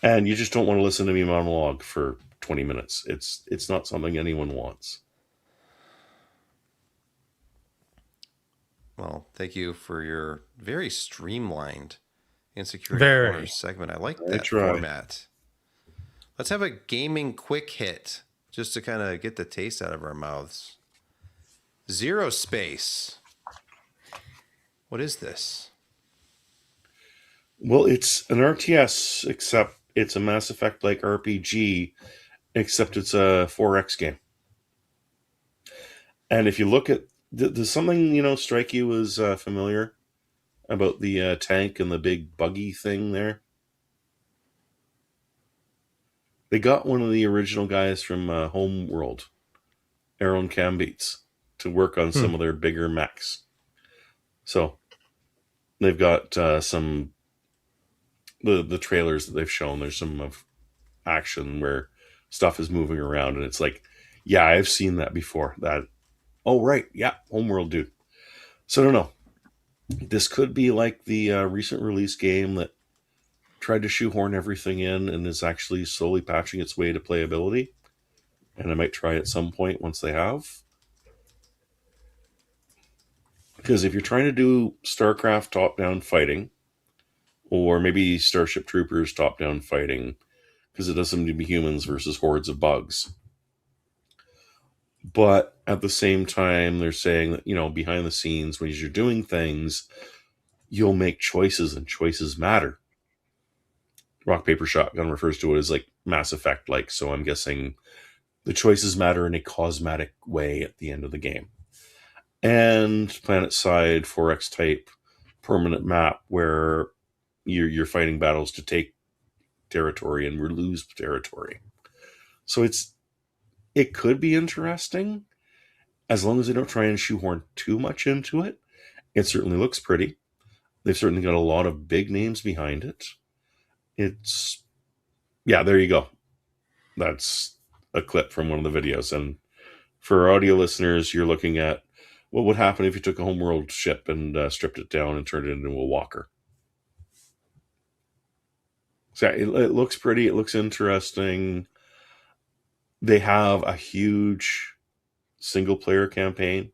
Speaker 3: And you just don't want to listen to me monologue for 20 minutes. It's not something anyone wants.
Speaker 1: Well, thank you for your very streamlined Insecurity
Speaker 2: Very.
Speaker 1: Corner segment. I like
Speaker 3: I
Speaker 1: that
Speaker 3: try.
Speaker 1: format. Let's have a gaming quick hit just to kind of get the taste out of our mouths. Zero Space. What is this?
Speaker 3: Well, it's an RTS, except it's a Mass Effect like RPG, except it's a 4X game. And if you look at, does something strike you as familiar about the tank and the big buggy thing there? They got one of the original guys from Homeworld, Aaron Cambeats, to work on some of their bigger mechs. So they've got some the trailers that they've shown. There's some of action where stuff is moving around, and it's like, yeah, I've seen that before. That, oh right, yeah, Homeworld dude. So I don't know. This could be like the recent release game that tried to shoehorn everything in and is actually slowly patching its way to playability. And I might try at some point once they have. Because if you're trying to do StarCraft top-down fighting, or maybe Starship Troopers top-down fighting, because it does seem to be humans versus hordes of bugs. But at the same time, they're saying that, behind the scenes, when you're doing things, you'll make choices, and choices matter. Rock, Paper, Shotgun refers to it as like Mass Effect-like, so I'm guessing the choices matter in a cosmetic way at the end of the game. And PlanetSide 4X type permanent map where you're fighting battles to take territory and lose territory. So it could be interesting as long as they don't try and shoehorn too much into it. It certainly looks pretty. They've certainly got a lot of big names behind it. There you go. That's a clip from one of the videos. And for our audio listeners, you're looking at what would happen if you took a Homeworld ship and stripped it down and turned it into a walker. So it looks pretty. It looks interesting. They have a huge single-player campaign.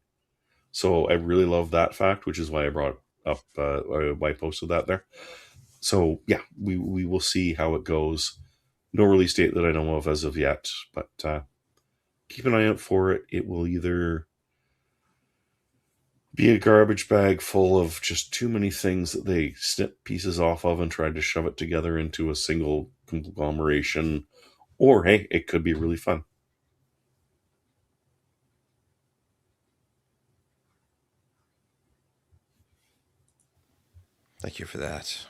Speaker 3: So I really love that fact, which is why I brought up, why I posted that there. So yeah, we will see how it goes. No release date that I know of as of yet, but keep an eye out for it. It will either be a garbage bag full of just too many things that they snip pieces off of and tried to shove it together into a single conglomeration, or hey, it could be really fun.
Speaker 1: Thank you for that.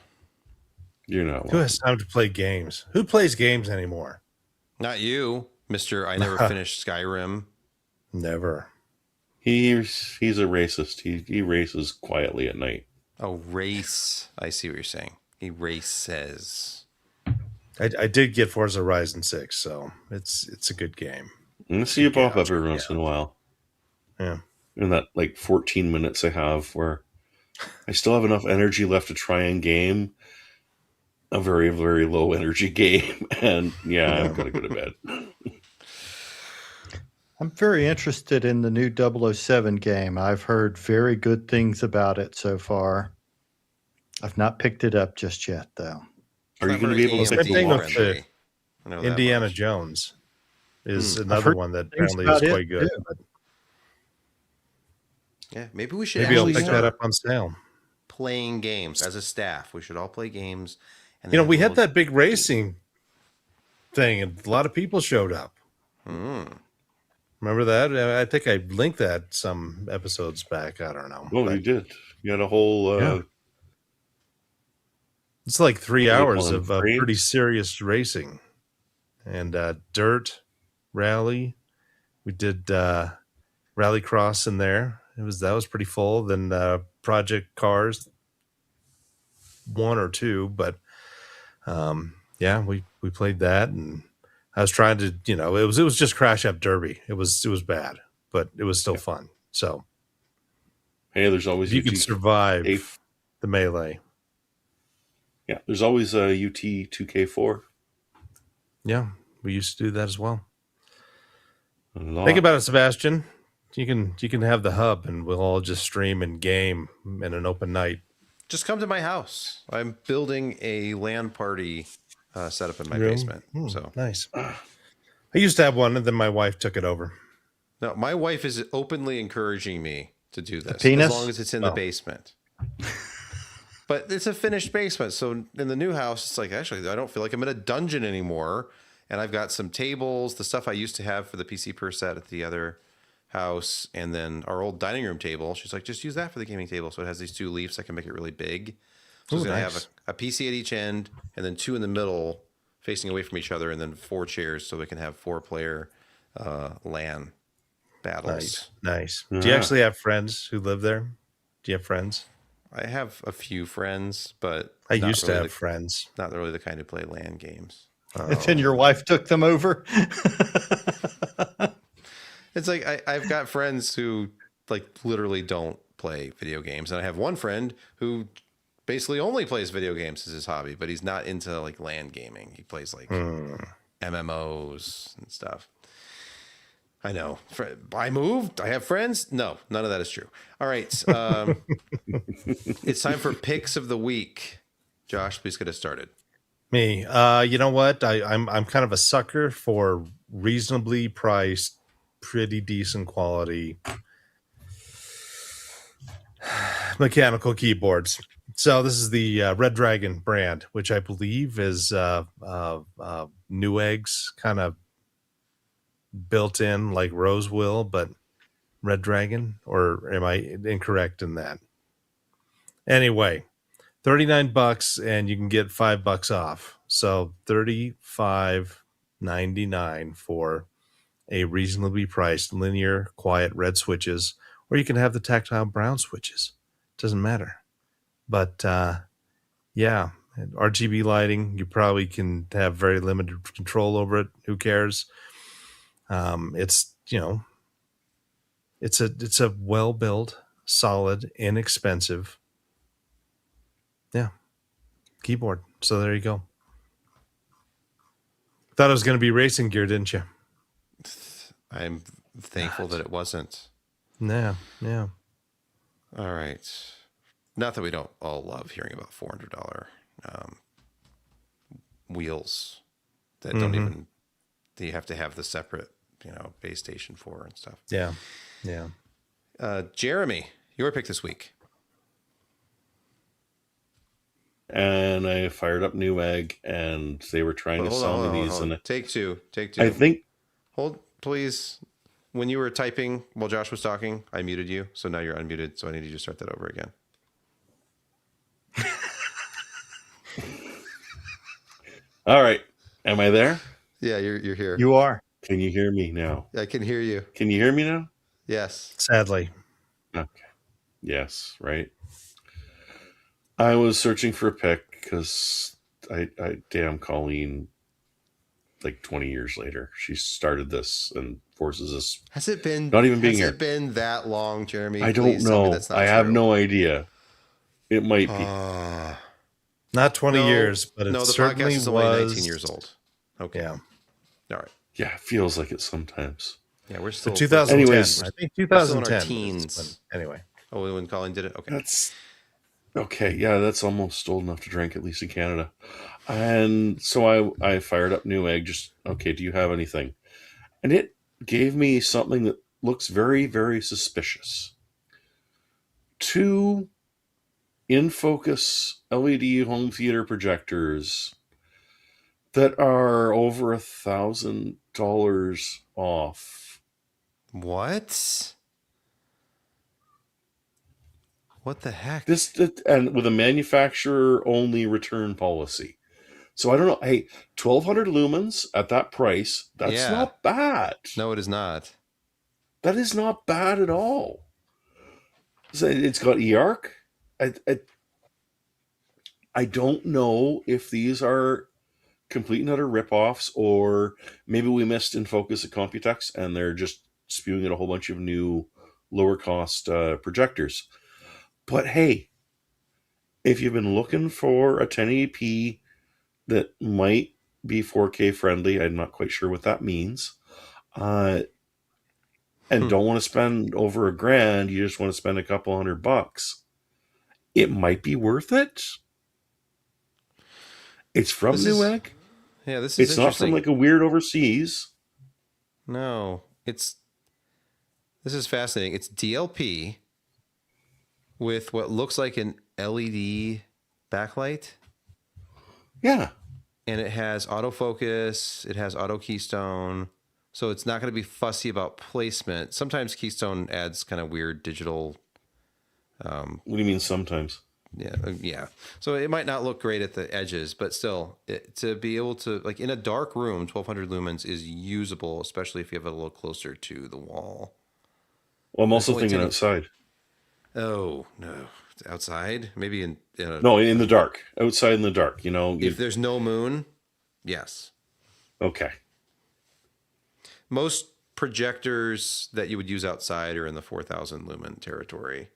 Speaker 3: You're not
Speaker 2: Who
Speaker 3: welcome.
Speaker 2: has time to play games? Who plays games anymore?
Speaker 1: Not you, Mr. I never finished Skyrim.
Speaker 2: Never.
Speaker 3: He's a racist. He races quietly at night.
Speaker 1: Oh, race. I see what you're saying. He races.
Speaker 2: I did get Forza Horizon 6, so it's a good game.
Speaker 3: I'm gonna see you pop up every once in a while.
Speaker 2: Yeah.
Speaker 3: In that like 14 minutes I have where I still have enough energy left to try and game a very, very low energy game. And yeah, I'm gonna go to bed.
Speaker 4: I'm very interested in the new 007 game. I've heard very good things about it so far. I've not picked it up just yet, though.
Speaker 3: Are you going to be able to
Speaker 2: Same
Speaker 3: pick
Speaker 2: thing
Speaker 3: them
Speaker 2: with
Speaker 3: up?
Speaker 2: the
Speaker 1: I know that
Speaker 2: Indiana
Speaker 1: much.
Speaker 2: Jones is
Speaker 4: I've
Speaker 2: another
Speaker 4: heard
Speaker 2: one that
Speaker 4: things
Speaker 2: apparently
Speaker 4: about
Speaker 2: is
Speaker 4: it,
Speaker 2: quite good.
Speaker 4: too.
Speaker 2: But
Speaker 1: Yeah, maybe we should
Speaker 2: maybe I'll
Speaker 1: actually
Speaker 2: pick
Speaker 1: start
Speaker 2: that up on sale.
Speaker 1: playing games as a staff. We should all play games. And
Speaker 2: You know,
Speaker 1: then
Speaker 2: we
Speaker 1: have
Speaker 2: had that big racing thing, and a lot of people showed up. Remember that? I think I linked that some episodes back. I don't know.
Speaker 3: Oh,
Speaker 2: But
Speaker 3: you did. You had a whole
Speaker 2: Yeah. It's like 3
Speaker 3: What do they
Speaker 2: hours
Speaker 3: call them,
Speaker 2: of pretty
Speaker 3: frames?
Speaker 2: serious racing and dirt rally. We did rally cross in there. That was pretty full. Then Project Cars 1 or 2, but yeah, we played that, and I was trying to, it was just Crash App Derby. It was bad, but it was still
Speaker 3: Yeah.
Speaker 2: fun. So
Speaker 3: Hey, there's
Speaker 2: if
Speaker 3: always
Speaker 2: you could survive the melee,
Speaker 3: Yeah, there's always a UT 2K4.
Speaker 2: yeah, we used to do that as well.
Speaker 3: A lot.
Speaker 2: Think about it, Sebastian. You can have the hub, and we'll all just stream and game in an open night.
Speaker 1: Just come to my house. I'm building a LAN party setup in my
Speaker 2: Room?
Speaker 1: basement. So
Speaker 2: Nice. I used to have one, and then my wife took it over.
Speaker 1: no, my wife is openly encouraging me to do this
Speaker 4: penis?
Speaker 1: as long as it's in the basement. But it's a finished basement. So in the new house, it's like, actually, I don't feel like I'm in a dungeon anymore. And I've got some tables, the stuff I used to have for the PC per set at the other house, and then our old dining room table. She's like, just use that for the gaming table. So it has these 2 leaves. I can make it really big. So it's going to have a PC at each end, and then 2 in the middle facing away from each other, and then 4 chairs so we can have 4-player LAN battles.
Speaker 2: Nice.
Speaker 3: Yeah.
Speaker 2: Do you actually have friends who live there? Do you have friends?
Speaker 1: I have a few friends, but
Speaker 2: I
Speaker 1: not
Speaker 2: used to
Speaker 1: really
Speaker 2: have friends.
Speaker 1: not really the kind who play LAN games.
Speaker 4: And then your wife took them over.
Speaker 1: It's like I've got friends who like literally don't play video games, and I have one friend who basically only plays video games as his hobby, but he's not into like LAN gaming. He plays like MMOs and stuff. I know. I moved. I have friends. No, none of that is true. All right. It's time for picks of the week. Josh, please get us started.
Speaker 2: Me. You know what? I'm kind of a sucker for reasonably priced, pretty decent quality mechanical keyboards. So this is the Red Dragon brand, which I believe is Newegg's kind of built in like Rose will, but Red Dragon, or am I incorrect in that? Anyway, $39 and you can get $5 off. So $35.99 for a reasonably priced linear quiet red switches, or you can have the tactile brown switches. Doesn't matter. But yeah, RGB lighting, you probably can have very limited control over it. Who cares? It's it's a well built, solid, inexpensive, keyboard. So there you go. Thought it was going to be racing gear, didn't you?
Speaker 1: I'm thankful that it wasn't.
Speaker 2: Yeah.
Speaker 1: All right. Not that we don't all love hearing about $400 wheels that don't even, that you have to have the separate, base station for and stuff.
Speaker 2: Yeah.
Speaker 1: Jeremy, your pick this week.
Speaker 3: And I fired up Newegg, and they were trying to sell me these. And
Speaker 1: Take two.
Speaker 3: I think
Speaker 1: Hold, please. When you were typing while Josh was talking, I muted you. So now you're unmuted. So I need you to start that over again.
Speaker 3: All right. Am I there?
Speaker 1: Yeah, you're here.
Speaker 4: You are.
Speaker 3: Can you hear me now?
Speaker 1: I can hear you.
Speaker 3: Can you hear me now?
Speaker 1: Yes.
Speaker 2: Sadly.
Speaker 3: Okay. Yes, right. I was searching for a pick because I damn Colleen, like 20 years later, she started this and forces us.
Speaker 1: Has it been
Speaker 3: Not even being
Speaker 1: has
Speaker 3: here.
Speaker 1: it been that long, Jeremy?
Speaker 3: I don't
Speaker 1: Please tell me
Speaker 3: know.
Speaker 1: that's not
Speaker 3: I have
Speaker 1: true.
Speaker 3: no idea. It might be.
Speaker 2: Not 20
Speaker 1: No,
Speaker 2: years, but it
Speaker 1: no, the
Speaker 2: certainly
Speaker 1: podcast is only
Speaker 2: was
Speaker 1: 19 years old. Okay.
Speaker 2: Yeah.
Speaker 1: All right.
Speaker 3: Yeah, it feels like it sometimes.
Speaker 1: Yeah, we're still
Speaker 2: 2010.
Speaker 3: Anyways.
Speaker 2: I think
Speaker 1: We're still in
Speaker 2: 2010.
Speaker 1: our
Speaker 2: is
Speaker 1: teens.
Speaker 2: when- anyway.
Speaker 1: Oh, when Colin did it? Okay.
Speaker 3: That's okay. Yeah, that's almost old enough to drink, at least in Canada. And so I fired up Newegg. Just okay. Do you have anything? And it gave me something that looks very, very suspicious. 2 in-focus LED home theater projectors that are over $1,000 off.
Speaker 1: What? What the heck?
Speaker 3: And with a manufacturer only return policy. So I don't know. Hey, 1,200 lumens at that price, that's
Speaker 1: Yeah.
Speaker 3: not bad.
Speaker 1: No, it is not.
Speaker 3: That is not bad at all. So it's got eARC. I don't know if these are complete and utter ripoffs, or maybe we missed in focus at Computex and they're just spewing in a whole bunch of new lower cost projectors. But hey, if you've been looking for a 1080p that might be 4K friendly, I'm not quite sure what that means, and don't want to spend over $1,000, you just want to spend a couple $100, it might be worth it. It's from Newegg.
Speaker 1: Yeah, this is
Speaker 3: It's not
Speaker 1: interesting.
Speaker 3: from like a weird overseas.
Speaker 1: No, this is fascinating. It's DLP with what looks like an LED backlight,
Speaker 3: Yeah.
Speaker 1: and it has autofocus, it has auto keystone, so it's not going to be fussy about placement. Sometimes Keystone adds kind of weird digital.
Speaker 3: What do you mean sometimes?
Speaker 1: Yeah. So it might not look great at the edges, but still, to be able to, like, in a dark room, 1,200 lumens is usable, especially if you have it a little closer to the wall.
Speaker 3: Well, I'm also
Speaker 1: only
Speaker 3: thinking
Speaker 1: 10
Speaker 3: outside.
Speaker 1: Oh no, it's outside. Maybe in a,
Speaker 3: No, in the dark. Outside in the dark. You know.
Speaker 1: if there's no moon, yes.
Speaker 3: Okay.
Speaker 1: Most projectors that you would use outside are in the 4,000 lumen territory.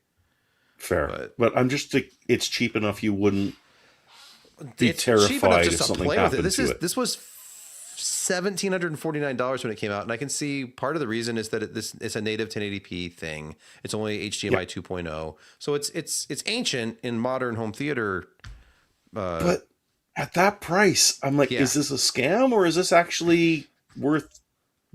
Speaker 3: Fair. But I'm just like, it's cheap enough you wouldn't be
Speaker 1: It's cheap enough
Speaker 3: terrified
Speaker 1: just
Speaker 3: if
Speaker 1: to
Speaker 3: something
Speaker 1: play with
Speaker 3: happened
Speaker 1: it.
Speaker 3: to it.
Speaker 1: This was $1,749 when it came out, and I can see part of the reason is that it's a native 1080p thing. It's only HDMI 2.0, so it's ancient in modern home theater.
Speaker 3: But at that price, I'm like,
Speaker 1: Yeah.
Speaker 3: is this a scam or is this actually worth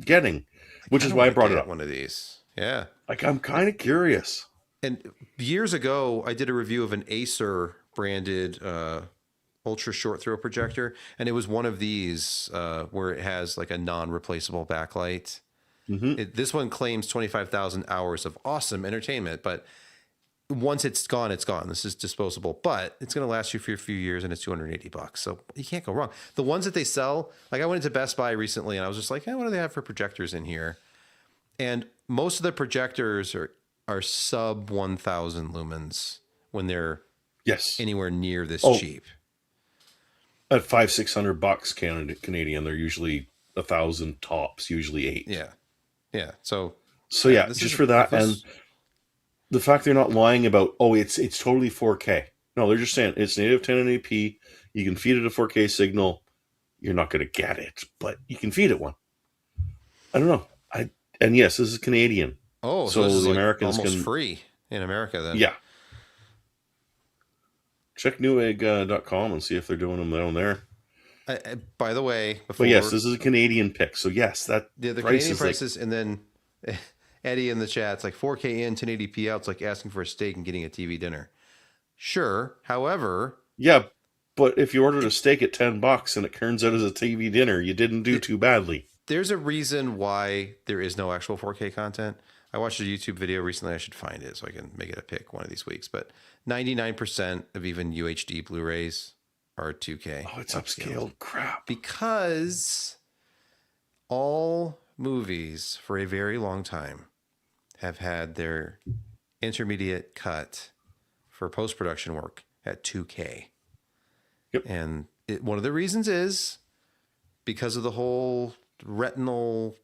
Speaker 3: getting? Which is why I brought it up.
Speaker 1: One of these, yeah.
Speaker 3: Like, I'm kind of curious.
Speaker 1: And years ago, I did a review of an Acer branded ultra short throw projector, and it was one of these where it has like a non-replaceable backlight. This one claims 25,000 hours of awesome entertainment, but once it's gone, it's gone. This is disposable, but it's going to last you for a few years, and it's $280. So you can't go wrong. The ones that they sell, like I went into Best Buy recently, and I was just like, hey, what do they have for projectors in here? And most of the projectors are sub 1,000 lumens when they're
Speaker 3: Yes.
Speaker 1: anywhere near this
Speaker 3: Oh.
Speaker 1: cheap.
Speaker 3: At $500-600 Canadian, they're usually 1,000 tops, usually 8.
Speaker 1: Yeah. So
Speaker 3: Yeah,
Speaker 1: this
Speaker 3: just
Speaker 1: is-
Speaker 3: for that,
Speaker 1: this-
Speaker 3: and the fact they're not lying about, it's totally 4K. No, they're just saying it's native 1080p. You can feed it a 4K signal. You're not going to get it, but you can feed it one. I don't know. And yes, this is Canadian.
Speaker 1: so
Speaker 3: so
Speaker 1: this is
Speaker 3: the
Speaker 1: like
Speaker 3: Americans
Speaker 1: almost
Speaker 3: can
Speaker 1: free in America then.
Speaker 3: Yeah. Check Newegg.com and see if they're doing them down there.
Speaker 1: By the way, before
Speaker 3: But yes, this is a Canadian pick. So yes, that
Speaker 1: the
Speaker 3: price
Speaker 1: Canadian
Speaker 3: is
Speaker 1: prices, and then Eddie in the chat, it's like 4K in, 1080p out. It's like asking for a steak and getting a TV dinner. Sure. However,
Speaker 3: yeah, but if you ordered a steak at $10 and it turns out as a TV dinner, you didn't do too badly.
Speaker 1: there's a reason why there is no actual 4K content. I watched a YouTube video recently. I should find it so I can make it a pick one of these weeks. But 99% of even UHD Blu-rays are 2K.
Speaker 3: Oh, it's upscaled. Crap.
Speaker 1: Because all movies for a very long time have had their intermediate cut for post-production work at 2K.
Speaker 3: Yep.
Speaker 1: And one of the reasons is because of the whole retinal,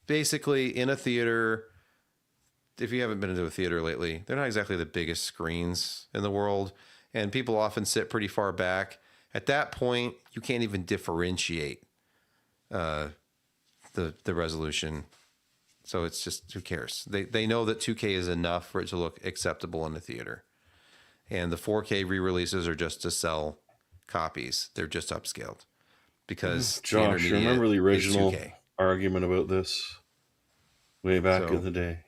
Speaker 1: basically in a theater, if you haven't been into a theater lately, they're not exactly the biggest screens in the world. And people often sit pretty far back. At that point, you can't even differentiate the resolution. So it's just, who cares? They know that 2K is enough for it to look acceptable in the theater. And the 4K re-releases are just to sell copies. They're just upscaled. Because
Speaker 3: Josh, you remember the original
Speaker 1: 2K.
Speaker 3: argument about this way back in the day?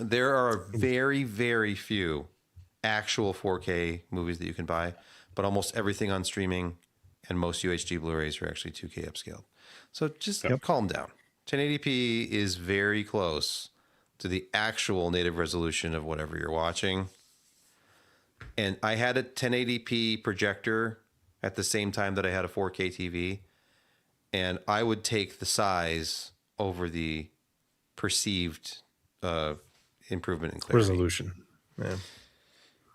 Speaker 1: There are very, very few actual 4K movies that you can buy, but almost everything on streaming and most UHD Blu-rays are actually 2K upscaled. So just calm down. 1080p is very close to the actual native resolution of whatever you're watching. And I had a 1080p projector at the same time that I had a 4K TV. And I would take the size over the perceived improvement in clarity.
Speaker 2: Resolution. Yeah.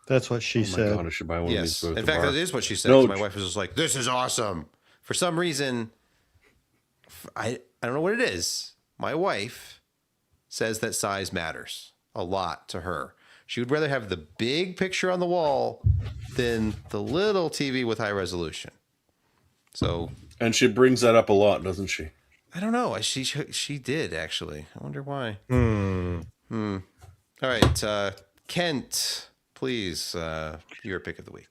Speaker 4: That's what she
Speaker 3: Oh my
Speaker 4: said.
Speaker 3: God, I should buy one of these.
Speaker 1: Yes.
Speaker 3: for the
Speaker 1: In fact,
Speaker 3: bar.
Speaker 1: that is what she said.
Speaker 3: No,
Speaker 1: My wife was just like, this is awesome. For some reason, I don't know what it is. My wife says that size matters a lot to her. She would rather have the big picture on the wall than the little TV with high resolution. So
Speaker 3: And she brings that up a lot, doesn't she?
Speaker 1: I don't know. She did actually. I wonder why. All right, Kent, please, your pick of the week.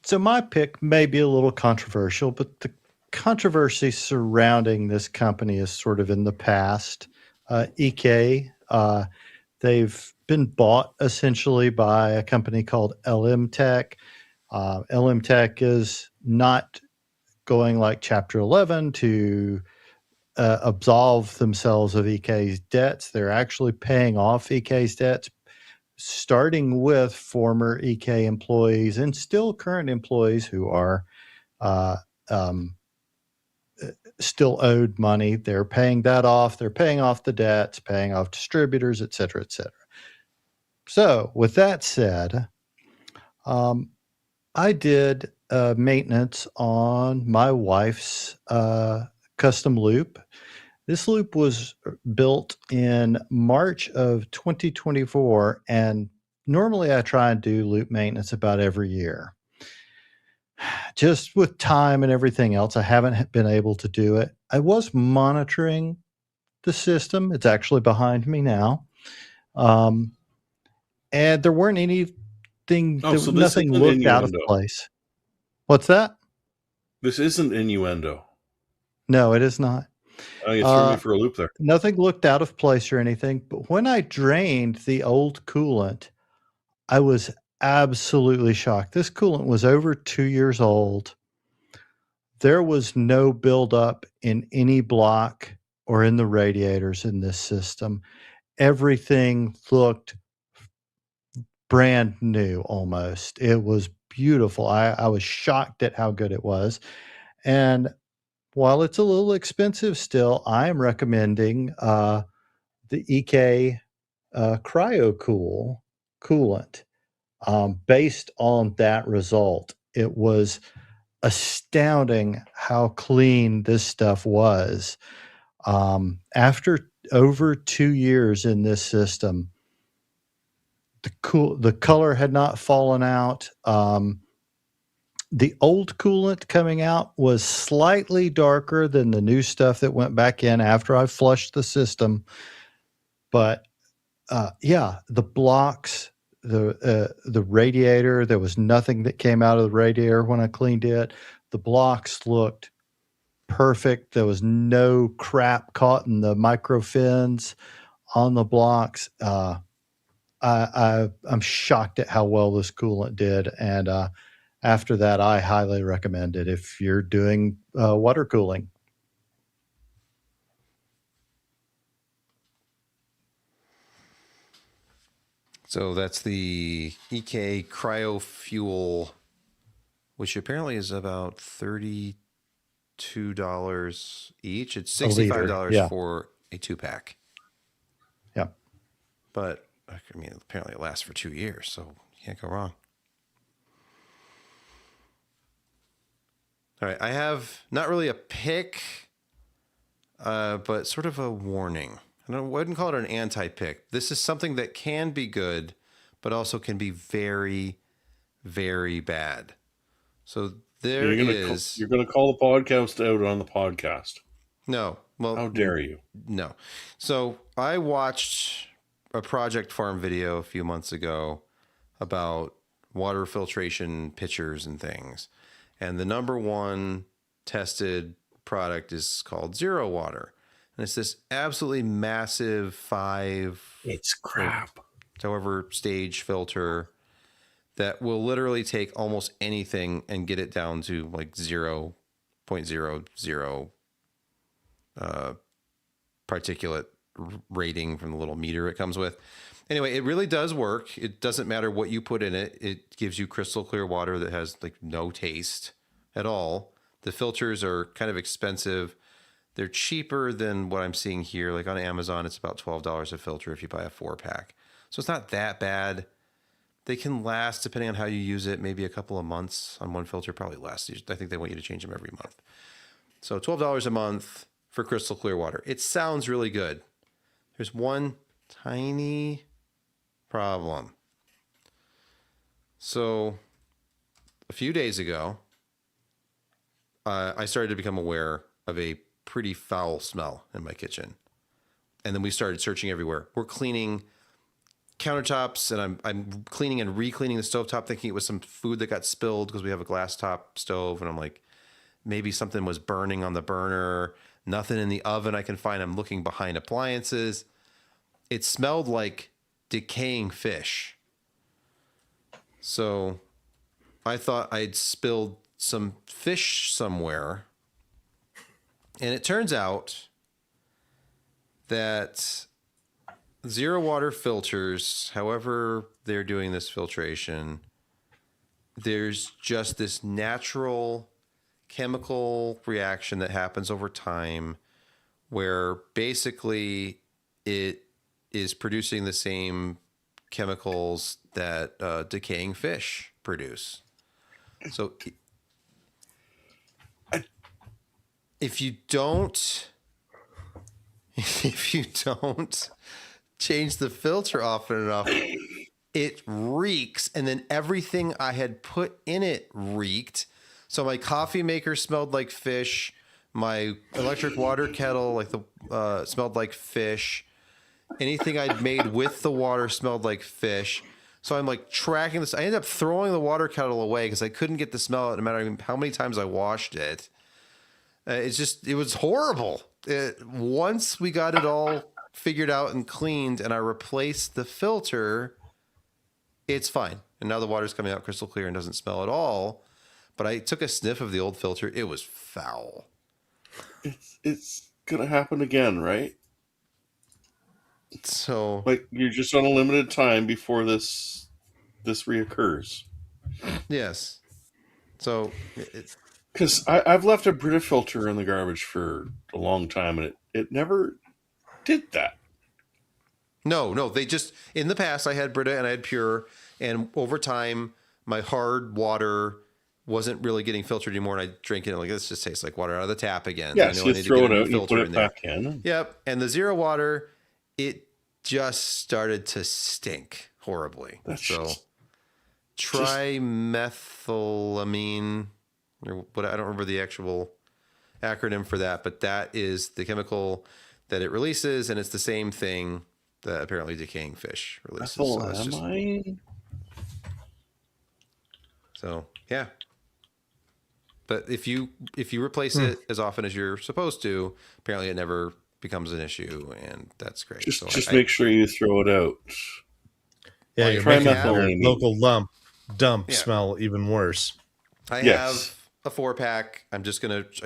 Speaker 4: So my pick may be a little controversial, but the controversy surrounding this company is sort of in the past. EK, they've been bought essentially by a company called LM Tech. LM Tech is not going like Chapter 11 to absolve themselves of EK's debts. They're actually paying off EK's debts, starting with former EK employees and still current employees who are still owed money. They're paying that off. They're paying off the debts, paying off distributors, et cetera, et cetera. So with that said, I did maintenance on my wife's custom loop. This loop was built in March of 2024, and normally I try and do loop maintenance about every year. Just with time and everything else, I haven't been able to do it. I was monitoring the system. It's actually behind me now. And there weren't anything,
Speaker 3: Oh, so this
Speaker 4: nothing
Speaker 3: isn't
Speaker 4: looked out of
Speaker 3: innuendo.
Speaker 4: place. What's that?
Speaker 3: This isn't innuendo.
Speaker 4: No, it is not.
Speaker 3: Oh, you threw me for a loop there.
Speaker 4: Nothing looked out of place or anything. But when I drained the old coolant, I was absolutely shocked. This coolant was over 2 years old. There was no buildup in any block or in the radiators in this system. Everything looked brand new almost. It was beautiful. I was shocked at how good it was. And while it's a little expensive still, I am recommending the EK CryoCool coolant based on that result. It was astounding how clean this stuff was. After over 2 years in this system, the color had not fallen out. The old coolant coming out was slightly darker than the new stuff that went back in after I flushed the system. But yeah, the blocks, the radiator, there was nothing that came out of the radiator when I cleaned it. The blocks looked perfect. There was no crap caught in the micro fins on the blocks. I'm shocked at how well this coolant did. And after that, I highly recommend it if you're doing water cooling.
Speaker 1: So that's the EK CryoFuel, which apparently is about $32 each. It's $65
Speaker 4: yeah.
Speaker 1: for a 2-pack.
Speaker 4: Yeah.
Speaker 1: But I mean, apparently it lasts for 2 years, so you can't go wrong. All right, I have not really a pick, but sort of a warning. I wouldn't call it an anti-pick. This is something that can be good, but also can be very, very bad. So there is.
Speaker 3: You're going to call the podcast out on the podcast.
Speaker 1: No. Well,
Speaker 3: How dare you?
Speaker 1: No. So I watched a Project Farm video a few months ago about water filtration pitchers and things. And the number one tested product is called Zero Water. And it's this absolutely massive 5,
Speaker 3: It's crap.
Speaker 1: however, stage filter that will literally take almost anything and get it down to like 0.00 particulate rating from the little meter it comes with. Anyway, it really does work. It doesn't matter what you put in it. It gives you crystal clear water that has like no taste at all. The filters are kind of expensive. They're cheaper than what I'm seeing here. Like on Amazon, it's about $12 a filter if you buy a 4-pack. So it's not that bad. They can last, depending on how you use it, maybe a couple of months on one filter, probably less. I think they want you to change them every month. So $12 a month for crystal clear water. It sounds really good. There's one tiny problem. So a few days ago, I started to become aware of a pretty foul smell in my kitchen. And then we started searching everywhere. We're cleaning countertops, and I'm cleaning and re-cleaning the stovetop, thinking it was some food that got spilled because we have a glass top stove. And I'm like, maybe something was burning on the burner. Nothing in the oven I can find. I'm looking behind appliances. It smelled like decaying fish. So I thought I'd spilled some fish somewhere. And it turns out that zero water filters, however they're doing this filtration, there's just this natural chemical reaction that happens over time where basically it is producing the same chemicals that decaying fish produce. So if you don't change the filter often enough, it reeks, and then everything I had put in it reeked. So my coffee maker smelled like fish. My electric water kettle smelled like fish. Anything I'd made with the water smelled like fish. So I'm like tracking this. I ended up throwing the water kettle away because I couldn't get the smell out no matter how many times I washed it. It was horrible. Once we got it all figured out and cleaned and I replaced the filter, it's fine. And now the water's coming out crystal clear and doesn't smell at all. But I took a sniff of the old filter. It was foul.
Speaker 3: It's going to happen again, right?
Speaker 1: So
Speaker 3: Like, you're just on a limited time before this reoccurs.
Speaker 1: yes. So it's
Speaker 3: Because I've left a Brita filter in the garbage for a long time, and it never did that.
Speaker 1: no. They just, in the past I had Brita and I had Pure, and over time my hard water wasn't really getting filtered anymore, and I drink it and like, this just tastes like water out of the tap again.
Speaker 3: Yeah,
Speaker 1: I
Speaker 3: so
Speaker 1: know I
Speaker 3: you
Speaker 1: need to
Speaker 3: throw
Speaker 1: get
Speaker 3: it
Speaker 1: a new
Speaker 3: out, you
Speaker 1: filter
Speaker 3: put
Speaker 1: in
Speaker 3: it
Speaker 1: there.
Speaker 3: back in.
Speaker 1: Yep. And the zero water, it just started to stink horribly.
Speaker 3: That's
Speaker 1: so
Speaker 3: just-
Speaker 1: trimethylamine, or what, I don't remember the actual acronym for that, but that is the chemical that it releases, and it's the same thing that apparently decaying fish releases.
Speaker 3: Methylamine?
Speaker 1: So yeah. But if you replace it as often as you're supposed to, apparently it never becomes an issue, and that's great.
Speaker 3: Just make sure you throw it out.
Speaker 2: Yeah, you're
Speaker 3: try
Speaker 2: making your
Speaker 3: methylamine.
Speaker 2: local dump
Speaker 1: Yeah.
Speaker 2: smell even worse.
Speaker 1: I
Speaker 3: Yes.
Speaker 1: have a 4-pack. I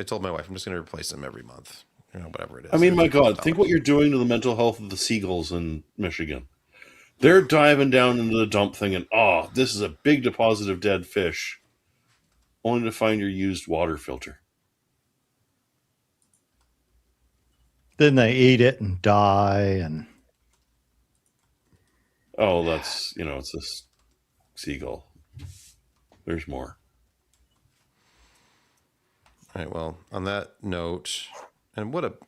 Speaker 1: told my wife I'm just gonna replace them every month. Whatever it is.
Speaker 3: I mean, my God,
Speaker 1: $15.
Speaker 3: think what you're doing to the mental health of the seagulls in Michigan. They're diving down into the dump thing and, this is a big deposit of dead fish, only to find your used water filter.
Speaker 4: Then they eat it and die. And
Speaker 3: Oh, that's, it's a seagull. There's more.
Speaker 1: All right. Well, on that note, and what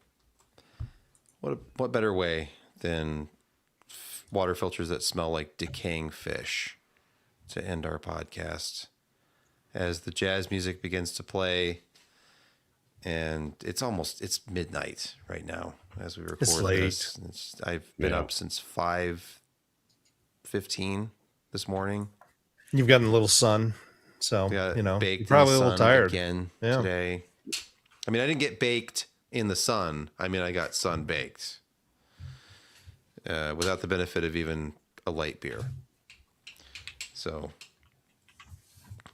Speaker 1: better way than water filters that smell like decaying fish to end our podcast as the jazz music begins to play, and it's midnight right now as we record
Speaker 2: It's late.
Speaker 1: this. I've been
Speaker 3: Yeah.
Speaker 1: up since 5:15 this morning.
Speaker 2: You've gotten a little sun, so
Speaker 1: Got
Speaker 2: you're
Speaker 1: baked in
Speaker 2: probably
Speaker 1: the
Speaker 2: a little
Speaker 1: sun
Speaker 2: tired.
Speaker 1: again
Speaker 2: Yeah.
Speaker 1: today. I mean, I didn't get baked in the sun. I mean, I got sun baked without the benefit of even a light beer. So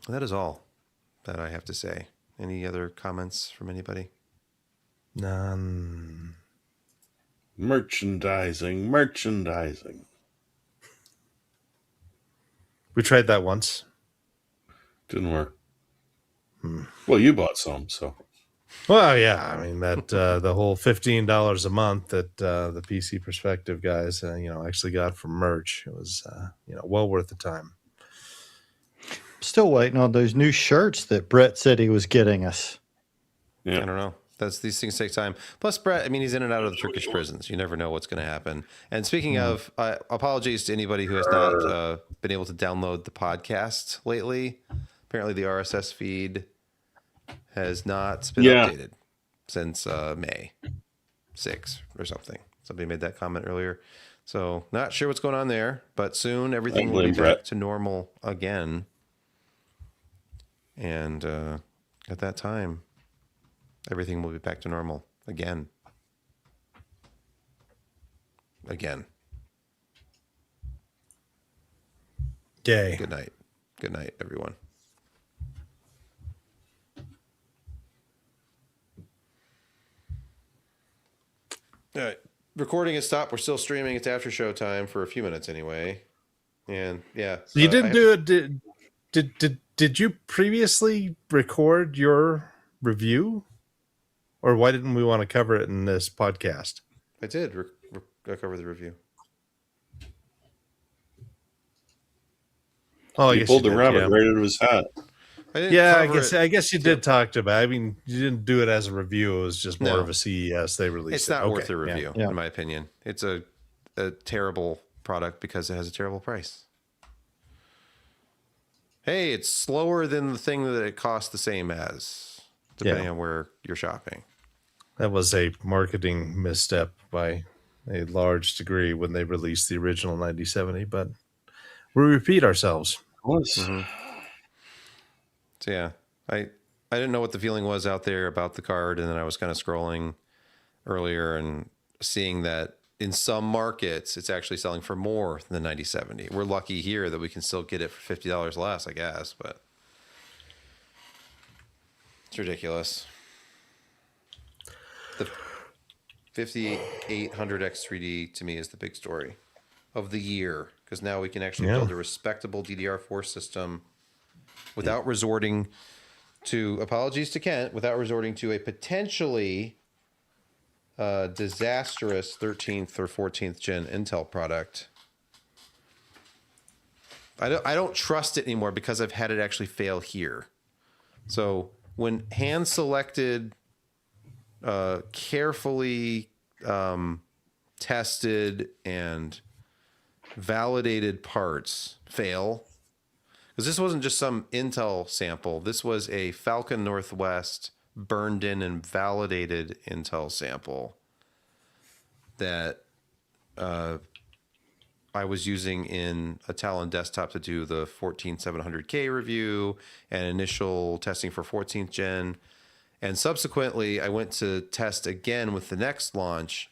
Speaker 1: that is all that I have to say. Any other comments from anybody?
Speaker 2: None.
Speaker 3: Merchandising, merchandising.
Speaker 2: We tried that once.
Speaker 3: Didn't work. Well, you bought some, so.
Speaker 2: Well, yeah, I mean that the whole $15 a month that the PC Perspective guys, actually got from merch. It was, well worth the time.
Speaker 4: Still waiting on those new shirts that Brett said he was getting us.
Speaker 3: Yeah.
Speaker 1: I don't know. These things take time. Plus, Brett, I mean, he's in and out of the Turkish prisons. You never know what's going to happen. And speaking of, apologies to anybody who has not been able to download the podcast lately. Apparently, the RSS feed has not been updated since May 6 or something. Somebody made that comment earlier. So, not sure what's going on there, but soon everything will be back to normal again. And at that time, everything will be back to normal again.
Speaker 2: Yay.
Speaker 1: Good night. Good night, everyone. All right. Recording is stopped. We're still streaming. It's after show time for a few minutes anyway. And yeah.
Speaker 2: So you didn't do it. Did you previously record your review? Or why didn't we want to cover it in this podcast?
Speaker 1: I did cover the review.
Speaker 2: Oh,
Speaker 3: He pulled the rabbit right out of his hat.
Speaker 2: I guess you did talk about it. I mean, you didn't do it as a review. It was just more of a CES. They released
Speaker 1: It's not worth a
Speaker 2: Okay.
Speaker 1: review, in my opinion. It's a terrible product because it has a terrible price. Hey, it's slower than the thing that it costs the same as, depending on where you're shopping.
Speaker 2: That was a marketing misstep by a large degree when they released the original 9070, but we repeat ourselves.
Speaker 1: So yeah, I didn't know what the feeling was out there about the card, and then I was kind of scrolling earlier and seeing that in some markets it's actually selling for more than the 9070. We're lucky here that we can still get it for $50 less, I guess, but it's ridiculous. The 5800X3D to me is the big story of the year, because now we can actually build a respectable DDR4 system without resorting to, apologies to Kent, without resorting to a potentially disastrous 13th or 14th gen Intel product. I don't trust it anymore because I've had it actually fail here. So when hand-selected, carefully tested and validated parts fail, because this wasn't just some Intel sample. This was a Falcon Northwest burned in and validated Intel sample that I was using in a Talon desktop to do the 14700K review and initial testing for 14th gen. And subsequently, I went to test again with the next launch,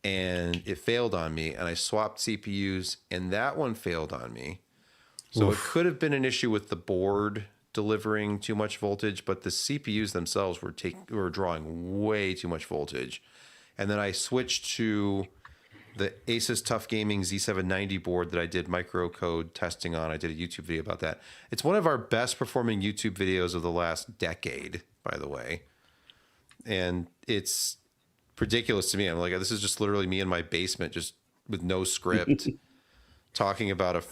Speaker 1: and it failed on me. And I swapped CPUs, and that one failed on me. So it could have been an issue with the board delivering too much voltage, but the CPUs themselves were drawing way too much voltage. And then I switched to the Asus Tough Gaming Z790 board that I did microcode testing on. I did a YouTube video about that. It's one of our best performing YouTube videos of the last decade, by the way. And it's ridiculous to me. I'm like, this is just literally me in my basement, just with no script, talking about a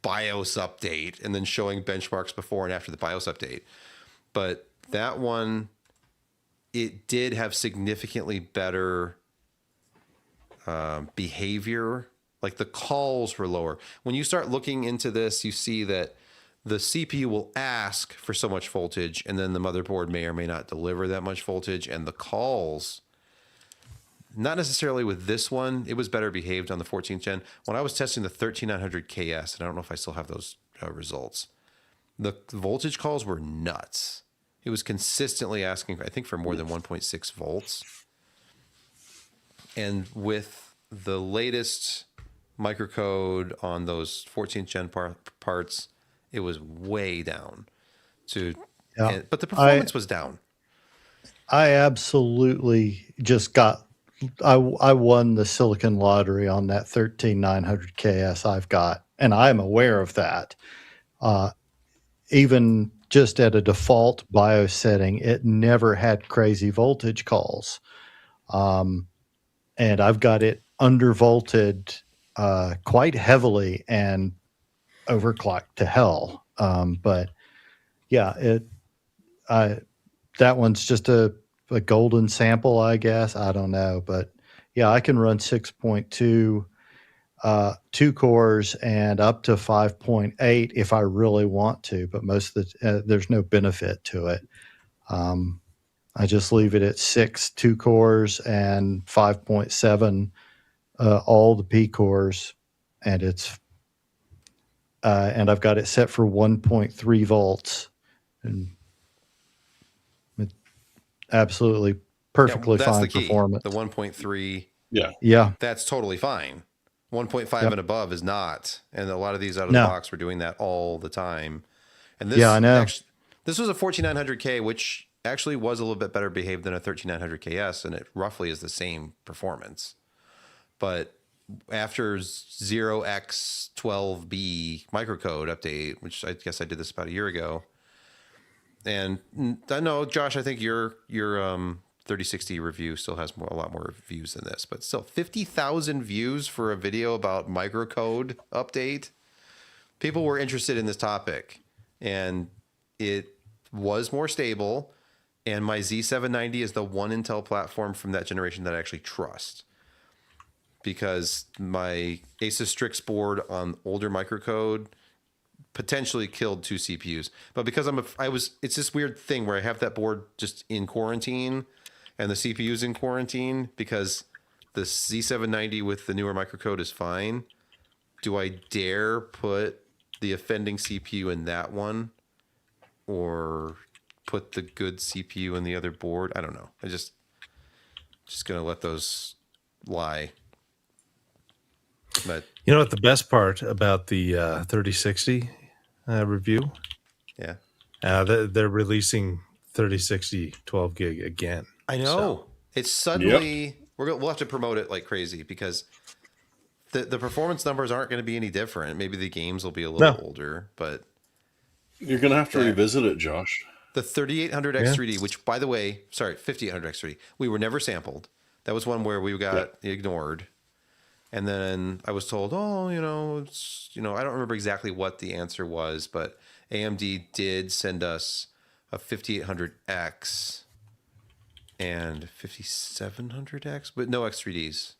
Speaker 1: BIOS update and then showing benchmarks before and after the BIOS update. But that one, it did have significantly better behavior. Like the calls were lower. When you start looking into this, you see that the CPU will ask for so much voltage, and then the motherboard may or may not deliver that much voltage. And the calls, not necessarily with this one, it was better behaved on the 14th gen. When I was testing the 13900KS, and I don't know if I still have those results, the voltage calls were nuts. It was consistently asking, I think, for more than 1.6 volts. And with the latest microcode on those 14th gen parts, it was way down. But the performance was down.
Speaker 4: I absolutely just got I won the silicon lottery on that 13900 KS I've got, and I'm aware of that. Even just at a default BIOS setting, it never had crazy voltage calls. And I've got it undervolted quite heavily and overclocked to hell. But yeah, that one's just a golden sample, I guess. I don't know, but yeah, I can run 6.2, 2 cores and up to 5.8 if I really want to, but most of the there's no benefit to it. I just leave it at 6 2 cores and 5.7 all the P cores, and it's and I've got it set for 1.3 volts, and it absolutely perfectly
Speaker 1: that's
Speaker 4: fine
Speaker 1: the key.
Speaker 4: performance.
Speaker 1: The 1.3,
Speaker 3: Yeah.
Speaker 4: Yeah,
Speaker 1: that's totally fine. 1.5
Speaker 4: Yep.
Speaker 1: and above is not. And a lot of these out of
Speaker 4: No.
Speaker 1: the box were doing that all the time. And this,
Speaker 4: Yeah, I know.
Speaker 1: This was a 14900K, which actually was a little bit better behaved than a 13900KS, and it roughly is the same performance. But after 0x12b microcode update, which I guess I did this about a year ago, and I know, Josh, I think your 3060 review still has a lot more views than this, but still 50,000 views for a video about microcode update. People were interested in this topic, and it was more stable. And my Z790 is the one Intel platform from that generation that I actually trust, because my Asus Strix board on older microcode potentially killed 2 CPUs. But because it's this weird thing where I have that board just in quarantine and the CPU's in quarantine, because the Z790 with the newer microcode is fine. Do I dare put the offending CPU in that one, or put the good CPU in the other board? I don't know. I just gonna let those lie. But
Speaker 2: You know what the best part about the 3060 review?
Speaker 1: yeah,
Speaker 2: They're releasing 3060 12 gig again.
Speaker 1: I know.
Speaker 2: So,
Speaker 1: It's suddenly we'll have to promote it like crazy, because the performance numbers aren't going to be any different. Maybe the games will be a little older, but
Speaker 3: You're going to have to revisit it, Josh.
Speaker 1: the 3800X3D, which, by the way, sorry, 5800X3D, we were never sampled. That was one where we got ignored. And then I was told, I don't remember exactly what the answer was, but AMD did send us a 5800X and 5700X, but no X3Ds,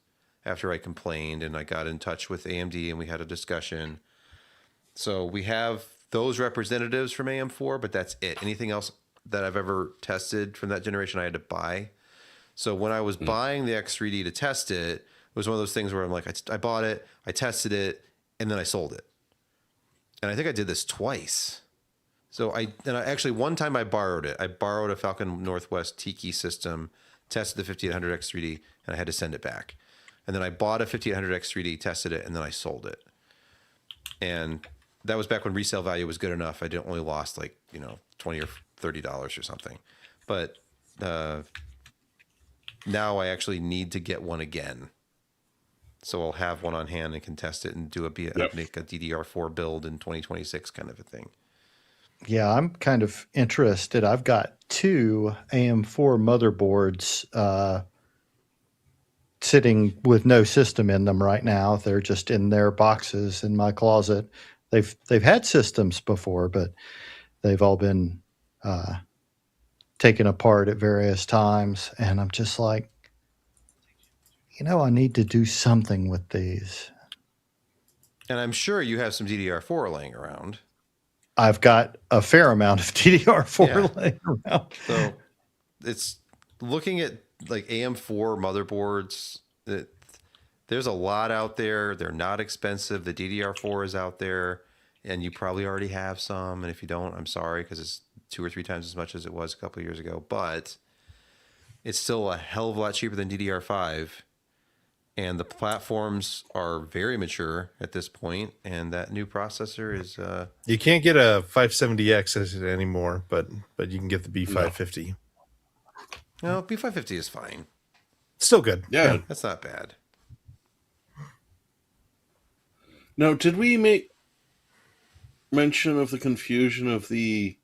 Speaker 1: after I complained, and I got in touch with AMD and we had a discussion. So we have those representatives from AM4, but that's it. Anything else that I've ever tested from that generation, I had to buy. So when I was buying the X3D to test it, it was one of those things where I'm like, I bought it, I tested it, and then I sold it. And I think I did this twice. So actually one time I borrowed it. I borrowed a Falcon Northwest Tiki system, tested the 5800X3D, and I had to send it back. And then I bought a 5800X3D, tested it, and then I sold it. And that was back when resale value was good enough. I didn't only lost like, $20 or $30 or something. But now I actually need to get one again. So I'll have one on hand and can test it and make a DDR4 build in 2026 kind of a thing.
Speaker 4: yeah, I'm kind of interested. I've got 2 AM4 motherboards sitting with no system in them right now. They're just in their boxes in my closet. They've had systems before, but they've all been taken apart at various times, and I'm just like, I need to do something with these.
Speaker 1: And I'm sure you have some DDR4 laying around.
Speaker 4: I've got a fair amount of DDR4 laying around.
Speaker 1: So it's looking at like AM4 motherboards. There's a lot out there. They're not expensive. The DDR4 is out there, and you probably already have some. And if you don't, I'm sorry, because it's 2 or 3 times as much as it was a couple of years ago. But it's still a hell of a lot cheaper than DDR5. And the platforms are very mature at this point, and that new processor is.
Speaker 2: You can't get a 570X anymore, but you can get the B550.
Speaker 1: No, B550 is fine.
Speaker 2: Still good.
Speaker 3: Yeah.
Speaker 1: That's not bad.
Speaker 3: Now, did we make mention of the confusion of the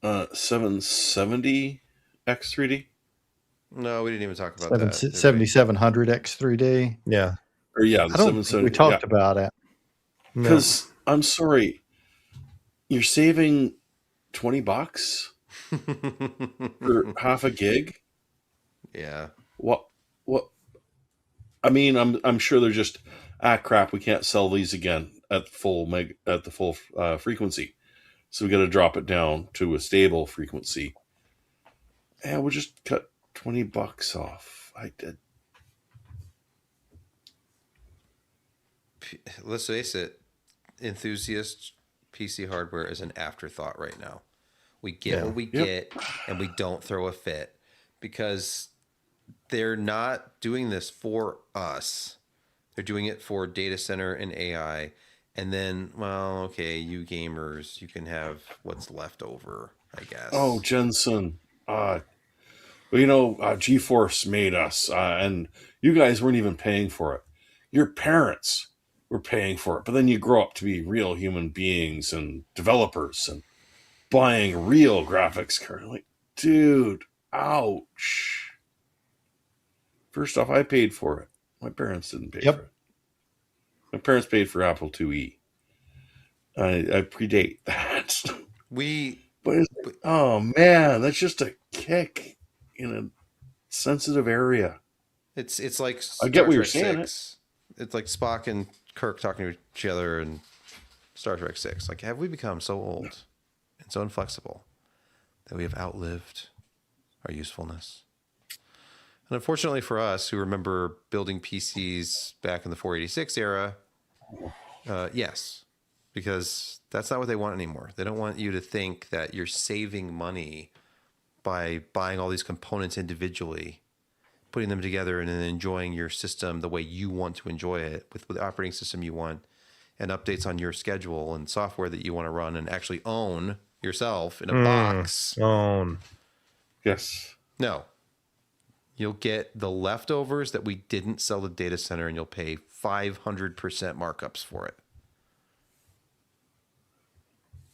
Speaker 3: 770 X3D?
Speaker 1: No, we didn't even talk about
Speaker 4: Seven,
Speaker 1: that. did we?
Speaker 4: 7700 X3D.
Speaker 2: Yeah.
Speaker 3: Or yeah, the
Speaker 4: I don't think
Speaker 3: 770.
Speaker 4: we talked about it.
Speaker 2: No.
Speaker 3: Because I'm sorry, you're saving $20 for half a gig.
Speaker 1: Yeah.
Speaker 3: What? I mean, I'm sure they're just crap. We can't sell these again at the full frequency, so we got to drop it down to a stable frequency. And we'll just cut $20 off. I did.
Speaker 1: Let's face it, enthusiast PC hardware is an afterthought right now. We get what we get, and we don't throw a fit because they're not doing this for us. They're doing it for data center and AI. And then, well, okay, you gamers, you can have what's left over, I guess.
Speaker 3: Oh, Jensen. Well, GeForce made us, and you guys weren't even paying for it. Your parents were paying for it, but then you grow up to be real human beings and developers and buying real graphics cards. Like, dude, ouch. First off, I paid for it. My parents didn't pay for it. My parents paid for Apple IIe. I predate that. Oh man, that's just a kick in a sensitive area.
Speaker 1: It's like
Speaker 3: I get what you're
Speaker 1: Star Trek
Speaker 3: saying.
Speaker 1: 6. It's like Spock and Kirk talking to each other in Star Trek 6. Like, have we become so old and so inflexible that we have outlived our usefulness? And unfortunately for us, who remember building PCs back in the 486 era, yes, because that's not what they want anymore. They don't want you to think that you're saving money by buying all these components individually, putting them together, and then enjoying your system the way you want to enjoy it with the operating system you want and updates on your schedule and software that you want to run and actually own yourself in a box.
Speaker 3: Yes.
Speaker 1: No. You'll get the leftovers that we didn't sell the data center, and you'll pay 500% markups for it.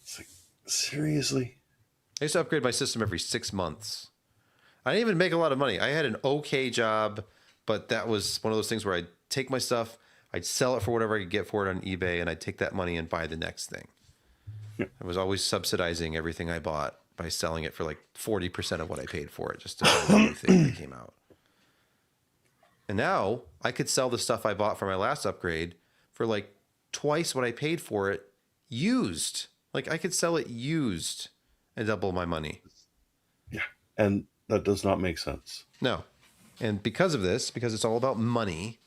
Speaker 3: It's like, seriously?
Speaker 1: I used to upgrade my system every 6 months. I didn't even make a lot of money. I had an okay job, but that was one of those things where I'd take my stuff, I'd sell it for whatever I could get for it on eBay, and I'd take that money and buy the next thing.
Speaker 3: Yeah.
Speaker 1: I was always subsidizing everything I bought by selling it for like 40% of what I paid for it just to buy the new thing that came out. And now I could sell the stuff I bought for my last upgrade for like twice what I paid for it used. Like I could sell it used and double my money.
Speaker 3: Yeah. And that does not make sense.
Speaker 1: No. And because of this, because it's all about money,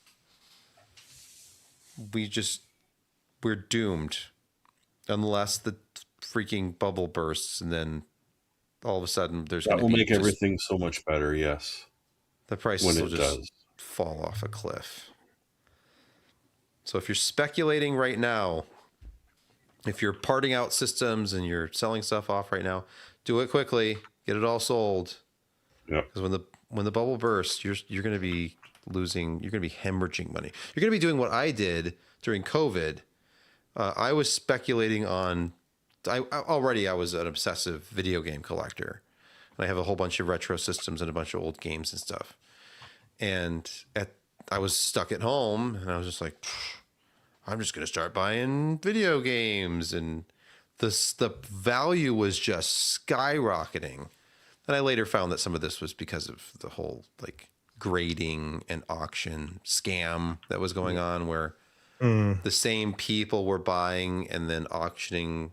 Speaker 1: we're doomed unless the freaking bubble bursts and then all of a sudden there's going
Speaker 3: That
Speaker 1: to
Speaker 3: will
Speaker 1: be
Speaker 3: make everything so much better. Yes.
Speaker 1: the prices
Speaker 3: When
Speaker 1: will
Speaker 3: it
Speaker 1: just
Speaker 3: does.
Speaker 1: fall off a cliff. So if you're speculating right now, if you're parting out systems and you're selling stuff off right now, do it quickly, get it all sold.
Speaker 3: Yeah.
Speaker 1: Because when the bubble bursts, you're going to be losing, you're going to be hemorrhaging money. You're going to be doing what I did during COVID. I was speculating on. I was an obsessive video game collector, and I have a whole bunch of retro systems and a bunch of old games and stuff. And I was stuck at home, and I was just like, I'm just going to start buying video games, and the value was just skyrocketing. And I later found that some of this was because of the whole like grading and auction scam that was going on, where the same people were buying and then auctioning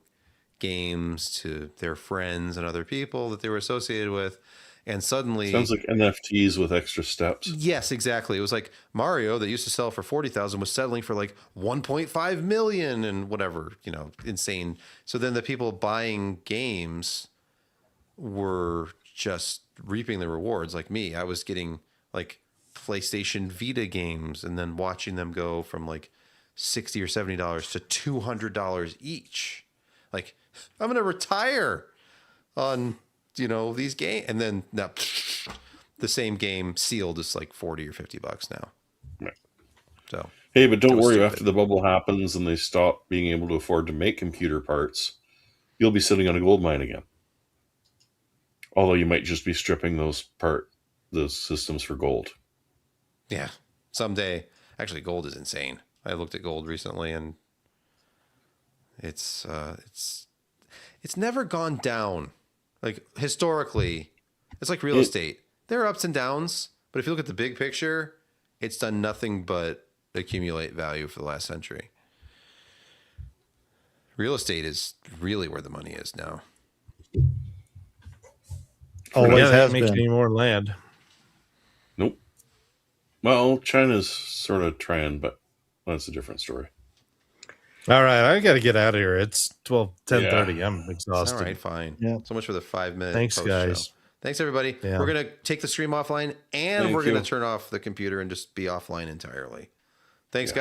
Speaker 1: games to their friends and other people that they were associated with. And suddenly
Speaker 3: Sounds like NFTs with extra steps.
Speaker 1: yes, exactly. It was like Mario that used to sell for 40,000 was settling for like 1.5 million and whatever, insane. So then the people buying games were just reaping the rewards. Like me, I was getting like PlayStation Vita games and then watching them go from like $60 or $70 to $200 each. Like, I'm going to retire on, these games. And then now the same game sealed is like $40 or $50 now.
Speaker 3: Right.
Speaker 1: So
Speaker 3: Hey, but don't
Speaker 1: That was
Speaker 3: worry.
Speaker 1: stupid.
Speaker 3: After the bubble happens and they stop being able to afford to make computer parts, you'll be sitting on a gold mine again. Although you might just be stripping those systems for gold.
Speaker 1: yeah, someday. Actually, gold is insane. I looked at gold recently, and it's never gone down. Like historically, it's like real estate. There are ups and downs, but if you look at the big picture, it's done nothing but accumulate value for the last century. Real estate is really where the money is now.
Speaker 2: yeah,
Speaker 4: Always
Speaker 2: they
Speaker 4: has
Speaker 2: don't make
Speaker 4: been.
Speaker 2: any more land.
Speaker 3: Nope. Well, China's sort of trying, but that's a different story.
Speaker 2: All right, I got to get out of here. It's 10:30.
Speaker 3: Yeah.
Speaker 2: I'm exhausted.
Speaker 1: All right, fine.
Speaker 4: Yeah.
Speaker 1: So much for the 5-minute.
Speaker 2: Thanks,
Speaker 1: post-show.
Speaker 2: guys.
Speaker 1: Thanks, everybody.
Speaker 2: Yeah.
Speaker 1: We're gonna take the stream offline, and
Speaker 3: Thank
Speaker 1: we're gonna
Speaker 3: you.
Speaker 1: turn off the computer and just be offline entirely. Thanks, guys.